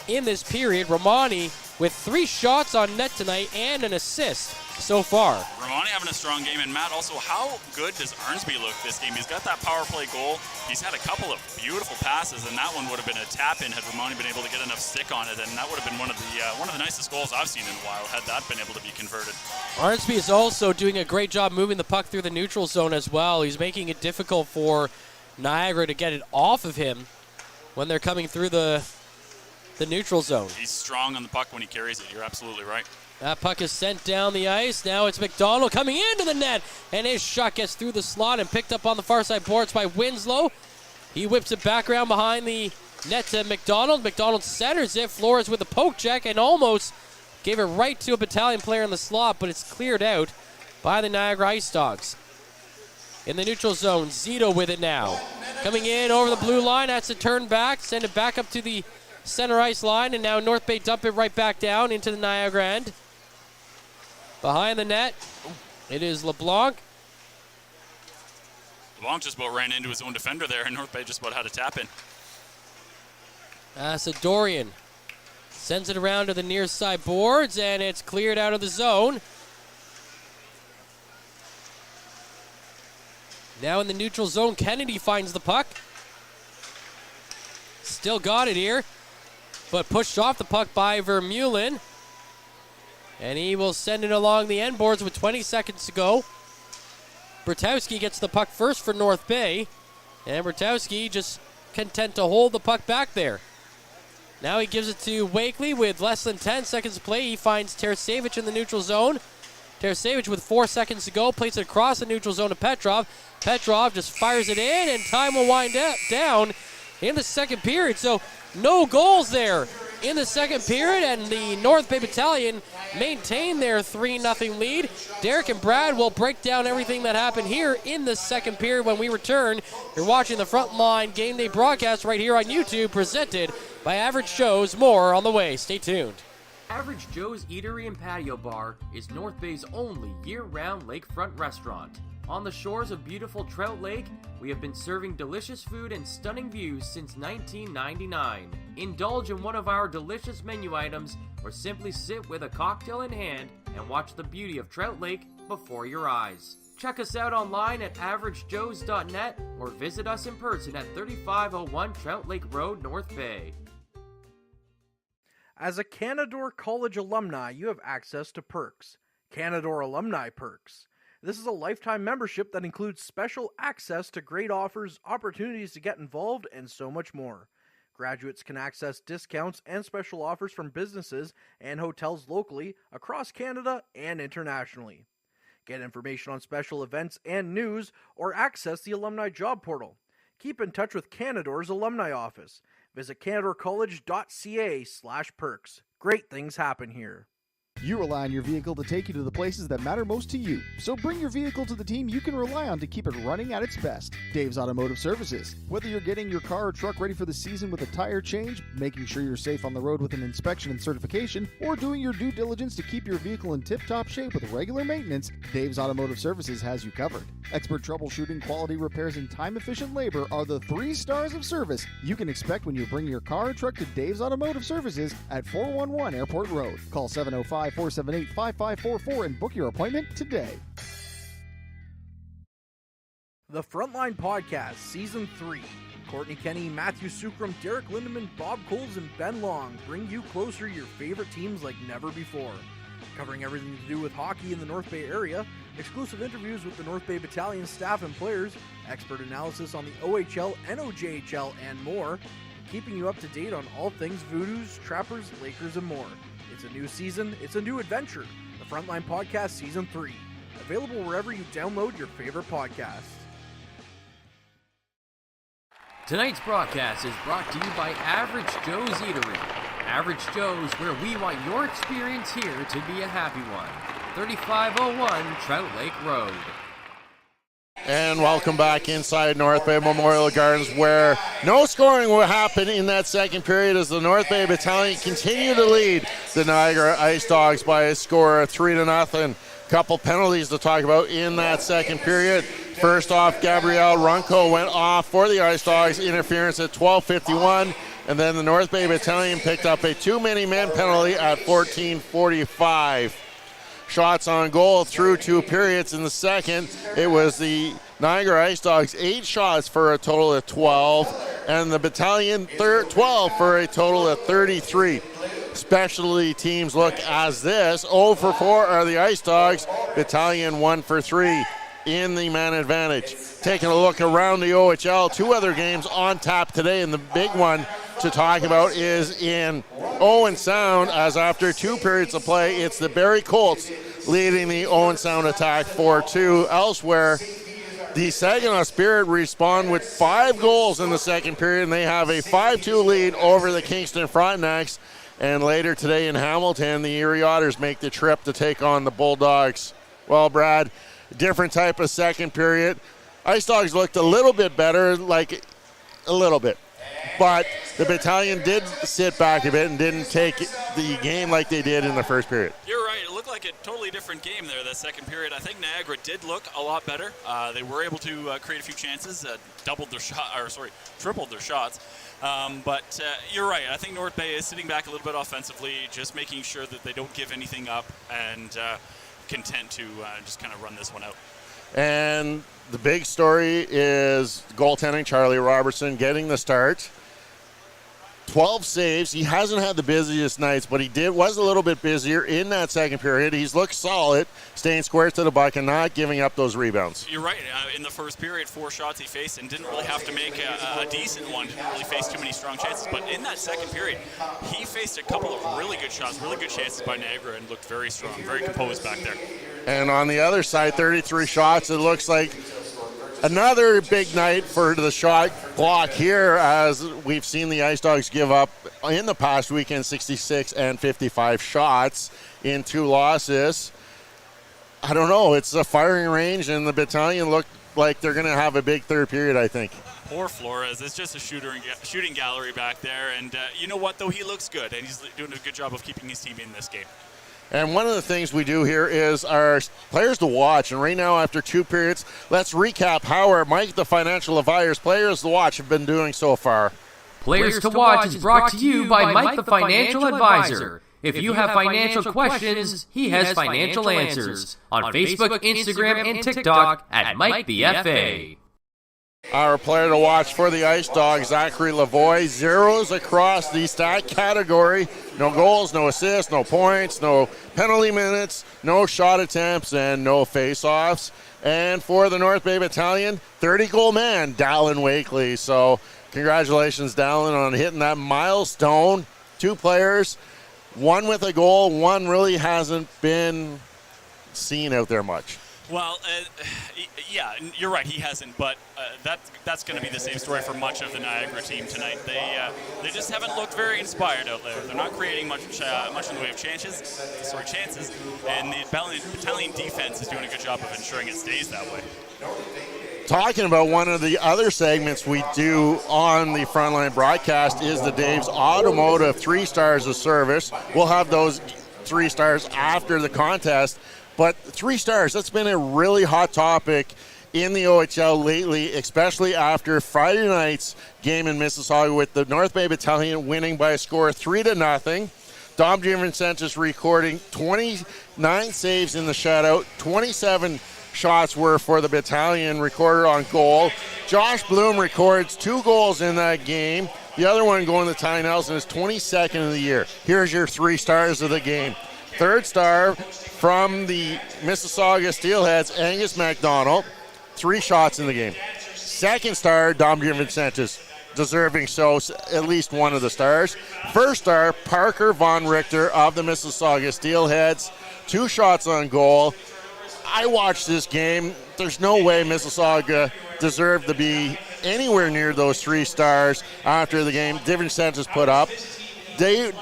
in this period. Romani with 3 shots on net tonight and an assist so far. Romani having a strong game, and Matt, also, how good does Arnsby look this game? He's got that power play goal. He's had a couple of beautiful passes, and that one would have been a tap-in had Romani been able to get enough stick on it, and that would have been one of the nicest goals I've seen in a while had that been able to be converted. Arnsby is also doing a great job moving the puck through the neutral zone as well. He's making it difficult for Niagara to get it off of him when they're coming through the neutral zone. He's strong on the puck when he carries it. You're absolutely right. That puck is sent down the ice. Now it's McDonald coming into the net, and his shot gets through the slot and picked up on the far side boards by Winslow. He whips it back around behind the net to McDonald. McDonald centers it. Flores with a poke check and almost gave it right to a Battalion player in the slot, but it's cleared out by the Niagara Ice Dogs. In the neutral zone, Zito with it now. Coming in over the blue line. That's a turn back. Send it back up to the center ice line, and now North Bay dump it right back down into the Niagara end. Behind the net, it is LeBlanc. LeBlanc just about ran into his own defender there, and North Bay just about had a tap in. Dorian sends it around to the near side boards, and it's cleared out of the zone. Now in the neutral zone, Kennedy finds the puck. Still got it here, but pushed off the puck by Vermeulen. And he will send it along the end boards with 20 seconds to go. Bertowski gets the puck first for North Bay. And Bertowski just content to hold the puck back there. Now he gives it to Wakely with less than 10 seconds to play. He finds Tarasevic in the neutral zone. Teresevich with 4 seconds to go, plays it across the neutral zone to Petrov. Petrov just fires it in, and time will wind down in the second period. So no goals there in the second period, and the North Bay Battalion maintain their 3-0 lead. Derek and Brad will break down everything that happened here in the second period when we return. You're watching the Frontline Game Day broadcast right here on YouTube, presented by Average Joe's. More on the way. Stay tuned. Average Joe's Eatery and Patio Bar is North Bay's only year-round lakefront restaurant. On the shores of beautiful Trout Lake, we have been serving delicious food and stunning views since 1999. Indulge in one of our delicious menu items, or simply sit with a cocktail in hand and watch the beauty of Trout Lake before your eyes. Check us out online at averagejoes.net or visit us in person at 3501 Trout Lake Road, North Bay. As a Canadore College alumni, you have access to perks. Canadore Alumni Perks. This is a lifetime membership that includes special access to great offers, opportunities to get involved, and so much more. Graduates can access discounts and special offers from businesses and hotels locally, across Canada, and internationally. Get information on special events and news, or access the alumni job portal. Keep in touch with Canadore's alumni office. Visit canadorecollege.ca/perks. Great things happen here. You rely on your vehicle to take you to the places that matter most to you. So bring your vehicle to the team you can rely on to keep it running at its best. Dave's Automotive Services. Whether you're getting your car or truck ready for the season with a tire change, making sure you're safe on the road with an inspection and certification, or doing your due diligence to keep your vehicle in tip-top shape with regular maintenance, Dave's Automotive Services has you covered. Expert troubleshooting, quality repairs, and time-efficient labor are the 3 stars of service you can expect when you bring your car or truck to Dave's Automotive Services at 411 Airport Road. Call 705-478-5544 and book your appointment today. The Frontline Podcast, Season 3. Courtney Kenny, Matthew Sukram, Derek Lindemann, Bob Coles, and Ben Long bring you closer to your favorite teams like never before. Covering everything to do with hockey in the North Bay area, exclusive interviews with the North Bay Battalion staff and players, expert analysis on the OHL, NOJHL, and more, keeping you up to date on all things Voodoos, Trappers, Lakers, and more. It's a new season, it's a new adventure. The Frontline Podcast Season 3. Available wherever you download your favorite podcasts. Tonight's broadcast is brought to you by Average Joe's Eatery. Average Joe's, where we want your experience here to be a happy one. 3501 Trout Lake Road. And welcome back inside North Bay Memorial Gardens, where no scoring will happen in that second period as the North Bay Battalion continue to lead the Niagara Ice Dogs by a score of 3-0. Couple penalties to talk about in that second period. First off, Gabrielle Runco went off for the Ice Dogs, interference at 12:51, and then the North Bay Battalion picked up a too many men penalty at 14:45. Shots on goal through 2 periods. In the second, it was the Niagara Ice Dogs 8 shots for a total of 12, and the Battalion 12 for a total of 33. Specialty teams look as this. 0 for 4 are the Ice Dogs. Battalion 1 for 3 in the man advantage. Taking a look around the OHL, 2 other games on tap today, and the big one to talk about is in Owen Sound, as after 2 periods of play, it's the Barrie Colts leading the Owen Sound attack 4-2. Elsewhere, the Saginaw Spirit respond with 5 goals in the second period, and they have a 5-2 lead over the Kingston Frontenacs. And later today in Hamilton, the Erie Otters make the trip to take on the Bulldogs. Well, Brad, different type of second period. Ice Dogs looked a little bit better, like a little bit. But the Battalion did sit back a bit and didn't take the game like they did in the first period. You're right. It looked like a totally different game there, that second period. I think Niagara did look a lot better. They were able to create a few chances, tripled their shots. But you're right. I think North Bay is sitting back a little bit offensively, just making sure that they don't give anything up and content to just kind of run this one out. And the big story is goaltending. Charlie Robertson getting the start. 12 saves. He hasn't had the busiest nights, but he was a little bit busier in that second period. He's looked solid, staying square to the buck and not giving up those rebounds. You're right. In the first period, 4 shots he faced and didn't really have to make a decent one. Didn't really face too many strong chances. But in that second period, he faced a couple of really good shots, really good chances by Niagara, and looked very strong, very composed back there. And on the other side, 33 shots. It looks like another big night for the shot clock here, as we've seen the Ice Dogs give up in the past weekend 66 and 55 shots in 2 losses. I don't know. It's a firing range, and the Battalion look like they're going to have a big third period, I think. Poor Flores. It's just a shooting gallery back there. And you know what, though? He looks good, and he's doing a good job of keeping his team in this game. And one of the things we do here is our players to watch. And right now, after 2 periods, let's recap how our Mike, the financial advisor's players to watch have been doing so far. Players to Watch is brought to you by Mike, the financial advisor. If you have financial questions, he has financial answers. On Facebook, Instagram, and TikTok at Mike the FA. Our player to watch for the Ice Dogs, Zachary Lavoie, zeros across the stat category. No goals, no assists, no points, no penalty minutes, no shot attempts, and no face-offs. And for the North Bay Battalion, 30-goal man, Dallin Wakely. So congratulations, Dallin, on hitting that milestone. 2 players, one with a goal, one really hasn't been seen out there much. Well, yeah, you're right. He hasn't, but that's going to be the same story for much of the Niagara team tonight. They just haven't looked very inspired out there. They're not creating much in the way of chances, and the Battalion defense is doing a good job of ensuring it stays that way. Talking about one of the other segments we do on the Frontline broadcast is the Dave's Automotive 3 stars of service. We'll have those 3 stars after the contest, but 3 stars, that's been a really hot topic in the OHL lately, especially after Friday night's game in Mississauga with the North Bay Battalion winning by a score of 3-0. Dom DiVincentis recording 29 saves in the shutout, 27 shots were for the Battalion recorded on goal. Josh Bloom records 2 goals in that game. The other one going to Ty Nelson is 22nd of the year. Here's your 3 stars of the game. 3rd star from the Mississauga Steelheads, Angus MacDonald, 3 shots in the game. 2nd star, Dom DiVincentis, deserving so, at least one of the stars. 1st star, Parker Von Richter of the Mississauga Steelheads, 2 shots on goal. I watched this game. There's no way Mississauga deserved to be anywhere near those 3 stars after the game DiVincentis put up. They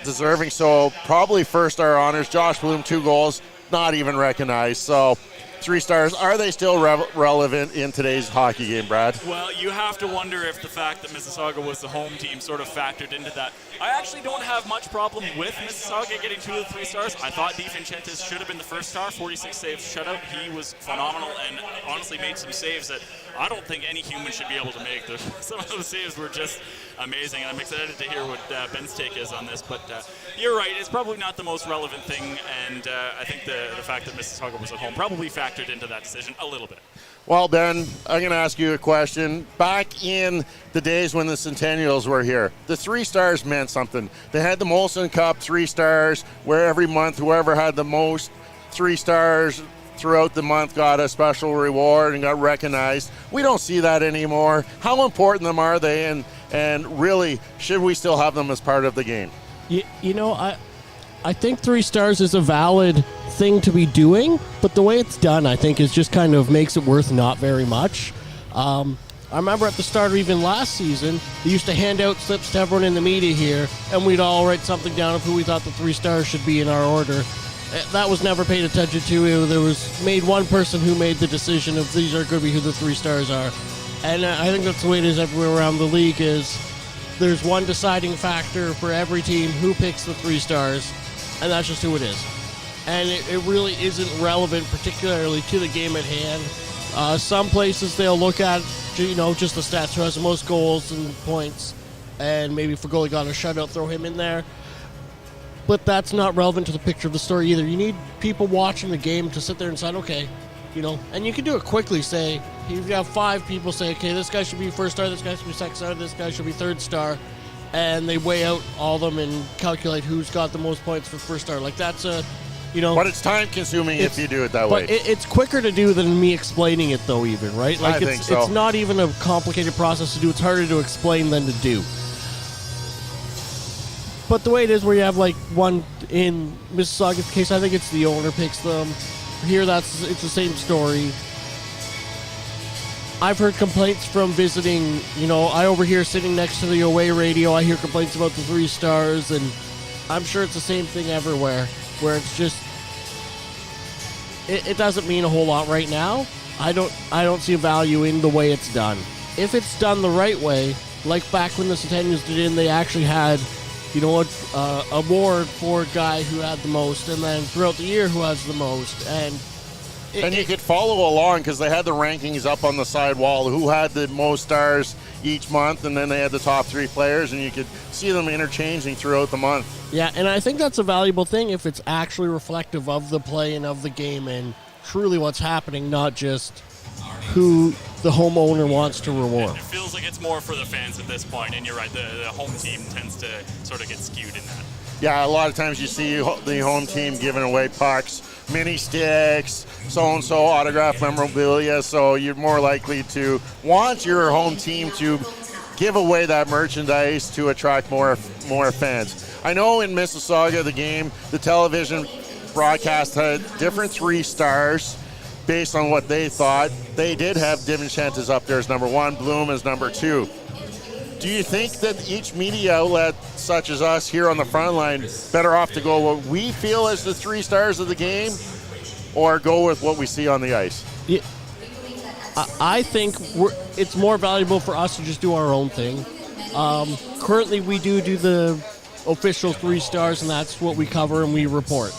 deserving so, probably 1st star honors. Josh Bloom, 2 goals, not even recognized. So 3 stars. Are they still relevant in today's hockey game, Brad? Well, you have to wonder if the fact that Mississauga was the home team sort of factored into that. I actually don't have much problem with Mississauga getting 2 of the 3 stars. I thought DiVincentis should have been the 1st star, 46 saves shutout. He was phenomenal and honestly made some saves that I don't think any human should be able to make. Some of those saves were just amazing, and I'm excited to hear what Ben's take is on this. But you're right, it's probably not the most relevant thing, and I think the fact that Mississauga was at home probably factored into that decision a little bit. Well, Ben, I'm going to ask you a question. Back in the days when the Centennials were here, the 3 stars meant something. They had the Molson Cup 3 stars, where every month whoever had the most 3 stars throughout the month got a special reward and got recognized. We don't see that anymore. How important them are they, and really, should we still have them as part of the game? You know, I think 3 stars is a valid thing to be doing, but the way it's done, I think, is just kind of makes it worth not very much. I remember at the start of even last season, they used to hand out slips to everyone in the media here, and we'd all write something down of who we thought the 3 stars should be in our order. That was never paid attention to. There was made one person who made the decision of these are going to be who the 3 stars are. And I think that's the way it is everywhere around the league is there's one deciding factor for every team who picks the 3 stars, and that's just who it is. And it really isn't relevant particularly to the game at hand. Some places they'll look at, just the stats, who has the most goals and points, and maybe if a goalie got a shutout, throw him in there. But that's not relevant to the picture of the story either. You need people watching the game to sit there and decide, okay, and you can do it quickly. Say, if you have 5 people say, okay, this guy should be 1st star, this guy should be 2nd star, this guy should be 3rd star, and they weigh out all of them and calculate who's got the most points for 1st star. Like, that's a, But it's time consuming if you do it that way. But it's quicker to do than me explaining it, though, even, right? Like, I think so. It's not even a complicated process to do. It's harder to explain than to do. But the way it is where you have, like, one in Mississauga's case, I think it's the owner picks them. here it's the same story. I've heard complaints from visiting, I overhear sitting next to the away radio, I hear complaints about the 3 stars, and I'm sure it's the same thing everywhere, where it's just, it doesn't mean a whole lot right now. I don't see a value in the way it's done. If it's done the right way, like back when the Centennials did it, and they actually had, award for a guy who had the most, and then throughout the year who has the most, and you could follow along because they had the rankings up on the side wall, who had the most stars each month, and then they had the top 3 players, and you could see them interchanging throughout the month. Yeah, and I think that's a valuable thing if it's actually reflective of the play and of the game and truly what's happening, not just who the homeowner wants to reward. It feels like it's more for the fans at this point, and you're right, the home team tends to sort of get skewed in that. Yeah, a lot of times you see the home team giving away pucks, mini sticks, so-and-so autograph memorabilia, so you're more likely to want your home team to give away that merchandise to attract more fans. I know in Mississauga, the television broadcast had different 3 stars based on what they thought. They did have DiVincentis up there as number 1, Bloom as number 2. Do you think that each media outlet, such as us here on the front line, better off to go what we feel as the 3 stars of the game, or go with what we see on the ice? Yeah, I think it's more valuable for us to just do our own thing. Currently, we do the official 3 stars, and that's what we cover and we report.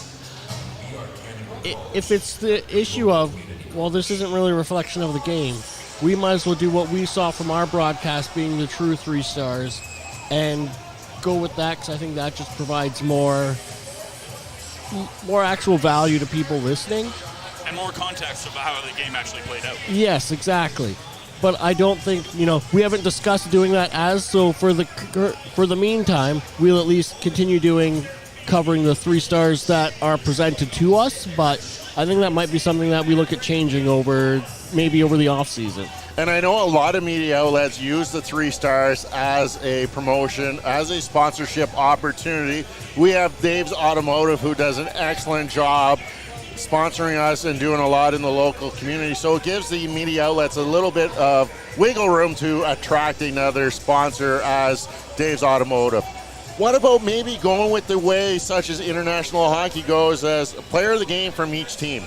If it's the issue of, well, this isn't really a reflection of the game, we might as well do what we saw from our broadcast being the true 3 stars and go with that, because I think that just provides more actual value to people listening. And more context of how the game actually played out. Yes, exactly. But I don't think, we haven't discussed doing that so for the meantime, we'll at least continue covering the 3 stars that are presented to us, but I think that might be something that we look at changing maybe over the off season. And I know a lot of media outlets use the 3 stars as a promotion, as a sponsorship opportunity. We have Dave's Automotive, who does an excellent job sponsoring us and doing a lot in the local community. So it gives the media outlets a little bit of wiggle room to attract another sponsor as Dave's Automotive. What about maybe going with the way such as international hockey goes as a player of the game from each team?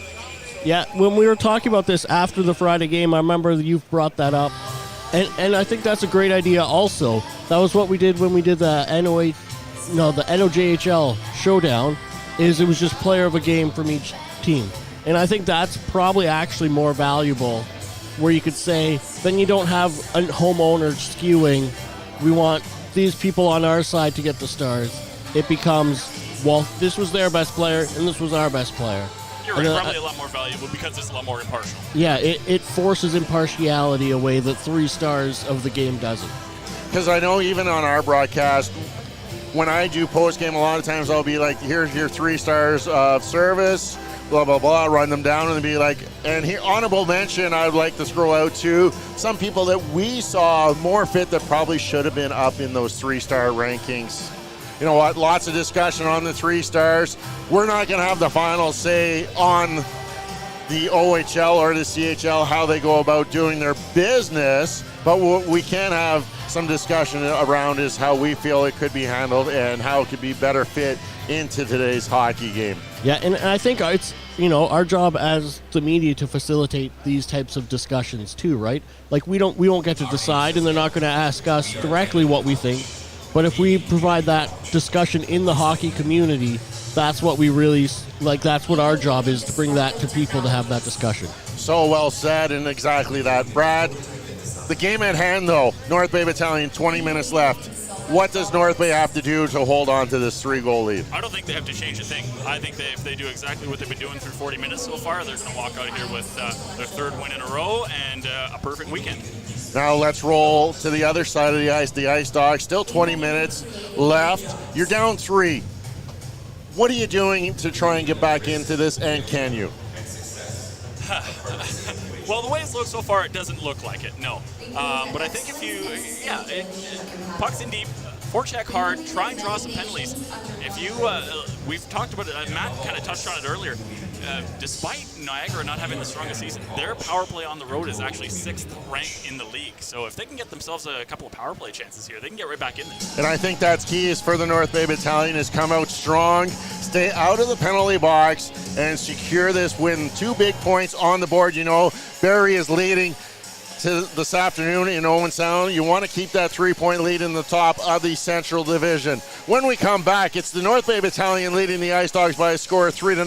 Yeah, when we were talking about this after the Friday game, I remember you've brought that up. And I think that's a great idea also. That was what we did when we did the NOJHL showdown, is it was just player of a game from each team. And I think that's probably actually more valuable, where you could say, then you don't have a homeowner skewing, we want these people on our side to get the stars. It becomes, well, this was their best player and this was our best player. You're right, probably a lot more valuable because it's a lot more impartial. Yeah, it forces impartiality a way that 3 stars of the game doesn't. Because I know even on our broadcast, when I do post-game, a lot of times I'll be like, here's your 3 stars of service, blah, blah, blah, run them down and be like, and here, honorable mention, I would like to scroll out to some people that we saw more fit that probably should have been up in those 3-star rankings. You know what, lots of discussion on the 3 stars. We're not going to have the final say on the OHL or the CHL, how they go about doing their business, but what we can have some discussion around is how we feel it could be handled and how it could be better fit into today's hockey game. Yeah, and I think it's, our job as the media to facilitate these types of discussions too, right? Like we won't get to decide, and they're not going to ask us directly what we think. But if we provide that discussion in the hockey community, that's what we really like. That's what our job is, to bring that to people to have that discussion. So well said, and exactly that, Brad. The game at hand, though, North Bay Battalion, 20 minutes left. What does North Bay have to do to hold on to this 3-goal lead? I don't think they have to change a thing. I think that if they do exactly what they've been doing through 40 minutes so far, they're going to walk out of here with their 3rd win in a row and a perfect weekend. Now let's roll to the other side of the ice. The Ice Dogs, still 20 minutes left. You're down 3. What are you doing to try and get back into this, and can you? Well, the way it's looked so far, it doesn't look like it, no. But I think if you, puck's in deep, forecheck hard, try and draw some penalties. If you, we've talked about it, Matt kind of touched on it earlier. Despite Niagara not having the strongest season, their power play on the road is actually 6th ranked in the league. So if they can get themselves a couple of power play chances here, they can get right back in this. And I think that's key is for the North Bay Battalion is come out strong, stay out of the penalty box, and secure this win. 2 big points on the board. You know, Barrie is leading to this afternoon in Owen Sound. You want to keep that 3-point lead in the top of the Central Division. When we come back, it's the North Bay Battalion leading the Ice Dogs by a score of 3-0.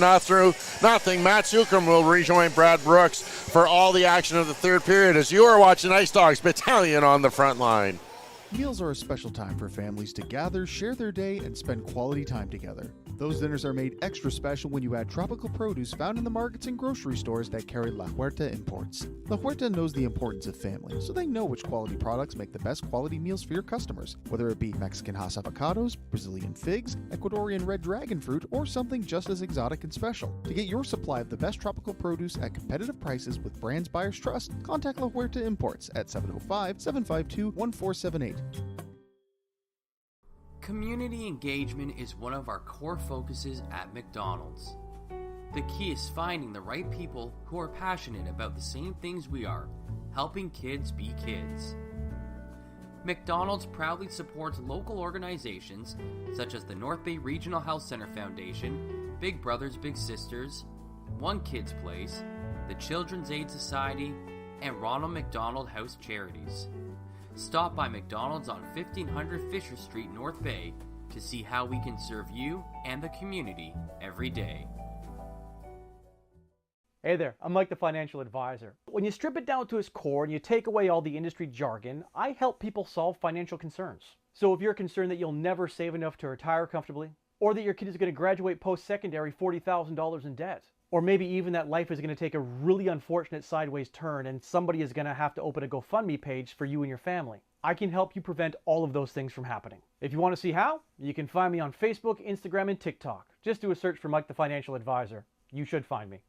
Matt Sucrum will rejoin Brad Brooks for all the action of the third period as you are watching Ice Dogs Battalion on the front line. Meals are a special time for families to gather, share their day, and spend quality time together. Those dinners are made extra special when you add tropical produce found in the markets and grocery stores that carry La Huerta imports. La Huerta knows the importance of family, so they know which quality products make the best quality meals for your customers, whether it be Mexican Hass avocados, Brazilian figs, Ecuadorian red dragon fruit, or something just as exotic and special. To get your supply of the best tropical produce at competitive prices with brands buyers trust, contact La Huerta Imports at 705-752-1478. Community engagement is one of our core focuses at McDonald's. The key is finding the right people who are passionate about the same things we are, helping kids be kids. McDonald's proudly supports local organizations such as the North Bay Regional Health Center Foundation, Big Brothers Big Sisters, One Kids Place, the Children's Aid Society, and Ronald McDonald House Charities. Stop by McDonald's on 1500 Fisher Street, North Bay, to see how we can serve you and the community every day. Hey there, I'm Mike the Financial Advisor. When you strip it down to its core and you take away all the industry jargon, I help people solve financial concerns. So if you're concerned that you'll never save enough to retire comfortably, or that your kid is going to graduate post-secondary $40,000 in debt, or maybe even that life is going to take a really unfortunate sideways turn and somebody is going to have to open a GoFundMe page for you and your family, I can help you prevent all of those things from happening. If you want to see how, you can find me on Facebook, Instagram, and TikTok. Just do a search for Mike the Financial Advisor. You should find me.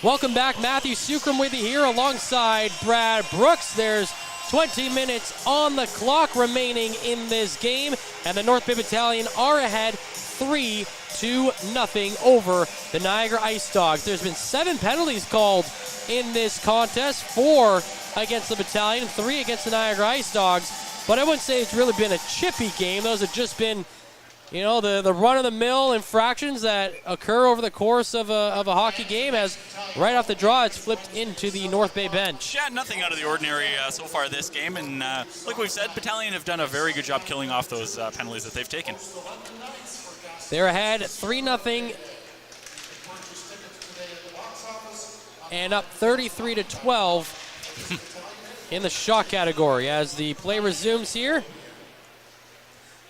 Welcome back. Matthew Sucrum with you here alongside Brad Brooks. There's 20 minutes on the clock remaining in this game, and the North Bay Battalion are ahead 3-0 over the Niagara Ice Dogs. There's been 7 penalties called in this contest, 4 against the Battalion, 3 against the Niagara Ice Dogs, but I wouldn't say it's really been a chippy game. Those have just been, you know, the run-of-the-mill infractions that occur over the course of a hockey game, as right off the draw it's flipped into the North Bay bench. Yeah, nothing out of the ordinary so far this game, and like we've said, Battalion have done a very good job killing off those penalties that they've taken. They're ahead 3-0 and up 33-12 in the shot category as the play resumes here.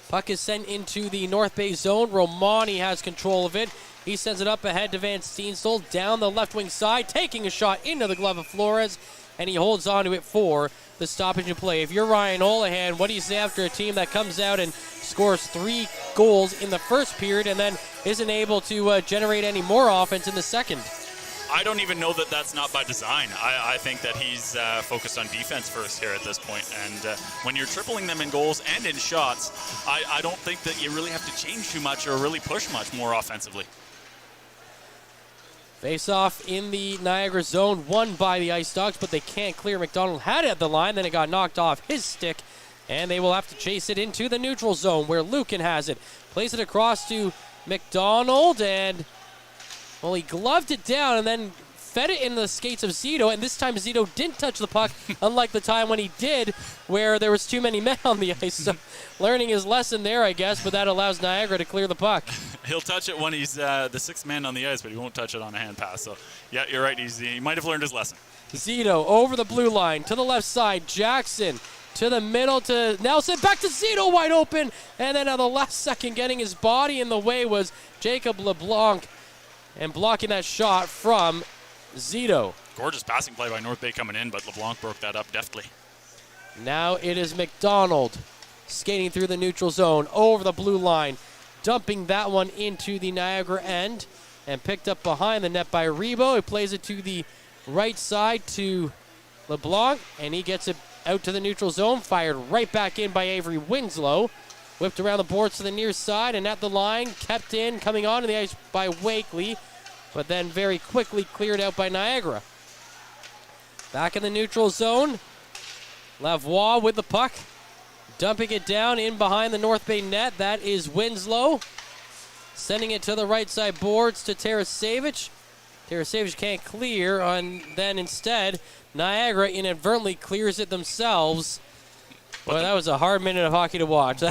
Puck is sent into the North Bay zone. Romani has control of it. He sends it up ahead to Van Steenstol down the left wing side, taking a shot into the glove of Flores, and he holds on to it for the stoppage in play. If you're Ryan Holohan, what do you say after a team that comes out and scores 3 goals in the first period and then isn't able to generate any more offense in the second? I don't even know that that's not by design. I think that he's focused on defense first here at this point. And when you're tripling them in goals and in shots, I don't think that you really have to change too much or really push much more offensively. Face-off in the Niagara zone, won by the Ice Dogs, but they can't clear. McDonald had it at the line, then it got knocked off his stick, and they will have to chase it into the neutral zone where Lucan has it. Plays it across to McDonald, and well, he gloved it down and then fed it into the skates of Zito, and this time Zito didn't touch the puck, unlike the time when he did, where there was too many men on the ice. So learning his lesson there, I guess, but that allows Niagara to clear the puck. He'll touch it when he's the 6th man on the ice, but he won't touch it on a hand pass. So, yeah, you're right. He might have learned his lesson. Zito over the blue line to the left side. Jackson to the middle to Nelson, back to Zito, wide open, and then at the last second getting his body in the way was Jacob LeBlanc, and blocking that shot from Zito. Gorgeous passing play by North Bay coming in, but LeBlanc broke that up deftly. Now it is McDonald skating through the neutral zone over the blue line, dumping that one into the Niagara end, and picked up behind the net by Rebo. He plays it to the right side to LeBlanc, and he gets it out to the neutral zone, fired right back in by Avery Winslow. Whipped around the boards to the near side and at the line, kept in, coming onto the ice by Wakely, but then very quickly cleared out by Niagara. Back in the neutral zone, Lavoie with the puck, dumping it down in behind the North Bay net. That is Winslow, sending it to the right side boards to Tarasevich. Tarasevich can't clear, and then instead, Niagara inadvertently clears it themselves. Boy, that was a hard minute of hockey to watch.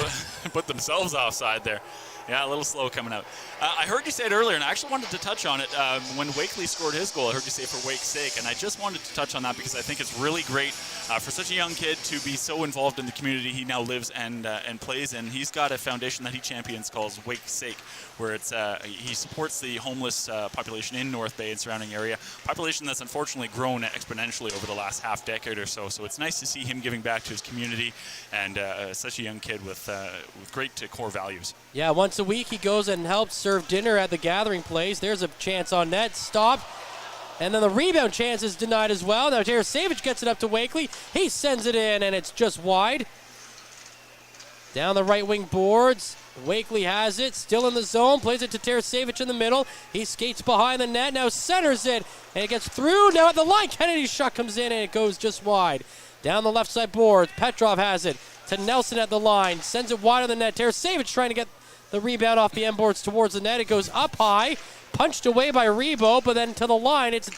Put themselves offside there. Yeah, a little slow coming out. I heard you say it earlier, and I actually wanted to touch on it. When Wakely scored his goal, I heard you say for Wake's sake, and I just wanted to touch on that because I think it's really great for such a young kid to be so involved in the community he now lives and plays in. He's got a foundation that he champions called Wake's Sake, where it's he supports the homeless population in North Bay and surrounding area, population that's unfortunately grown exponentially over the last half decade or so. So it's nice to see him giving back to his community, and such a young kid with great core values. Yeah, once a week he goes and helps serve dinner at the gathering place. There's a chance on net, stopped, and then the rebound chance is denied as well. Now Tarasevich gets it up to Wakely. He sends it in, and it's just wide. Down the right wing boards, Wakely has it, still in the zone, plays it to Tarasevich in the middle. He skates behind the net, now centers it, and it gets through. Now at the line, Kennedy's shot comes in, and it goes just wide. Down the left side boards, Petrov has it to Nelson at the line, sends it wide of the net. Tarasevich trying to get the rebound off the end boards towards the net. It goes up high, punched away by Rebo, but then to the line, it's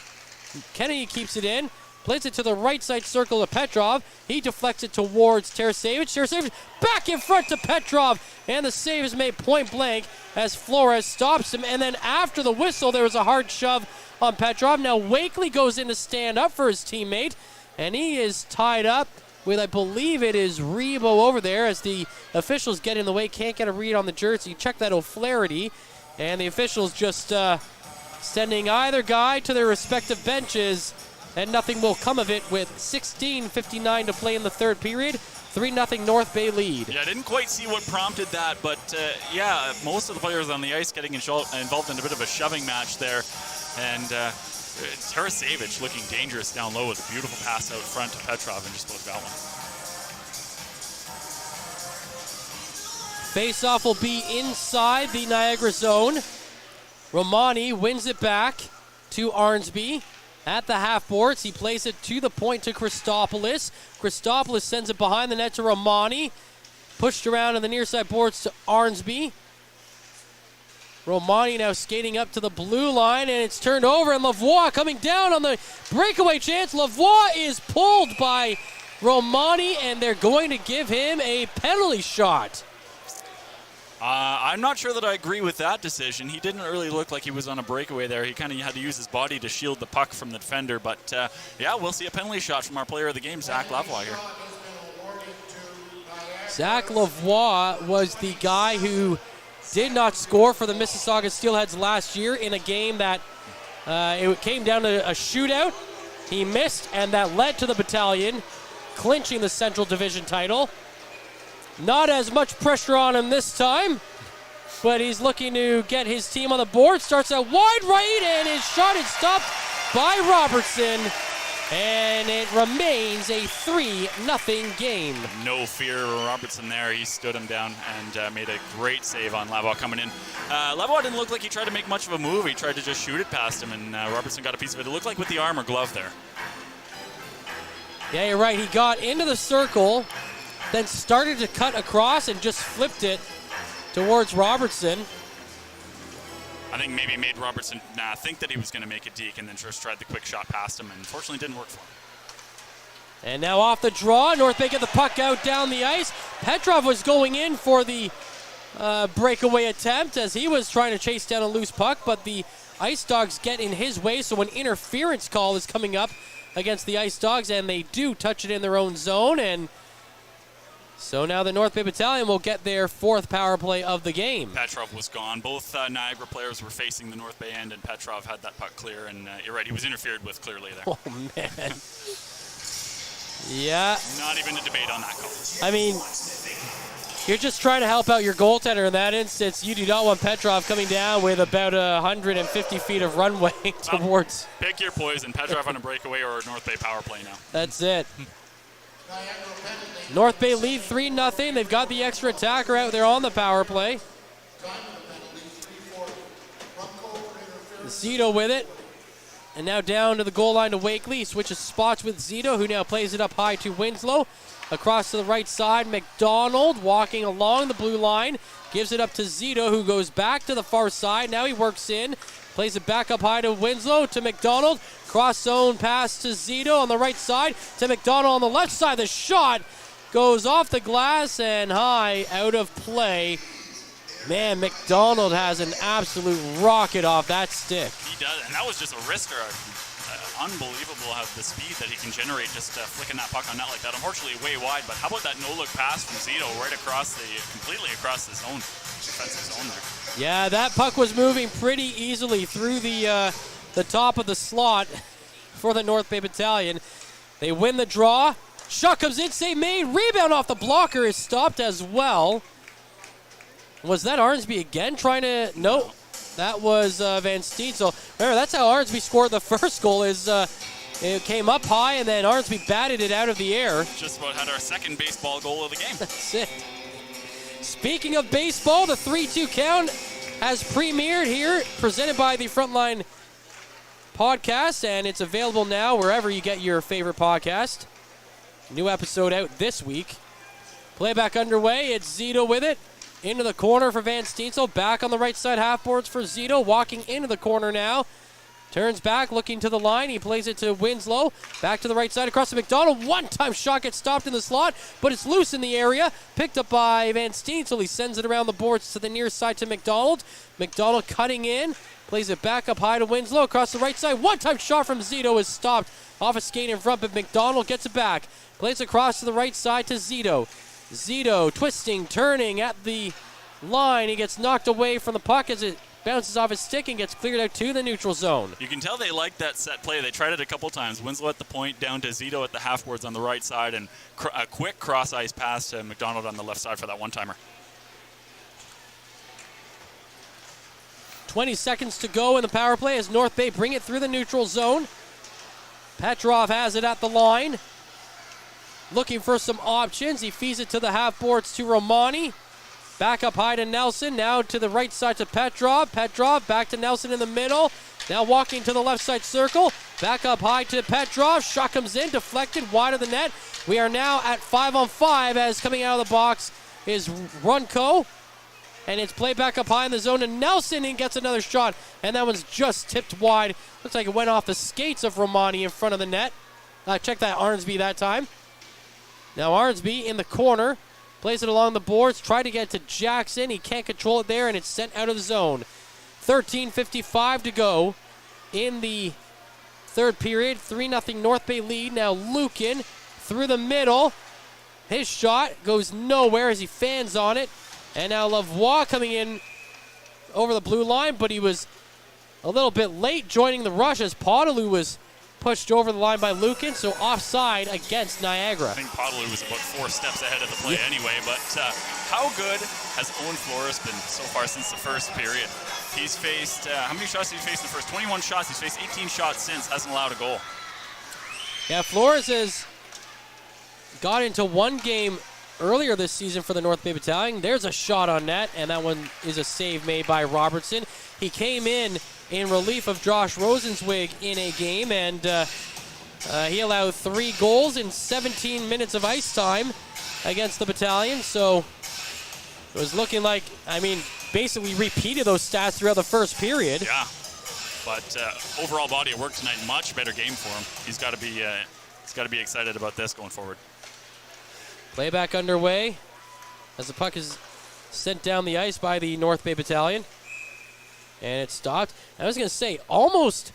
Kennedy keeps it in, plays it to the right side circle of Petrov. He deflects it towards Tarasevich. Tarasevich back in front to Petrov, and the save is made point blank as Flores stops him. And then after the whistle, there was a hard shove on Petrov. Now Wakely goes in to stand up for his teammate, and he is tied up with, I believe it is Rebo over there, as the officials get in the way, can't get a read on the jersey. Check that O'Flaherty, and the officials just sending either guy to their respective benches, and nothing will come of it with 16:59 to play in the third period. 3-0 North Bay lead. Yeah, I didn't quite see what prompted that, but yeah, most of the players on the ice getting involved in a bit of a shoving match there, and Tarasevich looking dangerous down low with a beautiful pass out front to Petrov and just about got one. Face-off will be inside the Niagara zone. Romani wins it back to Arnsby at the half boards. He plays it to the point to Christopoulos. Christopoulos sends it behind the net to Romani. Pushed around on the near side boards to Arnsby. Romani now skating up to the blue line, and it's turned over, and Lavoie coming down on the breakaway chance. Lavoie is pulled by Romani, and they're going to give him a penalty shot. I'm not sure that I agree with that decision. He didn't really look like he was on a breakaway there. He kind of had to use his body to shield the puck from the defender. But, yeah, we'll see a penalty shot from our player of the game, Zach Lavoie here. Zach Lavoie was the guy who did not score for the Mississauga Steelheads last year in a game that it came down to a shootout. He missed, and that led to the Battalion clinching the Central Division title. Not as much pressure on him this time, but he's looking to get his team on the board. Starts out wide right, and his shot is stopped by Robertson, and it remains a 3-0 game. No fear of Robertson there. He stood him down and made a great save on Lavoie coming in. Lavoie didn't look like he tried to make much of a move. He tried to just shoot it past him, and Robertson got a piece of it. It looked like with the arm or glove there. Yeah, you're right. He got into the circle, then started to cut across and just flipped it towards Robertson. I think maybe made Robertson think that he was going to make a deke and then just tried the quick shot past him, and unfortunately didn't work for him. And now off the draw, North Bay get the puck out down the ice. Petrov was going in for the breakaway attempt as he was trying to chase down a loose puck, but the Ice Dogs get in his way, so an interference call is coming up against the Ice Dogs, and they do touch it in their own zone, and So now the North Bay Battalion will get their 4th power play of the game. Petrov was gone. Both Niagara players were facing the North Bay end, and Petrov had that puck clear, and you're right, he was interfered with clearly there. Oh, man. Yeah. Not even a debate on that call. I mean, you're just trying to help out your goaltender in that instance. You do not want Petrov coming down with about 150 feet of runway towards. Pick your poison. Petrov on a breakaway or a North Bay power play now. That's it. North Bay lead 3-0. They've got the extra attacker out there on the power play. Zito with it. And now down to the goal line to Wakely. He switches spots with Zito, who now plays it up high to Winslow. Across to the right side, McDonald walking along the blue line. Gives it up to Zito, who goes back to the far side. Now he works in. Plays it back up high to Winslow, to McDonald. Cross zone pass to Zito on the right side, to McDonald on the left side. The shot goes off the glass and high, out of play. Man, McDonald has an absolute rocket off that stick. He does, and that was just a wrister. Unbelievable how the speed that he can generate just flicking that puck on net like that. Unfortunately, way wide, but how about that no-look pass from Zito right across completely across the zone, defensive zone there. Yeah, that puck was moving pretty easily through the top of the slot for the North Bay Battalion. They win the draw. Shot comes in, save made. Rebound off the blocker is stopped as well. Was that Arnsby again trying to... No, that was Van Steensel. Remember, that's how Arnsby scored the first goal. It came up high, and then Arnsby batted it out of the air. Just about had our second baseball goal of the game. That's it. Speaking of baseball, the 3-2 count has premiered here, presented by the Frontline Podcast, and it's available now wherever you get your favorite podcast. New episode out this week. Playback underway. It's Zito with it. Into the corner for Van Steensel. Back on the right side half boards for Zito. Walking into the corner now. Turns back, looking to the line. He plays it to Winslow. Back to the right side across to McDonald. One-time shot gets stopped in the slot, but it's loose in the area. Picked up by Van Steensel. He sends it around the boards to the near side to McDonald. McDonald cutting in. Plays it back up high to Winslow across the right side. One-time shot from Zito is stopped off a skate in front, but McDonald gets it back. Plays across to the right side to Zito. Zito twisting, turning at the line. He gets knocked away from the puck as it bounces off his stick and gets cleared out to the neutral zone. You can tell they like that set play. They tried it a couple times. Winslow at the point, down to Zito at the half boards on the right side, and a quick cross-ice pass to McDonald on the left side for that one-timer. 20 seconds to go in the power play as North Bay bring it through the neutral zone. Petrov has it at the line. Looking for some options. He feeds it to the half boards to Romani. Back up high to Nelson. Now to the right side to Petrov. Petrov back to Nelson in the middle. Now walking to the left side circle. Back up high to Petrov. Shot comes in. Deflected wide of the net. We are now at 5-on-5 as coming out of the box is Runco. And it's played back up high in the zone to Nelson and gets another shot. And that one's just tipped wide. Looks like it went off the skates of Romani in front of the net. Check that Arnsby that time. Now Arnsby in the corner. Plays it along the boards. Tried to get to Jackson. He can't control it there, and it's sent out of the zone. 13:55 to go in the third period. 3-0 North Bay lead. Now Lukin through the middle. His shot goes nowhere as he fans on it. And now Lavoie coming in over the blue line, but he was a little bit late joining the rush as Podolou was pushed over the line by Lukin, so offside against Niagara. I think Podolou was about 4 steps ahead of the play anyway, but how good has Owen Flores been so far since the first period? He's faced, how many shots did he face in the first? 21 shots. He's faced 18 shots since, hasn't allowed a goal. Yeah, Flores has got into one game earlier this season for the North Bay Battalion. There's a shot on net, and that one is a save made by Robertson. He came in relief of Josh Rosenzweig in a game, and he allowed 3 goals in 17 minutes of ice time against the Battalion. So it was looking like, basically repeated those stats throughout the first period. Yeah, but overall body of work tonight, much better game for him. He's got to be excited about this going forward. Playback underway as the puck is sent down the ice by the North Bay Battalion. And it stopped. I was going to say, almost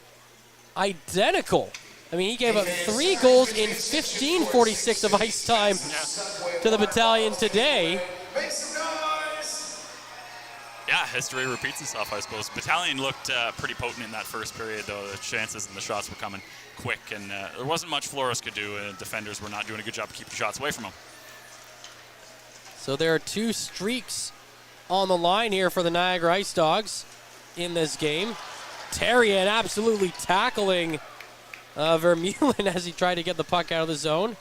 identical I mean, he gave up 3 goals in 15:46 of ice time to the Battalion today. Yeah, history repeats itself, I suppose. Battalion looked pretty potent in that first period, though. The chances and the shots were coming quick, and there wasn't much Flores could do. Defenders were not doing a good job of keeping shots away from him. So there are 2 streaks on the line here for the Niagara Ice Dogs in this game. Terrien absolutely tackling Vermeulen as he tried to get the puck out of the zone.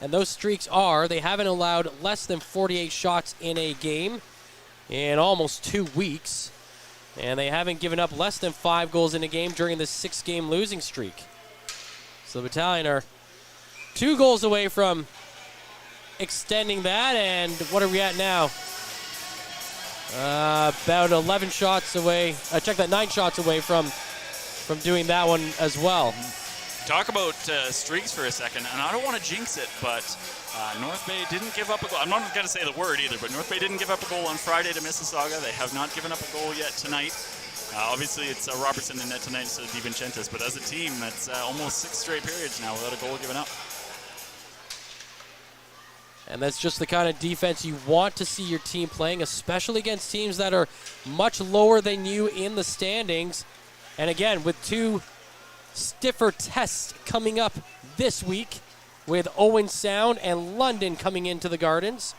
And those streaks are, they haven't allowed less than 48 shots in a game in almost 2 weeks. And they haven't given up less than 5 goals in a game during this 6-game losing streak. So the Battalion are 2 goals away from extending that. And what are we at now? About 11 shots away. Check that, 9 shots away from doing that one as well. Talk about streaks for a second, and I don't want to jinx it, but North Bay didn't give up a goal. I'm not going to say the word either, but North Bay didn't give up a goal on Friday to Mississauga. They have not given up a goal yet tonight. Obviously, it's Robertson in net tonight instead of DiVincentis, but as a team, it's almost 6 straight periods now without a goal given up. And that's just the kind of defense you want to see your team playing, especially against teams that are much lower than you in the standings. And again, with 2 stiffer tests coming up this week, with Owen Sound and London coming into the Gardens.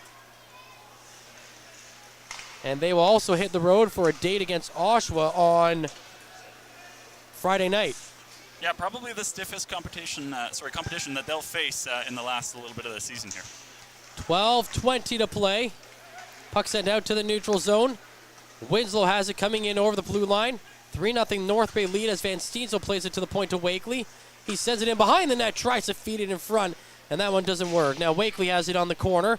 And they will also hit the road for a date against Oshawa on Friday night. Yeah, probably the stiffest competition that they'll face in the last little bit of the season here. 12:20 to play. Puck sent out to the neutral zone. Winslow has it coming in over the blue line. 3-0 North Bay lead as Van Steensel plays it to the point to Wakely. He sends it in behind the net, tries to feed it in front, and that one doesn't work. Now Wakely has it on the corner.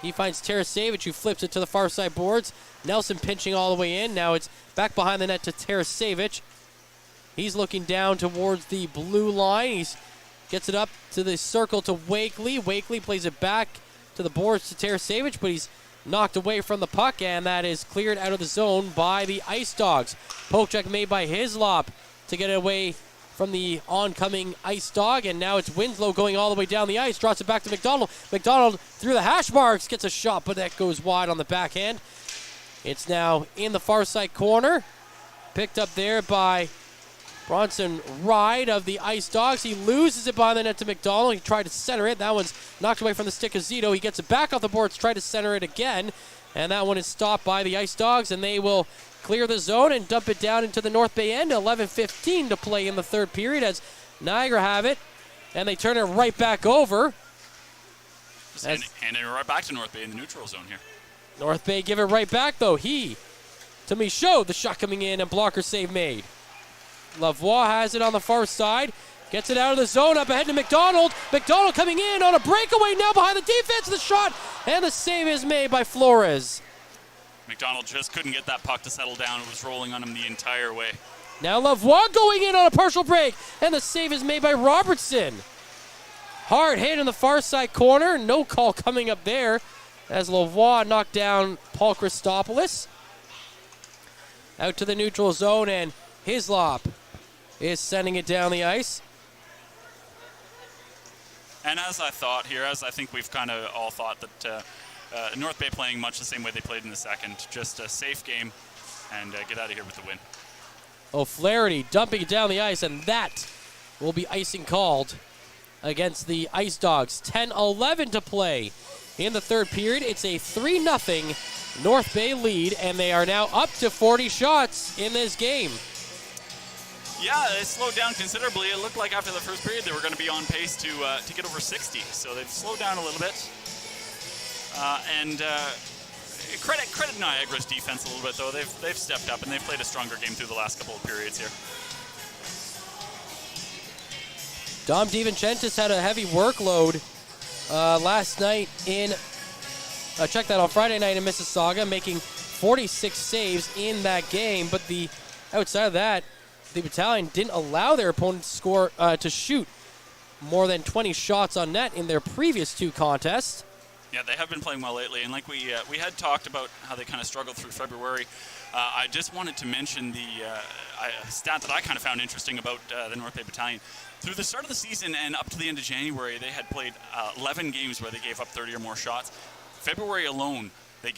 He finds Tarasevich, who flips it to the far side boards. Nelson pinching all the way in. Now it's back behind the net to Tarasevich. He's looking down towards the blue line. He gets it up to the circle to Wakely. Wakely plays it back to the boards to Tarasevich, but he's knocked away from the puck, and that is cleared out of the zone by the Ice Dogs. Poke check made by Hislop to get it away from the oncoming Ice Dog, and now it's Winslow going all the way down the ice, drops it back to McDonald. McDonald through the hash marks, gets a shot, but that goes wide on the backhand. It's now in the far side corner, picked up there by Bronson Ride of the Ice Dogs. He loses it behind the net to McDonald. He tried to center it. That one's knocked away from the stick of Zito. He gets it back off the boards, tried to center it again, and that one is stopped by the Ice Dogs, and they will clear the zone and dump it down into the North Bay end. 11:15 to play in the third period as Niagara have it, and they turn it right back over. And it right back to North Bay in the neutral zone here. North Bay give it right back, though. To Michaud, the shot coming in, and blocker save made. Lavoie has it on the far side. Gets it out of the zone, up ahead to McDonald. McDonald coming in on a breakaway now behind the defense. The shot, and the save is made by Flores. McDonald just couldn't get that puck to settle down. It was rolling on him the entire way. Now Lavoie going in on a partial break, and the save is made by Robertson. Hard hit in the far side corner. No call coming up there as Lavoie knocked down Paul Christopoulos. Out to the neutral zone, and Hislop is sending it down the ice. And as I thought here, as I think we've kind of all thought, that North Bay playing much the same way they played in the second. Just a safe game and get out of here with the win. O'Flaherty dumping it down the ice, and that will be icing called against the Ice Dogs. 10-11 to play in the third period. It's a 3-0 North Bay lead, and they are now up to 40 shots in this game. Yeah, they slowed down considerably. It looked like after the first period they were going to be on pace to get over 60. So they've slowed down a little bit. Credit Niagara's defense a little bit, though. They've stepped up and they've played a stronger game through the last couple of periods here. Dom DiVincentis had a heavy workload last night check that on Friday night in Mississauga, making 46 saves in that game. But outside of that, the Battalion didn't allow their opponent to shoot more than 20 shots on net in their previous 2 contests. Yeah, they have been playing well lately, and like we had talked about how they kind of struggled through February. I just wanted to mention the stat that I kind of found interesting about the North Bay Battalion. Through the start of the season and up to the end of January, they had played 11 games where they gave up 30 or more shots. February alone, they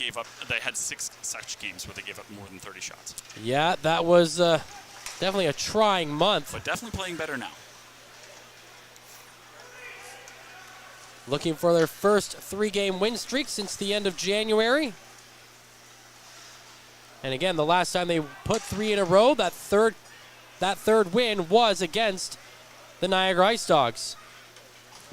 had 6 such games where they gave up more than 30 shots. Yeah, that was definitely a trying month. But definitely playing better now. Looking for their first 3-game win streak since the end of January. And again, the last time they put 3 in a row, that third win was against the Niagara Ice Dogs.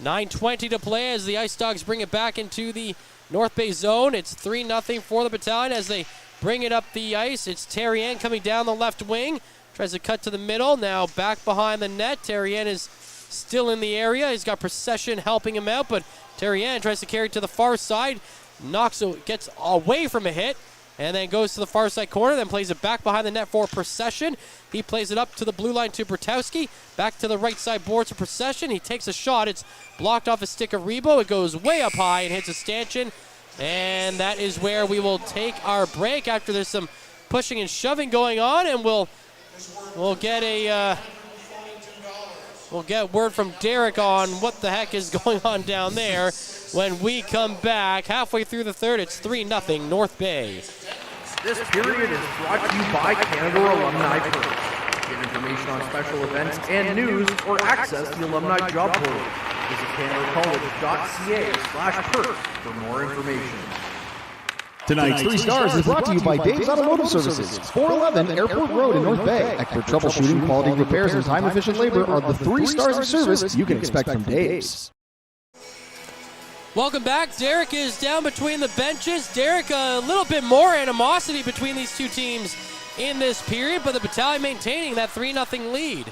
9:20 to play as the Ice Dogs bring it back into the North Bay zone. It's 3-0 for the Battalion as they bring it up the ice. It's Terrien coming down the left wing. Tries to cut to the middle. Now back behind the net. Terrien is still in the area. He's got Procession helping him out, but Terrien tries to carry it to the far side. Gets away from a hit and then goes to the far side corner, then plays it back behind the net for Procession. He plays it up to the blue line to Bertowski. Back to the right side board to Procession. He takes a shot. It's blocked off a stick of Rebo. It goes way up high and hits a stanchion. And that is where we will take our break after there's some pushing and shoving going on, and we'll get word from Derek on what the heck is going on down there when we come back. Halfway through the third, it's 3-0 North Bay. This period is brought to you by Canada Alumni Perks. Get information on special events and news or access the alumni job portal. Visit canadacollege.ca/perks for more information. Tonight's 3 Stars is brought to you by Dave's Automotive Services, 411 Airport Road in North Bay. Expert troubleshooting, quality repairs, and time-efficient labor are the 3 stars of service you can expect from Dave's. Welcome back. Derek is down between the benches. Derek, a little bit more animosity between these two teams in this period, but the Battalion maintaining that 3-0 lead.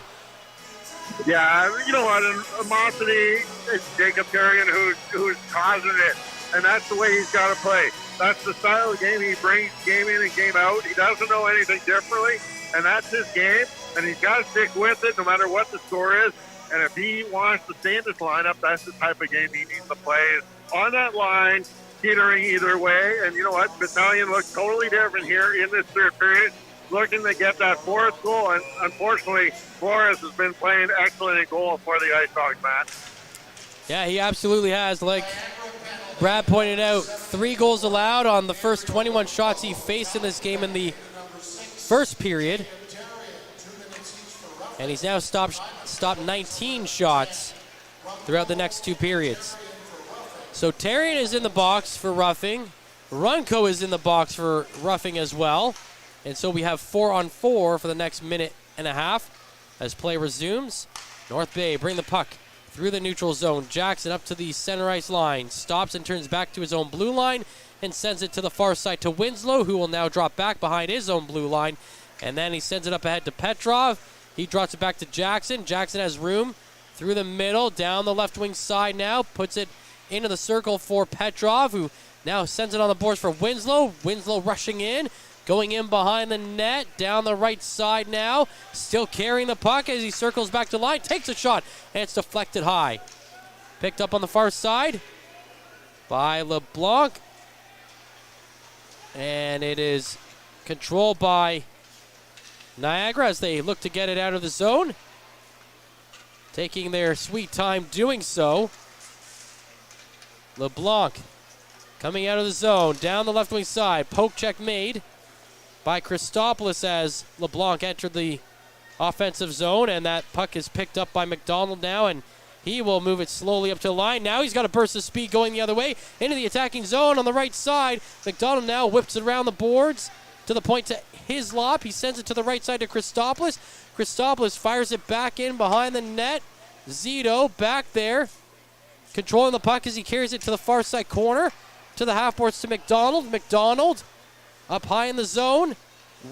Yeah, you know what? Animosity is Jacob Terrien who's causing it, and that's the way he's got to play. That's the style of game he brings, game in and game out. He doesn't know anything differently, and that's his game, and he's got to stick with it no matter what the score is. And if he wants to stay in this lineup, that's the type of game he needs to play. On that line, teetering either way. And you know what? Battalion looks totally different here in this third period, looking to get that 4th goal. And unfortunately, Flores has been playing excellent in goal for the Ice Dogs, Matt. Yeah, he absolutely has. Like Brad pointed out, 3 goals allowed on the first 21 shots he faced in this game in the first period. And he's now stopped 19 shots throughout the next 2 periods. So Terrien is in the box for roughing. Runco is in the box for roughing as well. And so we have 4-on-4 for the next minute and a half as play resumes. North Bay bring the puck through the neutral zone. Jackson up to the center ice line. Stops and turns back to his own blue line and sends it to the far side to Winslow, who will now drop back behind his own blue line. And then he sends it up ahead to Petrov. He drops it back to Jackson. Jackson has room through the middle, down the left wing side now. Puts it into the circle for Petrov, who now sends it on the boards for Winslow. Winslow rushing in, going in behind the net, down the right side now. Still carrying the puck as he circles back to line. Takes a shot, and it's deflected high. Picked up on the far side by LeBlanc. And it is controlled by Niagara as they look to get it out of the zone. Taking their sweet time doing so. LeBlanc coming out of the zone, down the left wing side. Poke check made by Christopoulos as LeBlanc entered the offensive zone, and that puck is picked up by McDonald now, and he will move it slowly up to the line. Now he's got a burst of speed going the other way into the attacking zone on the right side. McDonald now whips it around the boards to the point to Hislop. He sends it to the right side to Christopoulos. Christopoulos fires it back in behind the net. Zito back there, controlling the puck as he carries it to the far side corner, to the half boards to McDonald. McDonald up high in the zone,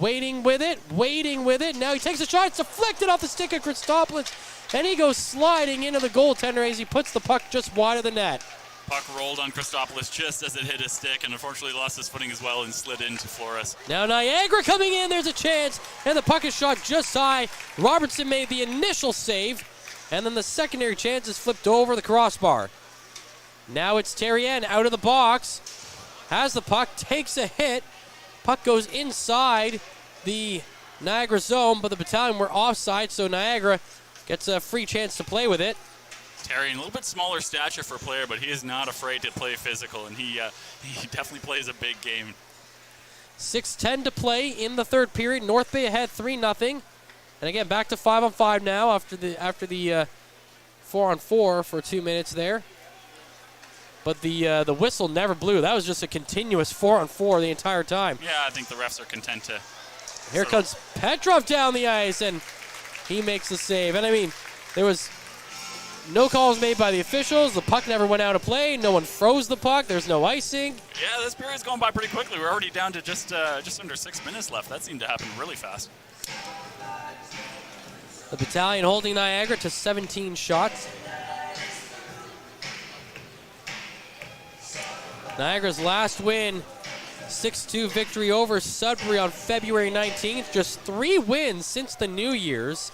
waiting with it. Now he takes a shot. It's deflected off the stick of Christopoulos, and he goes sliding into the goaltender as he puts the puck just wide of the net. Puck rolled on Christopoulos just as it hit his stick, and unfortunately lost his footing as well and slid into Flores. Now Niagara coming in. There's a chance, and the puck is shot just high. Robertson made the initial save, and then the secondary chance is flipped over the crossbar. Now it's Terrien out of the box. Has the puck, takes a hit. Puck goes inside the Niagara zone, but the Battalion were offside, so Niagara gets a free chance to play with it. Terry, a little bit smaller stature for a player, but he is not afraid to play physical, and he definitely plays a big game. 6:10 to play in the third period. North Bay ahead 3-0. And again, back to 5-on-5 now after the 4-on-4 for 2 minutes there. But the whistle never blew. That was just a continuous 4-on-4 the entire time. Yeah, I think the refs are content to. Here comes Petrov down the ice, and he makes the save. And I mean, there was no calls made by the officials. The puck never went out of play. No one froze the puck. There's no icing. Yeah, this period's going by pretty quickly. We're already down to just under 6 minutes left. That seemed to happen really fast. The Battalion holding Niagara to 17 shots. Niagara's last win, 6-2 victory over Sudbury on February 19th. Just 3 wins since the New Year's,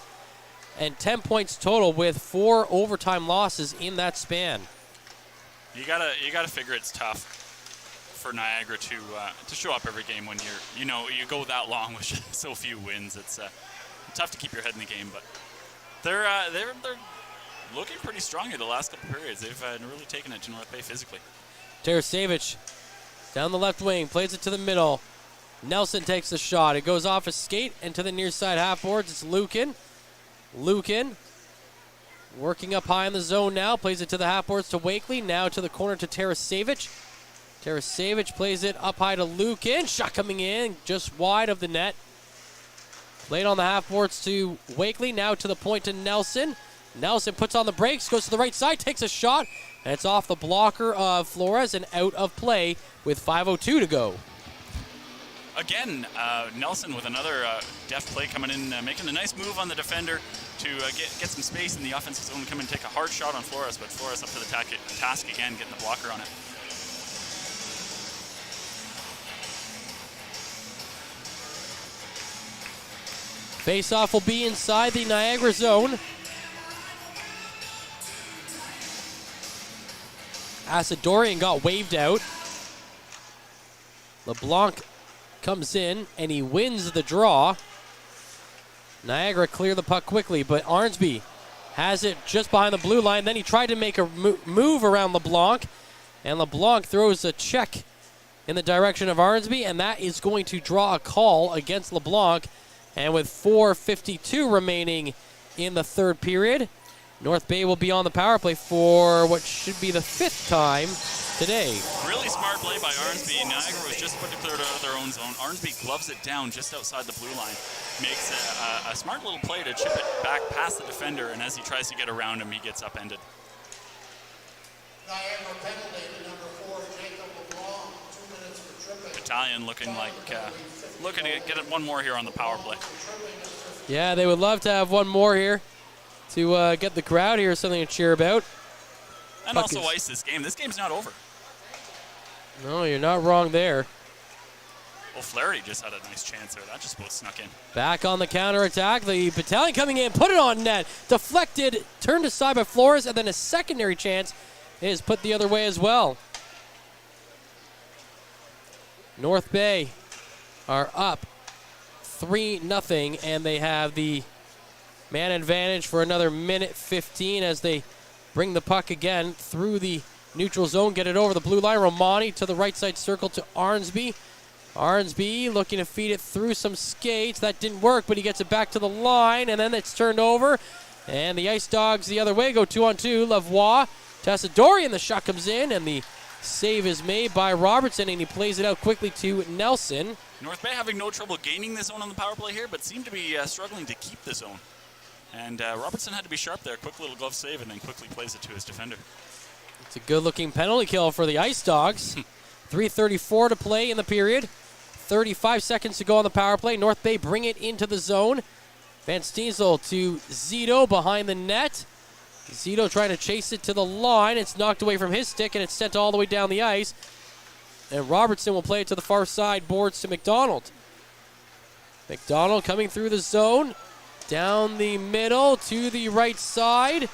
and 10 points total with 4 overtime losses in that span. You gotta figure it's tough for Niagara to show up every game when you go that long with so few wins. It's tough to keep your head in the game, but they're looking pretty strong here the last couple periods. They've really taken it to North Bay physically. Tarasevich down the left wing, plays it to the middle. Nelson takes the shot. It goes off his skate and to the near side half boards. It's Lukin. Lukin working up high in the zone now. Plays it to the half boards to Wakely. Now to the corner to Tarasevich. Tarasevich plays it up high to Lukin. Shot coming in just wide of the net. Played on the half boards to Wakely. Now to the point to Nelson. Nelson puts on the brakes, goes to the right side, takes a shot, and it's off the blocker of Flores and out of play with 5:02 to go. Again, Nelson with another deft play coming in, making a nice move on the defender to get some space in the offensive zone, come and take a hard shot on Flores, but Flores up to the task again, getting the blocker on it. Face-off will be inside the Niagara zone. Asadorian got waved out. LeBlanc comes in and he wins the draw. Niagara clear the puck quickly, but Arnsby has it just behind the blue line. Then he tried to make a move around LeBlanc, and LeBlanc throws a check in the direction of Arnsby, and that is going to draw a call against LeBlanc. And with 4:52 remaining in the third period, North Bay will be on the power play for what should be the 5th time today. Really smart play by Arnsby. Niagara was just put to clear it out of their own zone. Arnsby gloves it down just outside the blue line. Makes a smart little play to chip it back past the defender, and as he tries to get around him, he gets upended. Niagara penalty to number 4, Jacob LeBlanc. 2 minutes for tripping. Battalion looking to get one more here on the power play. Yeah, they would love to have one more here to get the crowd here something to cheer about. And also ice this game. This game's not over. No, you're not wrong there. Well, Flaherty just had a nice chance there. That just both snuck in. Back on the counterattack. The Battalion coming in, put it on net. Deflected, turned aside by Flores, and then a secondary chance is put the other way as well. North Bay are up 3-0, and they have the man advantage for another minute 15 as they bring the puck again through the neutral zone, get it over the blue line. Romani to the right side circle to Arnsby. Arnsby looking to feed it through some skates. That didn't work, but he gets it back to the line, and then it's turned over. And the Ice Dogs the other way go 2-on-2. Lavoie, Tassadorian, the shot comes in, and the save is made by Robertson, and he plays it out quickly to Nelson. North Bay having no trouble gaining the zone on the power play here, but seem to be struggling to keep the zone. And Robertson had to be sharp there. Quick little glove save, and then quickly plays it to his defender. It's a good-looking penalty kill for the Ice Dogs. 3:34 to play in the period. 35 seconds to go on the power play. North Bay bring it into the zone. Van Steensel to Zito behind the net. Zito trying to chase it to the line. It's knocked away from his stick, and it's sent all the way down the ice. And Robertson will play it to the far side boards to McDonald. McDonald coming through the zone. Down the middle to the right side.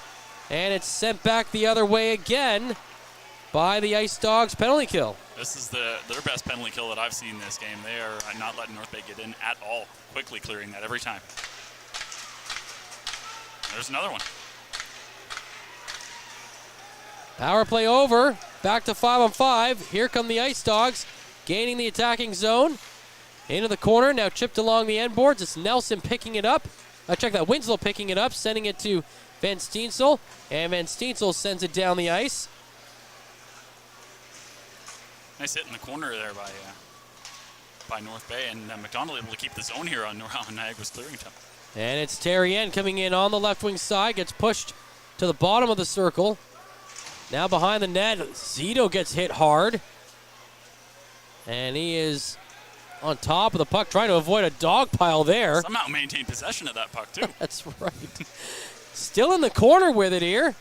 And it's sent back the other way again. by the Ice Dogs penalty kill. This is their best penalty kill that I've seen this game. They are not letting North Bay get in at all. Quickly clearing that every time. There's another one. Power play over. Back to 5-on-5. Here come the Ice Dogs, gaining the attacking zone. Into the corner, now chipped along the end boards. It's Nelson picking it up. Check that, Winslow picking it up, sending it to Van Steensel. And Van Steensel sends it down the ice. Nice hit in the corner there by North Bay. And McDonald able to keep the zone here on Niagara's clearing attempt. And it's Terrien coming in on the left wing side. Gets pushed to the bottom of the circle. Now behind the net, Zito gets hit hard. And he is on top of the puck, trying to avoid a dog pile there. Somehow maintain possession of that puck, too. That's right. Still in the corner with it here.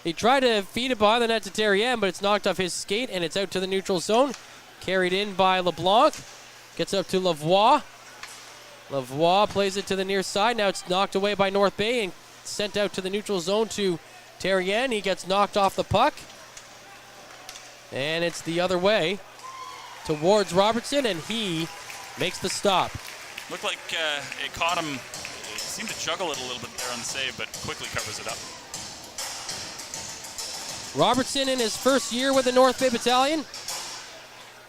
He tried to feed it behind the net to Terrien, but it's knocked off his skate, and it's out to the neutral zone. Carried in by LeBlanc. Gets up to Lavoie. Lavoie plays it to the near side. Now it's knocked away by North Bay and sent out to the neutral zone to Terrien. He gets knocked off the puck. And it's the other way towards Robertson, and he makes the stop. Looked like it caught him. He seemed to juggle it a little bit there on the save, but quickly covers it up. Robertson, in his first year with the North Bay Battalion,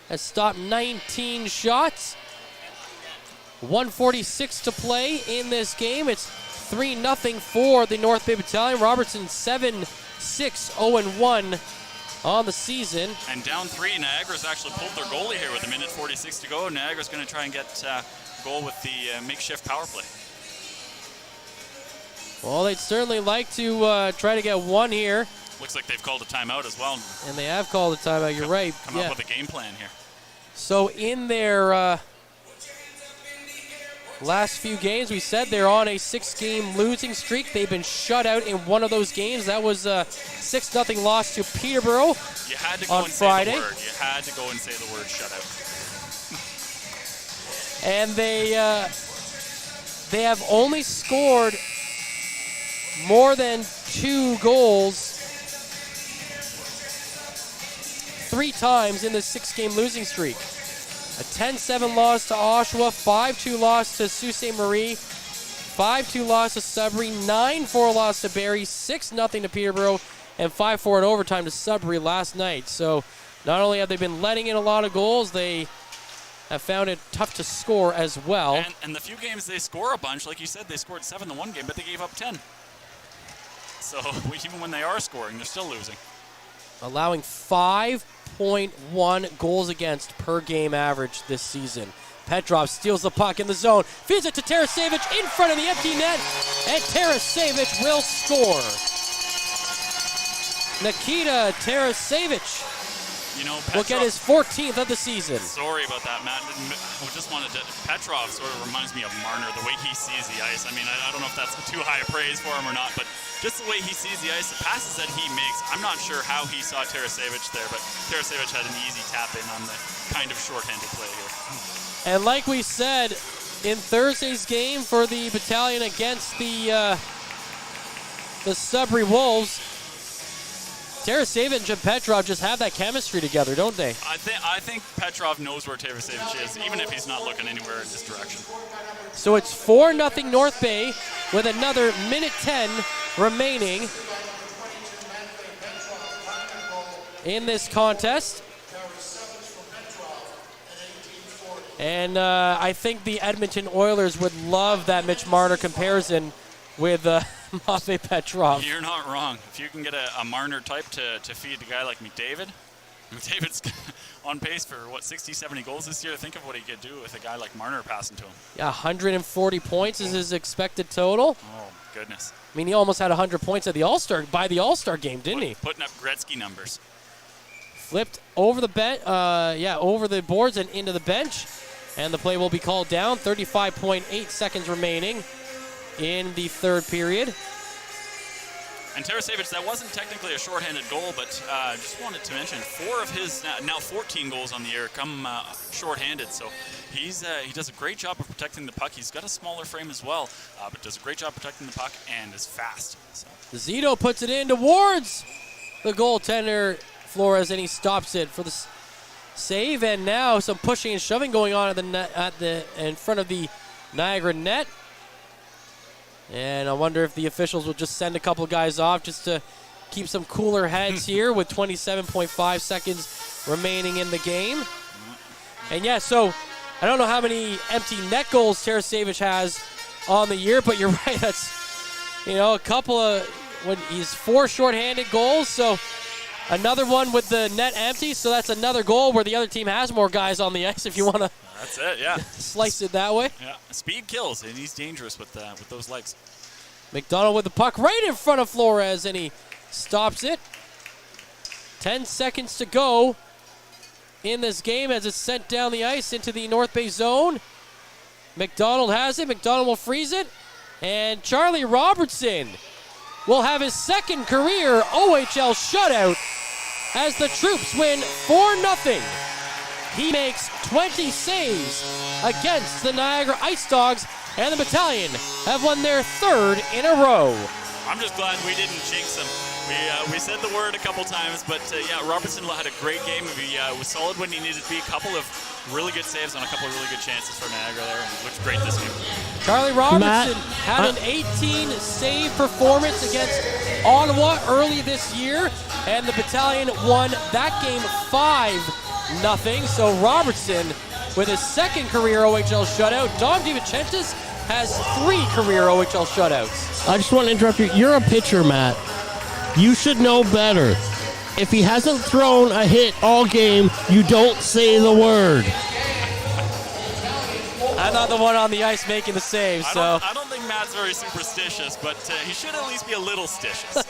has stopped 19 shots. 1:46 to play in this game. It's 3-0 for the North Bay Battalion. Robertson 7-6-0-1 on the season. And down 3, Niagara's actually pulled their goalie here with 1:46 to go. Niagara's going to try and get a goal with the makeshift power play. Well, they'd certainly like to try to get one here. Looks like they've called a timeout as well. And they have called a timeout, you're right. Come up with a game plan here. So in their last few games, we said they're on a 6-game losing streak. They've been shut out in one of those games. That was a 6-0 loss to Peterborough You had to go on and Friday. say the word. You had to go and say the word shutout. And they have only scored more than 2 goals 3 times in this 6-game losing streak. A 10-7 loss to Oshawa, 5-2 loss to Sault Ste. Marie, 5-2 loss to Sudbury, 9-4 loss to Barrie, 6-0 to Peterborough, and 5-4 in overtime to Sudbury last night. So not only have they been letting in a lot of goals, they have found it tough to score as well. And the few games they score a bunch, like you said, they scored 7 in one game, but they gave up 10. So even when they are scoring, they're still losing. Allowing 5.1 goals against per game average this season. Petrov steals the puck in the zone, feeds it to Tarasevic in front of the empty net, and Tarasevic will score. Nikita Tarasevic will get his 14th of the season. Sorry about that, Matt. I just wanted to. Petrov sort of reminds me of Marner, the way he sees the ice. I mean, I don't know if that's too high a praise for him or not, but just the way he sees the ice, the passes that he makes, I'm not sure how he saw Tarasevic there, but Tarasevic had an easy tap in on the kind of shorthanded play here. And like we said, in Thursday's game for the Battalion against the Sudbury Wolves, Tarasevic and Petrov just have that chemistry together, don't they? I think Petrov knows where Tarasevic is, even if he's not looking anywhere in this direction. So it's 4-0 North Bay with another minute 10 remaining in this contest. And I think the Edmonton Oilers would love that Mitch Marner comparison with Matvei Petrov. You're not wrong. If you can get a Marner type to feed a guy like McDavid, McDavid's on pace for, 60, 70 goals this year. Think of what he could do with a guy like Marner passing to him. Yeah, 140 points is his expected total. Oh, goodness. I mean, he almost had 100 points at the All-Star game, didn't he? Putting up Gretzky numbers. Flipped over the over the boards and into the bench. And the play will be called down. 35.8 seconds remaining in the third period. And Tarasevic, that wasn't technically a shorthanded goal, but just wanted to mention 4 of his now 14 goals on the year come shorthanded. So he does a great job of protecting the puck. He's got a smaller frame as well, but does a great job protecting the puck and is fast. So. Zito puts it in towards the goaltender Flores, and he stops it for the save. And now some pushing and shoving going on in front of the Niagara net. And I wonder if the officials will just send a couple guys off just to keep some cooler heads here with 27.5 seconds remaining in the game. And yeah, so I don't know how many empty net goals Tarasevic has on the year, but you're right. That's, a couple of, when he's 4 shorthanded goals, so another one with the net empty, so that's another goal where the other team has more guys on the ice if you want to. That's it, yeah. Slice it that way. Yeah, speed kills, and he's dangerous with those legs. McDonald with the puck right in front of Flores, and he stops it. 10 seconds to go in this game as it's sent down the ice into the North Bay zone. McDonald has it. McDonald will freeze it. And Charlie Robertson will have his second career OHL shutout as the Troops win 4-0. He makes 20 saves against the Niagara Ice Dogs, and the Battalion have won their 3rd in a row. I'm just glad we didn't jinx him. We said the word a couple times, but Robertson had a great game. He was solid when he needed to be. A couple of really good saves on a couple of really good chances for Niagara there, and he looked great this game. Charlie Robertson had an 18-save performance against Ottawa early this year, and the Battalion won that game 5-0. So Robertson with his second career OHL shutout. Dom DiVincentis has 3 career OHL shutouts. I just want to interrupt you. You're a pitcher, Matt. You should know better. If he hasn't thrown a hit all game, you don't say the word. I'm not the one on the ice making the save, so. I don't think Matt's very superstitious, but he should at least be a little stitious.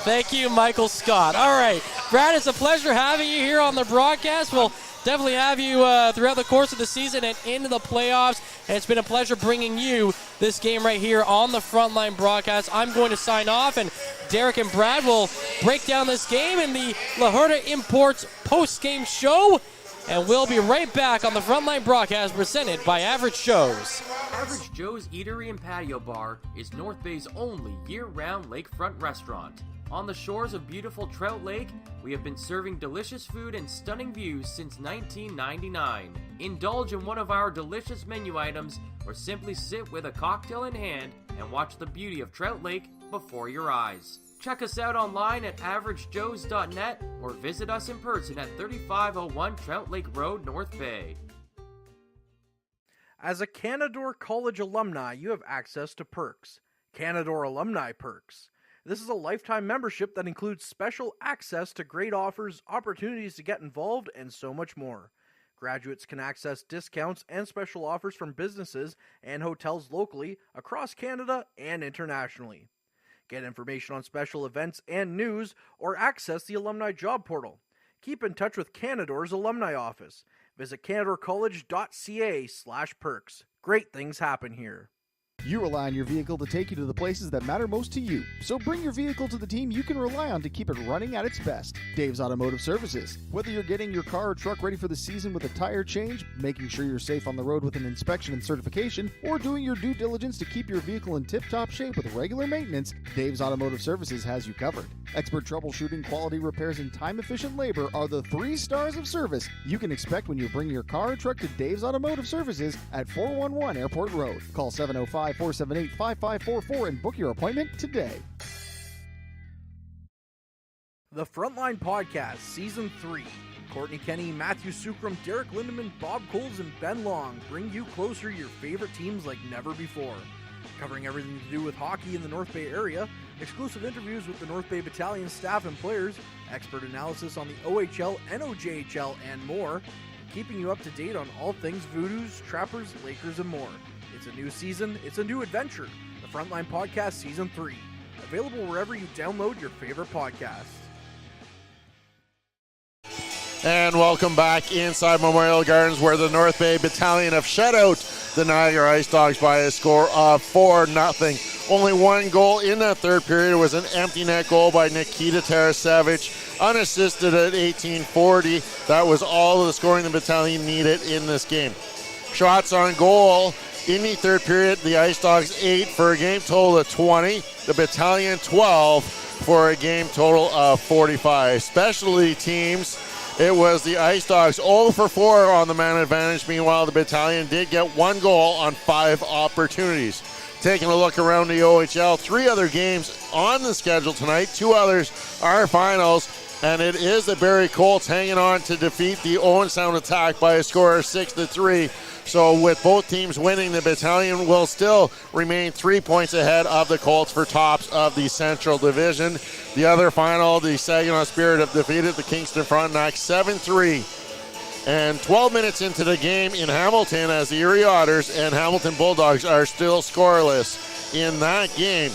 Thank you, Michael Scott. All right, Brad, it's a pleasure having you here on the broadcast. We'll definitely have you throughout the course of the season and into the playoffs. And it's been a pleasure bringing you this game right here on the Frontline broadcast. I'm going to sign off, and Derek and Brad will break down this game in the La Herda Imports post-game show. And we'll be right back on the Frontline broadcast presented by Average Joe's. Average Joe's Eatery and Patio Bar is North Bay's only year-round lakefront restaurant. On the shores of beautiful Trout Lake, we have been serving delicious food and stunning views since 1999. Indulge in one of our delicious menu items, or simply sit with a cocktail in hand and watch the beauty of Trout Lake before your eyes. Check us out online at averagejoes.net or visit us in person at 3501 Trout Lake Road, North Bay. As a Canadore College alumni, you have access to perks. Canadore Alumni Perks. This is a lifetime membership that includes special access to great offers, opportunities to get involved, and so much more. Graduates can access discounts and special offers from businesses and hotels locally, across Canada, and internationally. Get information on special events and news, or access the alumni job portal. Keep in touch with Canadore's alumni office. Visit canadorecollege.ca/perks. Great things happen here. You rely on your vehicle to take you to the places that matter most to you. So bring your vehicle to the team you can rely on to keep it running at its best. Dave's Automotive Services. Whether you're getting your car or truck ready for the season with a tire change, making sure you're safe on the road with an inspection and certification, or doing your due diligence to keep your vehicle in tip-top shape with regular maintenance, Dave's Automotive Services has you covered. Expert troubleshooting, quality repairs, and time-efficient labor are the 3 stars of service you can expect when you bring your car or truck to Dave's Automotive Services at 411 Airport Road. Call 705-478-5544 and book your appointment today. The Frontline Podcast, Season 3. Courtney Kenny, Matthew Sukram, Derek Lindemann, Bob Coles, and Ben Long bring you closer to your favorite teams like never before. Covering everything to do with hockey in the North Bay area, exclusive interviews with the North Bay Battalion staff and players, expert analysis on the OHL, NOJHL, and more, keeping you up to date on all things Voodoos, Trappers, Lakers, and more. It's a new season, it's a new adventure. The Frontline Podcast Season 3. Available wherever you download your favorite podcasts. And welcome back inside Memorial Gardens, where the North Bay Battalion have shut out the Niagara Ice Dogs by a score of 4-0. Only one goal in that third period. It was an empty net goal by Nikita Tarasevic, unassisted at 18:40. That was all of the scoring the Battalion needed in this game. Shots on goal in the third period, the Ice Dogs 8 for a game total of 20. The Battalion 12 for a game total of 45. Specialty teams, it was the Ice Dogs 0 for 4 on the man advantage. Meanwhile, the Battalion did get 1 goal on 5 opportunities. Taking a look around the OHL, 3 other games on the schedule tonight. 2 others are finals, and it is the Barrie Colts hanging on to defeat the Owen Sound Attack by a score of 6-3. So with both teams winning, the Battalion will still remain 3 points ahead of the Colts for tops of the Central Division. The other final, the Saginaw Spirit have defeated the Kingston Frontenac 7-3. And 12 minutes into the game in Hamilton, as the Erie Otters and Hamilton Bulldogs are still scoreless in that game.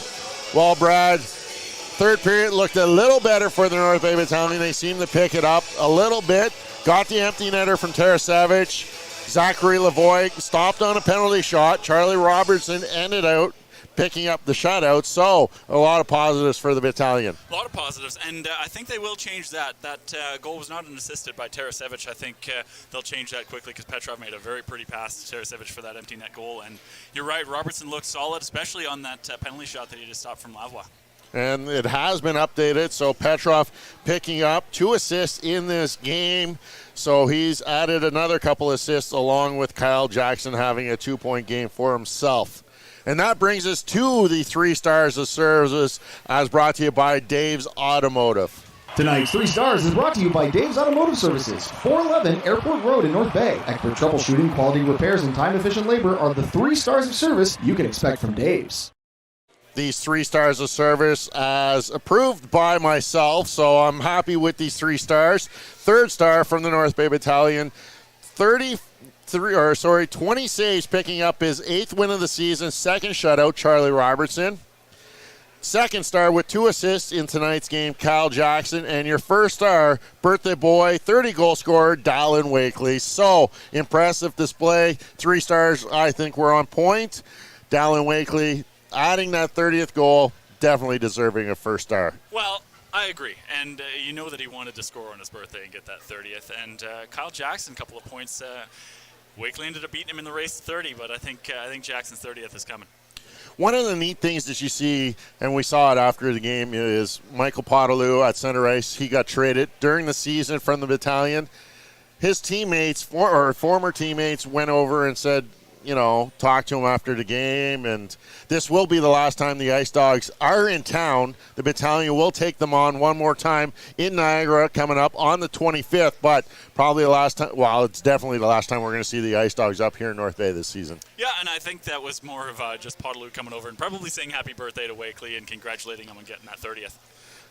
Well, Brad, third period looked a little better for the North Bay Battalion. They seemed to pick it up a little bit. Got the empty netter from Tarasevich. Zachary Lavoie stopped on a penalty shot. Charlie Robertson ended out picking up the shutout. So a lot of positives for the Battalion. A lot of positives, and I think they will change that. That goal was not assisted by Tarasevich. I think they'll change that quickly because Petrov made a very pretty pass to Tarasevich for that empty net goal. And you're right, Robertson looked solid, especially on that penalty shot that he just stopped from Lavoie. And it has been updated, so Petrov picking up 2 assists in this game. So he's added another couple assists along with Kyle Jackson having a 2-point game for himself. And that brings us to the 3 stars of service as brought to you by Dave's Automotive. Tonight's 3 stars is brought to you by Dave's Automotive Services, 411 Airport Road in North Bay. Expert troubleshooting, quality repairs, and time-efficient labor are the 3 stars of service you can expect from Dave's. These 3 stars of service as approved by myself, so I'm happy with these 3 stars. 3rd star from the North Bay Battalion, 20 saves, picking up his 8th win of the season. 2nd shutout, Charlie Robertson. 2nd star with 2 assists in tonight's game, Kyle Jackson. And your 1st star, birthday boy, 30-goal scorer, Dallin Wakely. So, impressive display. 3 stars, I think, were on point. Dallin Wakely adding that 30th goal, definitely deserving a 1st star. Well, I agree, and you know that he wanted to score on his birthday and get that 30th. And Kyle Jackson, a couple of points. Wakely ended up beating him in the race to 30, but I think Jackson's 30th is coming. One of the neat things that you see, and we saw it after the game, is Michael Potaloo at center ice. He got traded during the season from the Battalion. His teammates, former teammates, went over and said, talk to him after the game, and this will be the last time the Ice Dogs are in town. The Battalion will take them on one more time in Niagara coming up on the 25th, but probably the last time, well, it's definitely the last time we're going to see the Ice Dogs up here in North Bay this season. Yeah, and I think that was more of just Potaloo coming over and probably saying happy birthday to Wakely and congratulating him on getting that 30th.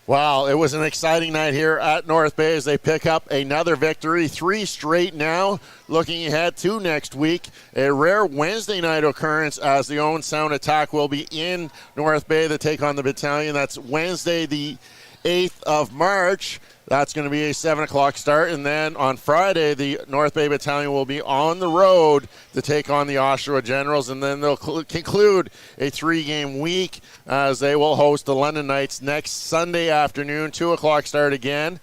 Wow, it was an exciting night here at North Bay as they pick up another victory, 3 straight now. Looking ahead to next week, a rare Wednesday night occurrence as the Owen Sound Attack will be in North Bay to take on the Battalion. That's Wednesday the 8th of March. That's going to be a 7 o'clock start. And then on Friday, the North Bay Battalion will be on the road to take on the Oshawa Generals. And then they'll conclude a 3-game week as they will host the London Knights next Sunday afternoon, 2 o'clock start again.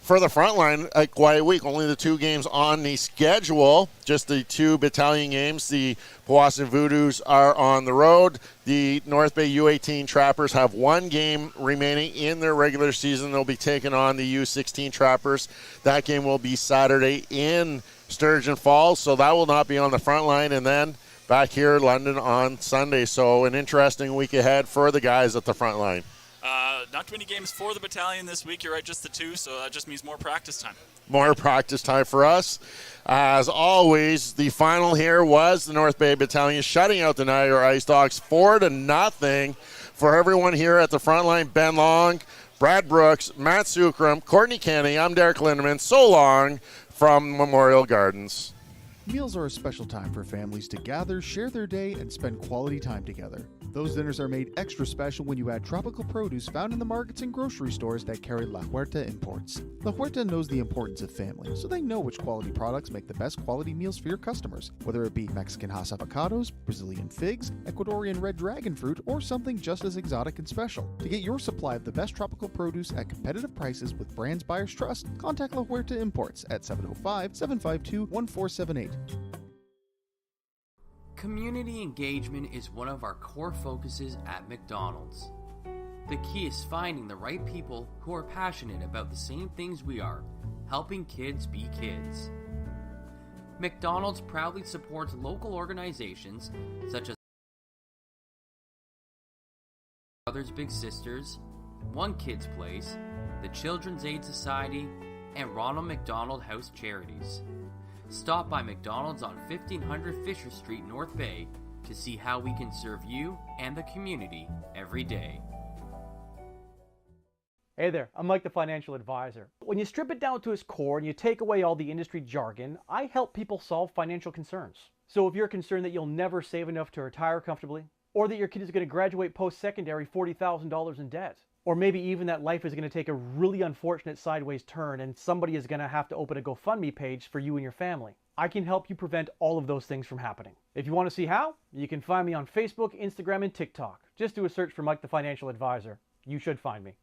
For the front line, a quiet week. Only the 2 games on the schedule, just the 2 Battalion games. The Powassan Voodoos are on the road. The North Bay U18 Trappers have 1 game remaining in their regular season. They'll be taking on the U16 Trappers. That game will be Saturday in Sturgeon Falls, so that will not be on the front line. And then back here in London on Sunday. So an interesting week ahead for the guys at the front line. Not too many games for the Battalion this week. You're right, just the 2, so that just means more practice time. More practice time for us. As always, the final here was the North Bay Battalion shutting out the Niagara Ice Dogs 4-0. For everyone here at the front line, Ben Long, Brad Brooks, Matt Sukram, Courtney Kenny, I'm Derek Lindeman. So long from Memorial Gardens. Meals are a special time for families to gather, share their day, and spend quality time together. Those dinners are made extra special when you add tropical produce found in the markets and grocery stores that carry La Huerta imports. La Huerta knows the importance of family, so they know which quality products make the best quality meals for your customers, whether it be Mexican Hass avocados, Brazilian figs, Ecuadorian red dragon fruit, or something just as exotic and special. To get your supply of the best tropical produce at competitive prices with brands buyers trust, contact La Huerta Imports at 705-752-1478. Community engagement is one of our core focuses at McDonald's. The key is finding the right people who are passionate about the same things we are, helping kids be kids. McDonald's proudly supports local organizations such as Brothers Big Sisters, One Kids Place, the Children's Aid Society, and Ronald McDonald House Charities. Stop by McDonald's on 1500 Fisher Street, North Bay to see how we can serve you and the community every day. Hey there, I'm Mike the Financial Advisor. When you strip it down to its core and you take away all the industry jargon, I help people solve financial concerns. So if you're concerned that you'll never save enough to retire comfortably, or that your kid is going to graduate post-secondary $40,000 in debt, or maybe even that life is going to take a really unfortunate sideways turn and somebody is going to have to open a GoFundMe page for you and your family, I can help you prevent all of those things from happening. If you want to see how, you can find me on Facebook, Instagram, and TikTok. Just do a search for Mike the Financial Advisor. You should find me.